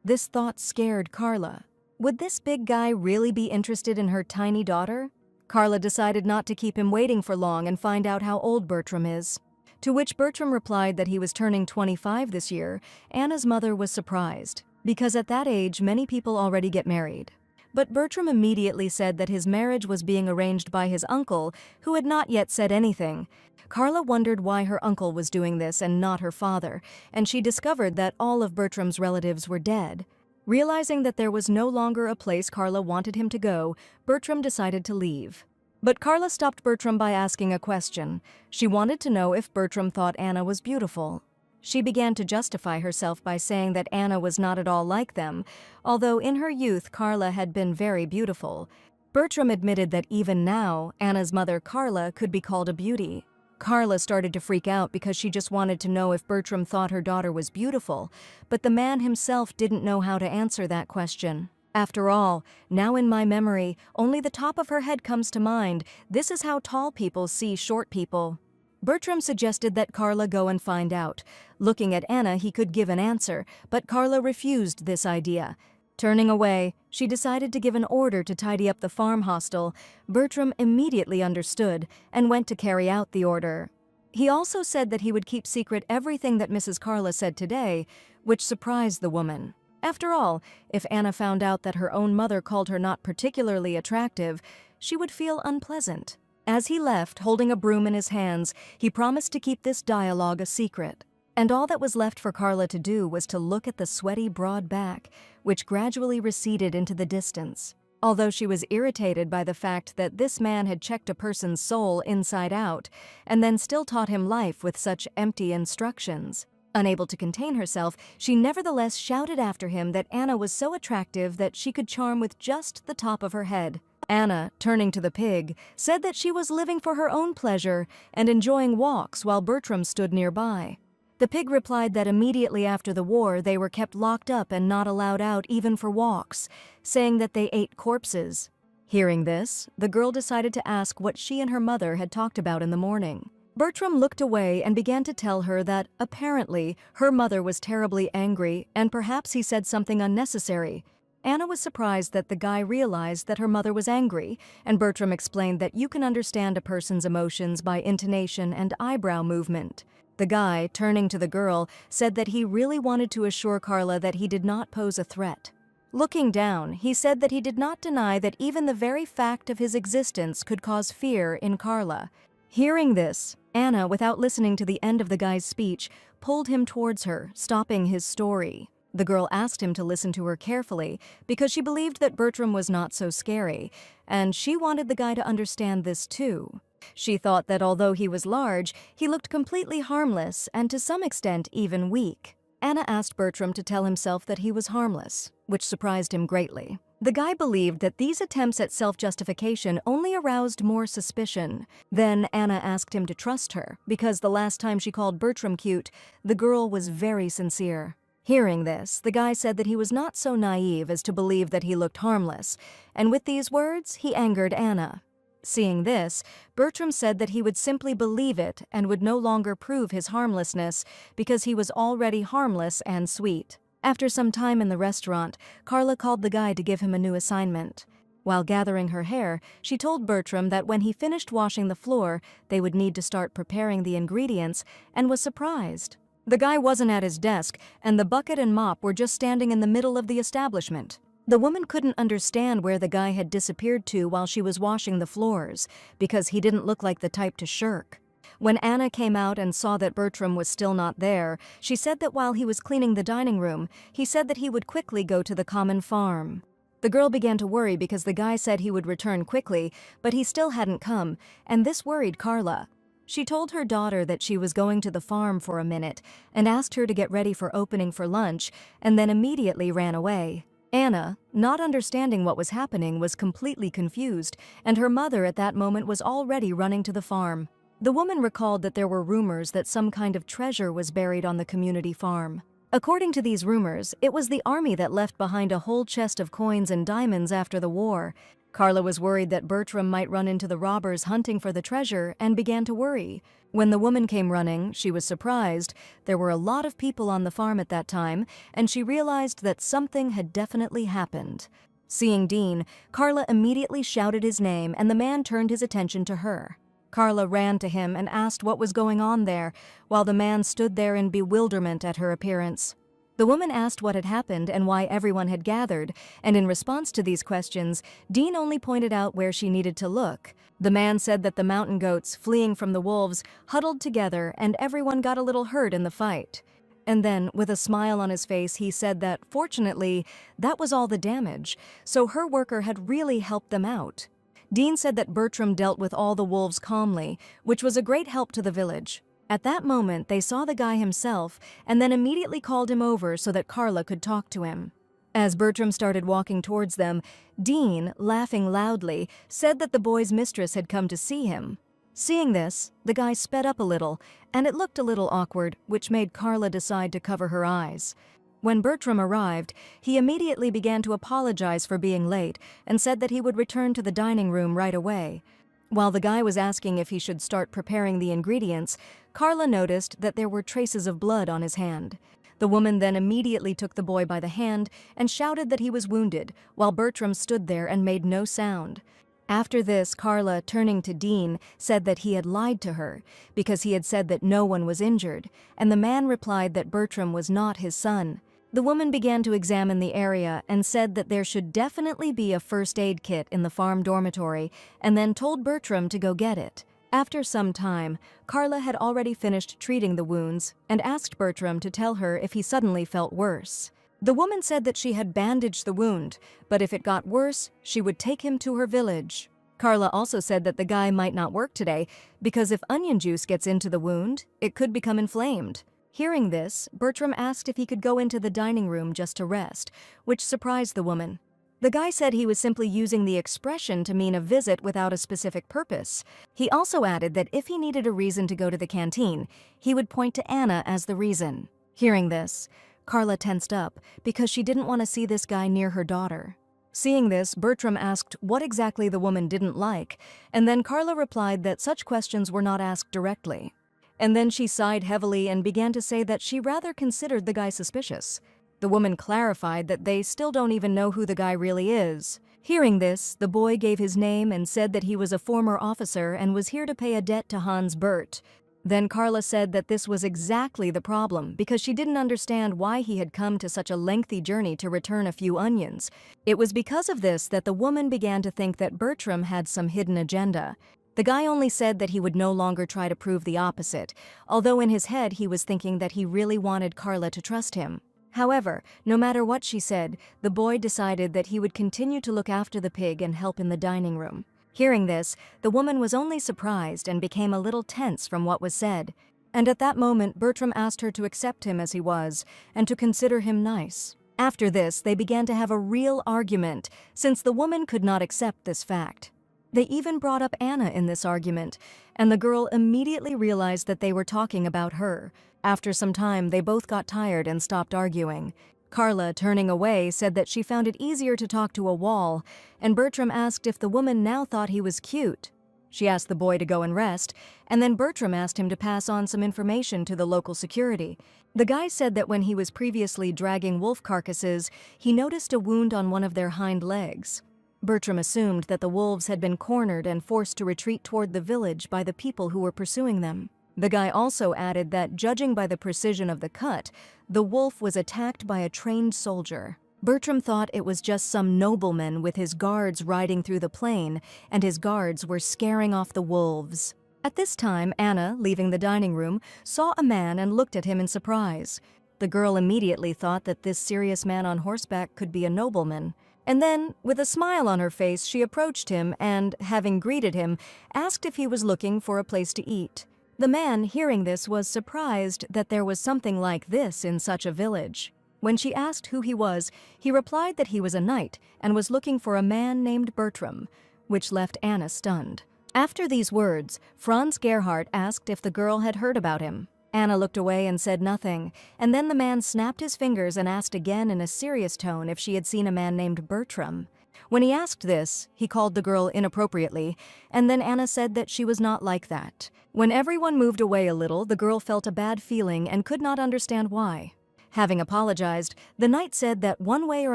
This thought scared Carla. Would this big guy really be interested in her tiny daughter? Carla decided not to keep him waiting for long and find out how old Bertram is. To which Bertram replied that he was turning 25 this year. Anna's mother was surprised, because at that age many people already get married. But Bertram immediately said that his marriage was being arranged by his uncle, who had not yet said anything. Carla wondered why her uncle was doing this and not her father, and she discovered that all of Bertram's relatives were dead. Realizing that there was no longer a place Carla wanted him to go, Bertram decided to leave. But Carla stopped Bertram by asking a question. She wanted to know if Bertram thought Anna was beautiful. She began to justify herself by saying that Anna was not at all like them, although in her youth Carla had been very beautiful. Bertram admitted that even now, Anna's mother Carla could be called a beauty. Carla started to freak out because she just wanted to know if Bertram thought her daughter was beautiful, but the man himself didn't know how to answer that question. After all, now in my memory, only the top of her head comes to mind. This is how tall people see short people. Bertram suggested that Carla go and find out. Looking at Anna, he could give an answer, but Carla refused this idea. Turning away, she decided to give an order to tidy up the farm hostel. Bertram immediately understood and went to carry out the order. He also said that he would keep secret everything that Mrs. Carla said today, which surprised the woman. After all, if Anna found out that her own mother called her not particularly attractive, she would feel unpleasant. As he left, holding a broom in his hands, he promised to keep this dialogue a secret. And all that was left for Carla to do was to look at the sweaty, broad back, which gradually receded into the distance. Although she was irritated by the fact that this man had checked a person's soul inside out, and then still taught him life with such empty instructions. Unable to contain herself, she nevertheless shouted after him that Anna was so attractive that she could charm with just the top of her head. Anna, turning to the pig, said that she was living for her own pleasure and enjoying walks while Bertram stood nearby. The pig replied that immediately after the war they were kept locked up and not allowed out even for walks, saying that they ate corpses. Hearing this, the girl decided to ask what she and her mother had talked about in the morning. Bertram looked away and began to tell her that, apparently, her mother was terribly angry and perhaps he said something unnecessary. Anna was surprised that the guy realized that her mother was angry, and Bertram explained that you can understand a person's emotions by intonation and eyebrow movement. The guy, turning to the girl, said that he really wanted to assure Carla that he did not pose a threat. Looking down, he said that he did not deny that even the very fact of his existence could cause fear in Carla. Hearing this, Anna, without listening to the end of the guy's speech, pulled him towards her, stopping his story. The girl asked him to listen to her carefully because she believed that Bertram was not so scary, and she wanted the guy to understand this too. She thought that although he was large, he looked completely harmless and to some extent even weak. Anna asked Bertram to tell himself that he was harmless, which surprised him greatly. The guy believed that these attempts at self-justification only aroused more suspicion. Then Anna asked him to trust her, because the last time she called Bertram cute, the girl was very sincere. Hearing this, the guy said that he was not so naive as to believe that he looked harmless, and with these words, he angered Anna. Seeing this, Bertram said that he would simply believe it and would no longer prove his harmlessness because he was already harmless and sweet. After some time in the restaurant, Carla called the guy to give him a new assignment. While gathering her hair, she told Bertram that when he finished washing the floor, they would need to start preparing the ingredients, and was surprised. The guy wasn't at his desk, and the bucket and mop were just standing in the middle of the establishment. The woman couldn't understand where the guy had disappeared to while she was washing the floors, because he didn't look like the type to shirk. When Anna came out and saw that Bertram was still not there, she said that while he was cleaning the dining room, he said that he would quickly go to the common farm. The girl began to worry because the guy said he would return quickly, but he still hadn't come, and this worried Carla. She told her daughter that she was going to the farm for a minute and asked her to get ready for opening for lunch, and then immediately ran away. Anna, not understanding what was happening, was completely confused, and her mother at that moment was already running to the farm. The woman recalled that there were rumors that some kind of treasure was buried on the community farm. According to these rumors, it was the army that left behind a whole chest of coins and diamonds after the war. Carla was worried that Bertram might run into the robbers hunting for the treasure and began to worry. When the woman came running, she was surprised. There were a lot of people on the farm at that time, and she realized that something had definitely happened. Seeing Dean, Carla immediately shouted his name, and the man turned his attention to her. Carla ran to him and asked what was going on there, while the man stood there in bewilderment at her appearance. The woman asked what had happened and why everyone had gathered, and in response to these questions, Dean only pointed out where she needed to look. The man said that the mountain goats, fleeing from the wolves, huddled together and everyone got a little hurt in the fight. And then, with a smile on his face, he said that, fortunately, that was all the damage, so her worker had really helped them out. Dean said that Bertram dealt with all the wolves calmly, which was a great help to the village. At that moment, they saw the guy himself and then immediately called him over so that Carla could talk to him. As Bertram started walking towards them, Dean, laughing loudly, said that the boy's mistress had come to see him. Seeing this, the guy sped up a little, and it looked a little awkward, which made Carla decide to cover her eyes. When Bertram arrived, he immediately began to apologize for being late and said that he would return to the dining room right away. While the guy was asking if he should start preparing the ingredients, Carla noticed that there were traces of blood on his hand. The woman then immediately took the boy by the hand and shouted that he was wounded, while Bertram stood there and made no sound. After this, Carla, turning to Dean, said that he had lied to her because he had said that no one was injured, and the man replied that Bertram was not his son. The woman began to examine the area and said that there should definitely be a first aid kit in the farm dormitory, and then told Bertram to go get it. After some time, Carla had already finished treating the wounds and asked Bertram to tell her if he suddenly felt worse. The woman said that she had bandaged the wound, but if it got worse, she would take him to her village. Carla also said that the guy might not work today because if onion juice gets into the wound, it could become inflamed. Hearing this, Bertram asked if he could go into the dining room just to rest, which surprised the woman. The guy said he was simply using the expression to mean a visit without a specific purpose. He also added that if he needed a reason to go to the canteen, he would point to Anna as the reason. Hearing this, Carla tensed up because she didn't want to see this guy near her daughter. Seeing this, Bertram asked what exactly the woman didn't like, and then Carla replied that such questions were not asked directly. And then she sighed heavily and began to say that she rather considered the guy suspicious. The woman clarified that they still don't even know who the guy really is. Hearing this, the boy gave his name and said that he was a former officer and was here to pay a debt to Hans Bert. Then Carla said that this was exactly the problem because she didn't understand why he had come to such a lengthy journey to return a few onions. It was because of this that the woman began to think that Bertram had some hidden agenda. The guy only said that he would no longer try to prove the opposite, although in his head he was thinking that he really wanted Carla to trust him. However, no matter what she said, the boy decided that he would continue to look after the pig and help in the dining room. Hearing this, the woman was only surprised and became a little tense from what was said. And at that moment, Bertram asked her to accept him as he was and to consider him nice. After this, they began to have a real argument, since the woman could not accept this fact. They even brought up Anna in this argument, and the girl immediately realized that they were talking about her. After some time, they both got tired and stopped arguing. Carla, turning away, said that she found it easier to talk to a wall, and Bertram asked if the woman now thought he was cute. She asked the boy to go and rest, and then Bertram asked him to pass on some information to the local security. The guy said that when he was previously dragging wolf carcasses, he noticed a wound on one of their hind legs. Bertram assumed that the wolves had been cornered and forced to retreat toward the village by the people who were pursuing them. The guy also added that, judging by the precision of the cut, the wolf was attacked by a trained soldier. Bertram thought it was just some nobleman with his guards riding through the plain, and his guards were scaring off the wolves. At this time, Anna, leaving the dining room, saw a man and looked at him in surprise. The girl immediately thought that this serious man on horseback could be a nobleman. And then, with a smile on her face, she approached him and, having greeted him, asked if he was looking for a place to eat. The man, hearing this, was surprised that there was something like this in such a village. When she asked who he was, he replied that he was a knight and was looking for a man named Bertram, which left Anna stunned. After these words, Franz Gerhardt asked if the girl had heard about him. Anna looked away and said nothing, and then the man snapped his fingers and asked again in a serious tone if she had seen a man named Bertram. When he asked this, he called the girl inappropriately, and then Anna said that she was not like that. When everyone moved away a little, the girl felt a bad feeling and could not understand why. Having apologized, the knight said that one way or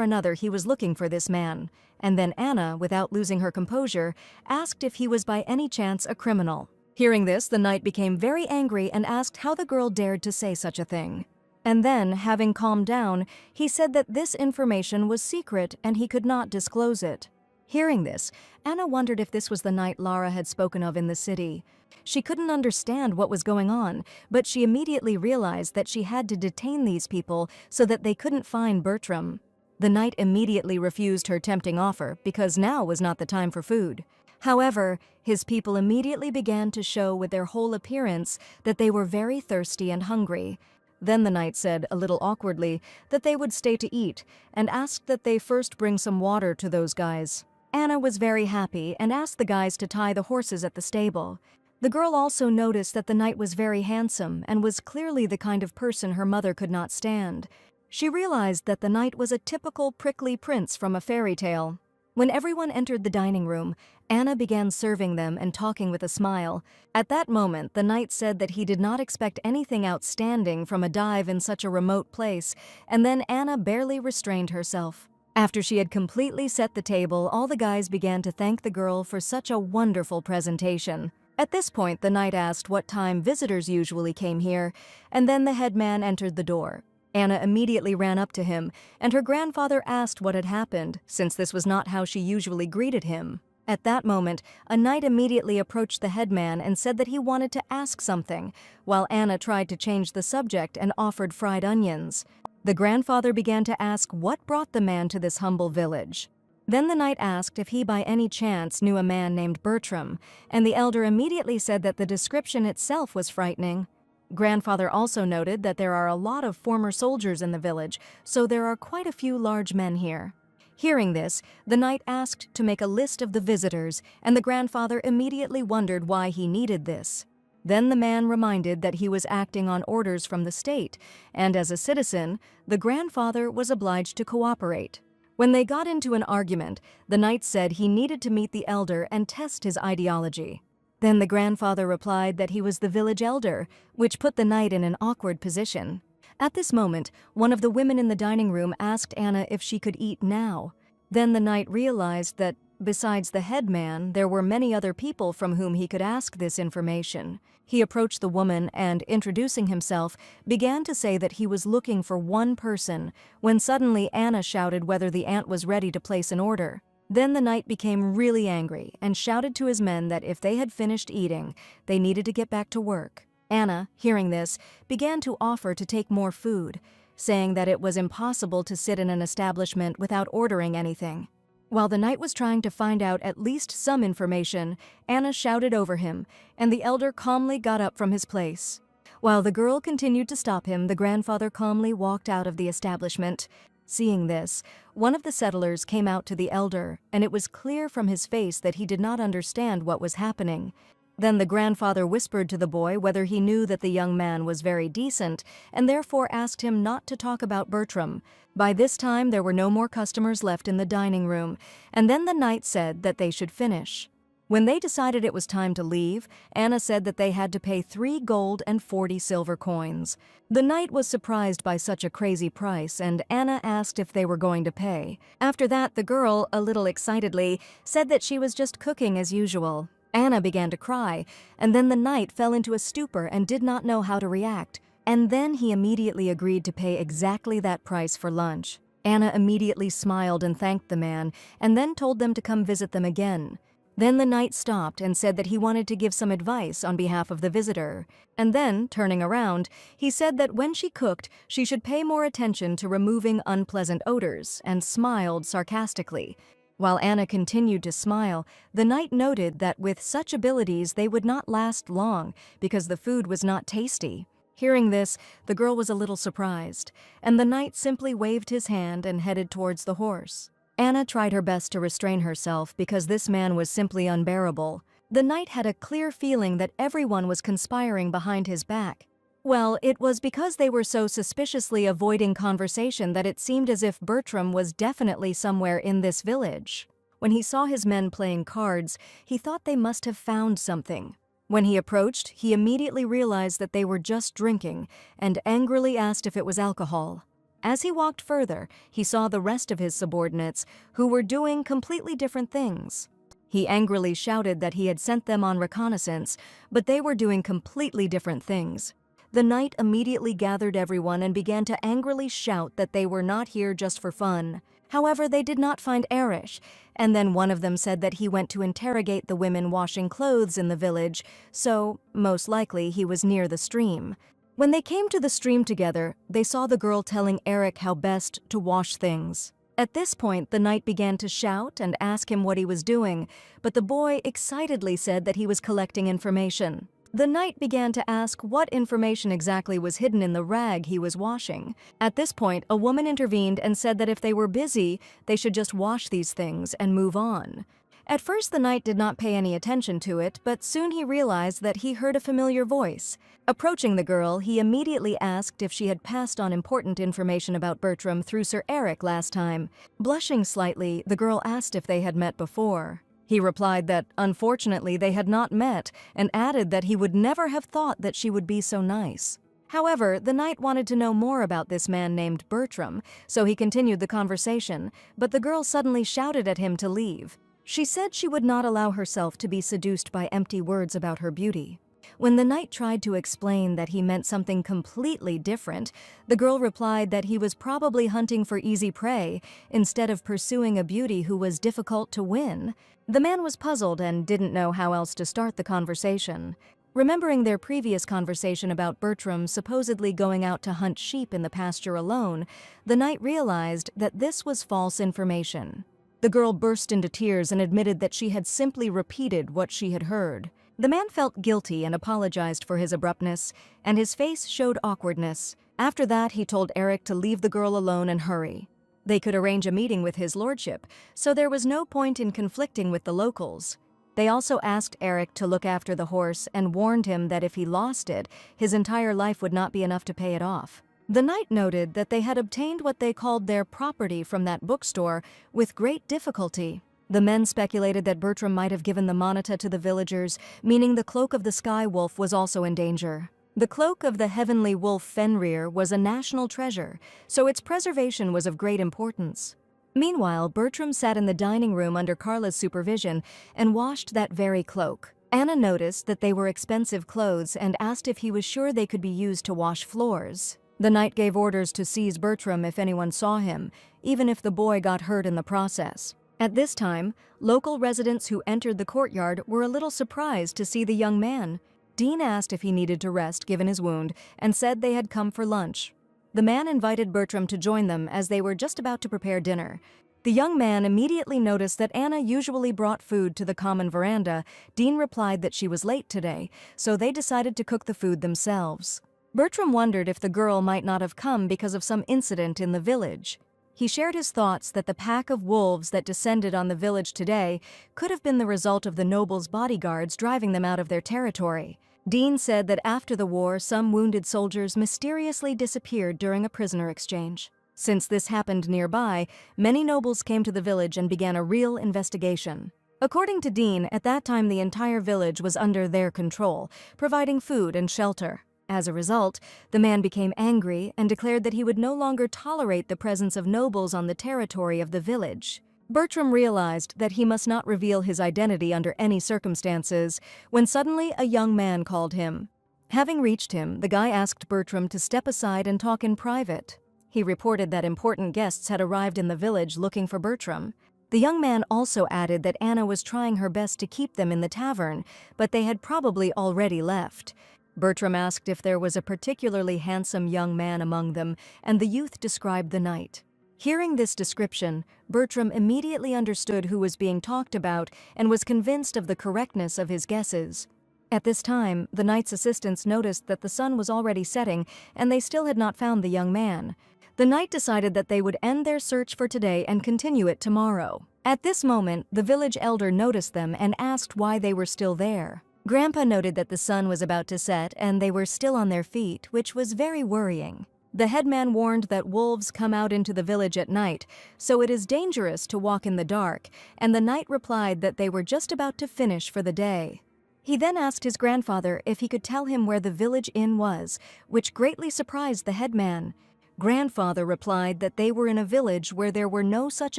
another he was looking for this man, and then Anna, without losing her composure, asked if he was by any chance a criminal. Hearing this, the knight became very angry and asked how the girl dared to say such a thing. And then, having calmed down, he said that this information was secret and he could not disclose it. Hearing this, Anna wondered if this was the night Lara had spoken of in the city. She couldn't understand what was going on, but she immediately realized that she had to detain these people so that they couldn't find Bertram. The knight immediately refused her tempting offer because now was not the time for food. However, his people immediately began to show with their whole appearance that they were very thirsty and hungry. Then the knight said, a little awkwardly, that they would stay to eat and asked that they first bring some water to those guys. Anna was very happy and asked the guys to tie the horses at the stable. The girl also noticed that the knight was very handsome and was clearly the kind of person her mother could not stand. She realized that the knight was a typical prickly prince from a fairy tale. When everyone entered the dining room, Anna began serving them and talking with a smile. At that moment, the knight said that he did not expect anything outstanding from a dive in such a remote place, and then Anna barely restrained herself. After she had completely set the table, all the guys began to thank the girl for such a wonderful presentation. At this point, the knight asked what time visitors usually came here, and then the head man entered the door. Anna immediately ran up to him, and her grandfather asked what had happened, since this was not how she usually greeted him. At that moment, a knight immediately approached the headman and said that he wanted to ask something, while Anna tried to change the subject and offered fried onions. The grandfather began to ask what brought the man to this humble village. Then the knight asked if he by any chance knew a man named Bertram, and the elder immediately said that the description itself was frightening. Grandfather also noted that there are a lot of former soldiers in the village, so there are quite a few large men here. Hearing this, the knight asked to make a list of the visitors, and the grandfather immediately wondered why he needed this. Then the man reminded that he was acting on orders from the state, and as a citizen, the grandfather was obliged to cooperate. When they got into an argument, the knight said he needed to meet the elder and test his ideology. Then the grandfather replied that he was the village elder, which put the knight in an awkward position. At this moment, one of the women in the dining room asked Anna if she could eat now. Then the knight realized that, besides the head man, there were many other people from whom he could ask this information. He approached the woman and, introducing himself, began to say that he was looking for one person, when suddenly Anna shouted whether the aunt was ready to place an order. Then the knight became really angry and shouted to his men that if they had finished eating, they needed to get back to work. Anna, hearing this, began to offer to take more food, saying that it was impossible to sit in an establishment without ordering anything. While the knight was trying to find out at least some information, Anna shouted over him, and the elder calmly got up from his place. While the girl continued to stop him, the grandfather calmly walked out of the establishment. Seeing this, one of the settlers came out to the elder, and it was clear from his face that he did not understand what was happening. Then the grandfather whispered to the boy whether he knew that the young man was very decent, and therefore asked him not to talk about Bertram. By this time, there were no more customers left in the dining room, and then the knight said that they should finish. When they decided it was time to leave, Anna said that they had to pay 3 gold and 40 silver coins. The knight was surprised by such a crazy price, and Anna asked if they were going to pay. After that, the girl, a little excitedly, said that she was just cooking as usual. Anna began to cry, and then the knight fell into a stupor and did not know how to react. And then he immediately agreed to pay exactly that price for lunch. Anna immediately smiled and thanked the man, and then told them to come visit them again. Then the knight stopped and said that he wanted to give some advice on behalf of the visitor. And then, turning around, he said that when she cooked, she should pay more attention to removing unpleasant odors, and smiled sarcastically. While Anna continued to smile, the knight noted that with such abilities they would not last long because the food was not tasty. Hearing this, the girl was a little surprised, and the knight simply waved his hand and headed towards the horse. Anna tried her best to restrain herself because this man was simply unbearable. The knight had a clear feeling that everyone was conspiring behind his back. Well, it was because they were so suspiciously avoiding conversation that it seemed as if Bertram was definitely somewhere in this village. When he saw his men playing cards, he thought they must have found something. When he approached, he immediately realized that they were just drinking and angrily asked if it was alcohol. As he walked further, he saw the rest of his subordinates, who were doing completely different things. He angrily shouted that he had sent them on reconnaissance, but they were doing completely different things. The knight immediately gathered everyone and began to angrily shout that they were not here just for fun. However, they did not find Erich, and then one of them said that he went to interrogate the women washing clothes in the village, so most likely he was near the stream. When they came to the stream together, they saw the girl telling Erich how best to wash things. At this point, the knight began to shout and ask him what he was doing, but the boy excitedly said that he was collecting information. The knight began to ask what information exactly was hidden in the rag he was washing. At this point, a woman intervened and said that if they were busy, they should just wash these things and move on. At first, the knight did not pay any attention to it, but soon he realized that he heard a familiar voice. Approaching the girl, he immediately asked if she had passed on important information about Bertram through Sir Erich last time. Blushing slightly, the girl asked if they had met before. He replied that, unfortunately, they had not met, and added that he would never have thought that she would be so nice. However, the knight wanted to know more about this man named Bertram, so he continued the conversation, but the girl suddenly shouted at him to leave. She said she would not allow herself to be seduced by empty words about her beauty. When the knight tried to explain that he meant something completely different, the girl replied that he was probably hunting for easy prey instead of pursuing a beauty who was difficult to win. The man was puzzled and didn't know how else to start the conversation. Remembering their previous conversation about Bertram supposedly going out to hunt sheep in the pasture alone, the knight realized that this was false information. The girl burst into tears and admitted that she had simply repeated what she had heard. The man felt guilty and apologized for his abruptness, and his face showed awkwardness. After that, he told Erich to leave the girl alone and hurry. They could arrange a meeting with his lordship, so there was no point in conflicting with the locals. They also asked Erich to look after the horse and warned him that if he lost it, his entire life would not be enough to pay it off. The knight noted that they had obtained what they called their property from that bookstore with great difficulty. The men speculated that Bertram might have given the moneta to the villagers, meaning the cloak of the Sky Wolf was also in danger. The cloak of the heavenly wolf Fenrir was a national treasure, so its preservation was of great importance. Meanwhile, Bertram sat in the dining room under Carla's supervision and washed that very cloak. Anna noticed that they were expensive clothes and asked if he was sure they could be used to wash floors. The knight gave orders to seize Bertram if anyone saw him, even if the boy got hurt in the process. At this time, local residents who entered the courtyard were a little surprised to see the young man. Dean asked if he needed to rest given his wound and said they had come for lunch. The man invited Bertram to join them as they were just about to prepare dinner. The young man immediately noticed that Anna usually brought food to the common veranda. Dean replied that she was late today, so they decided to cook the food themselves. Bertram wondered if the girl might not have come because of some incident in the village. He shared his thoughts that the pack of wolves that descended on the village today could have been the result of the nobles' bodyguards driving them out of their territory. Dean said that after the war, some wounded soldiers mysteriously disappeared during a prisoner exchange. Since this happened nearby, many nobles came to the village and began a real investigation. According to Dean, at that time the entire village was under their control, providing food and shelter. As a result, the man became angry and declared that he would no longer tolerate the presence of nobles on the territory of the village. Bertram realized that he must not reveal his identity under any circumstances when suddenly a young man called him. Having reached him, the guy asked Bertram to step aside and talk in private. He reported that important guests had arrived in the village looking for Bertram. The young man also added that Anna was trying her best to keep them in the tavern, but they had probably already left. Bertram asked if there was a particularly handsome young man among them, and the youth described the knight. Hearing this description, Bertram immediately understood who was being talked about and was convinced of the correctness of his guesses. At this time, the knight's assistants noticed that the sun was already setting and they still had not found the young man. The knight decided that they would end their search for today and continue it tomorrow. At this moment, the village elder noticed them and asked why they were still there. Grandpa noted that the sun was about to set and they were still on their feet, which was very worrying. The headman warned that wolves come out into the village at night, so it is dangerous to walk in the dark, and the knight replied that they were just about to finish for the day. He then asked his grandfather if he could tell him where the village inn was, which greatly surprised the headman. Grandfather replied that they were in a village where there were no such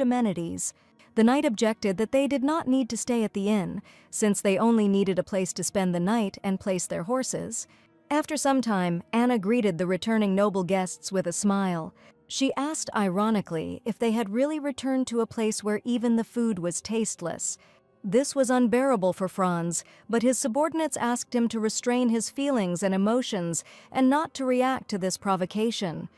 amenities. The knight objected that they did not need to stay at the inn, since they only needed a place to spend the night and place their horses. After some time, Anna greeted the returning noble guests with a smile. She asked ironically if they had really returned to a place where even the food was tasteless. This was unbearable for Franz, but his subordinates asked him to restrain his feelings and emotions and not to react to this provocation.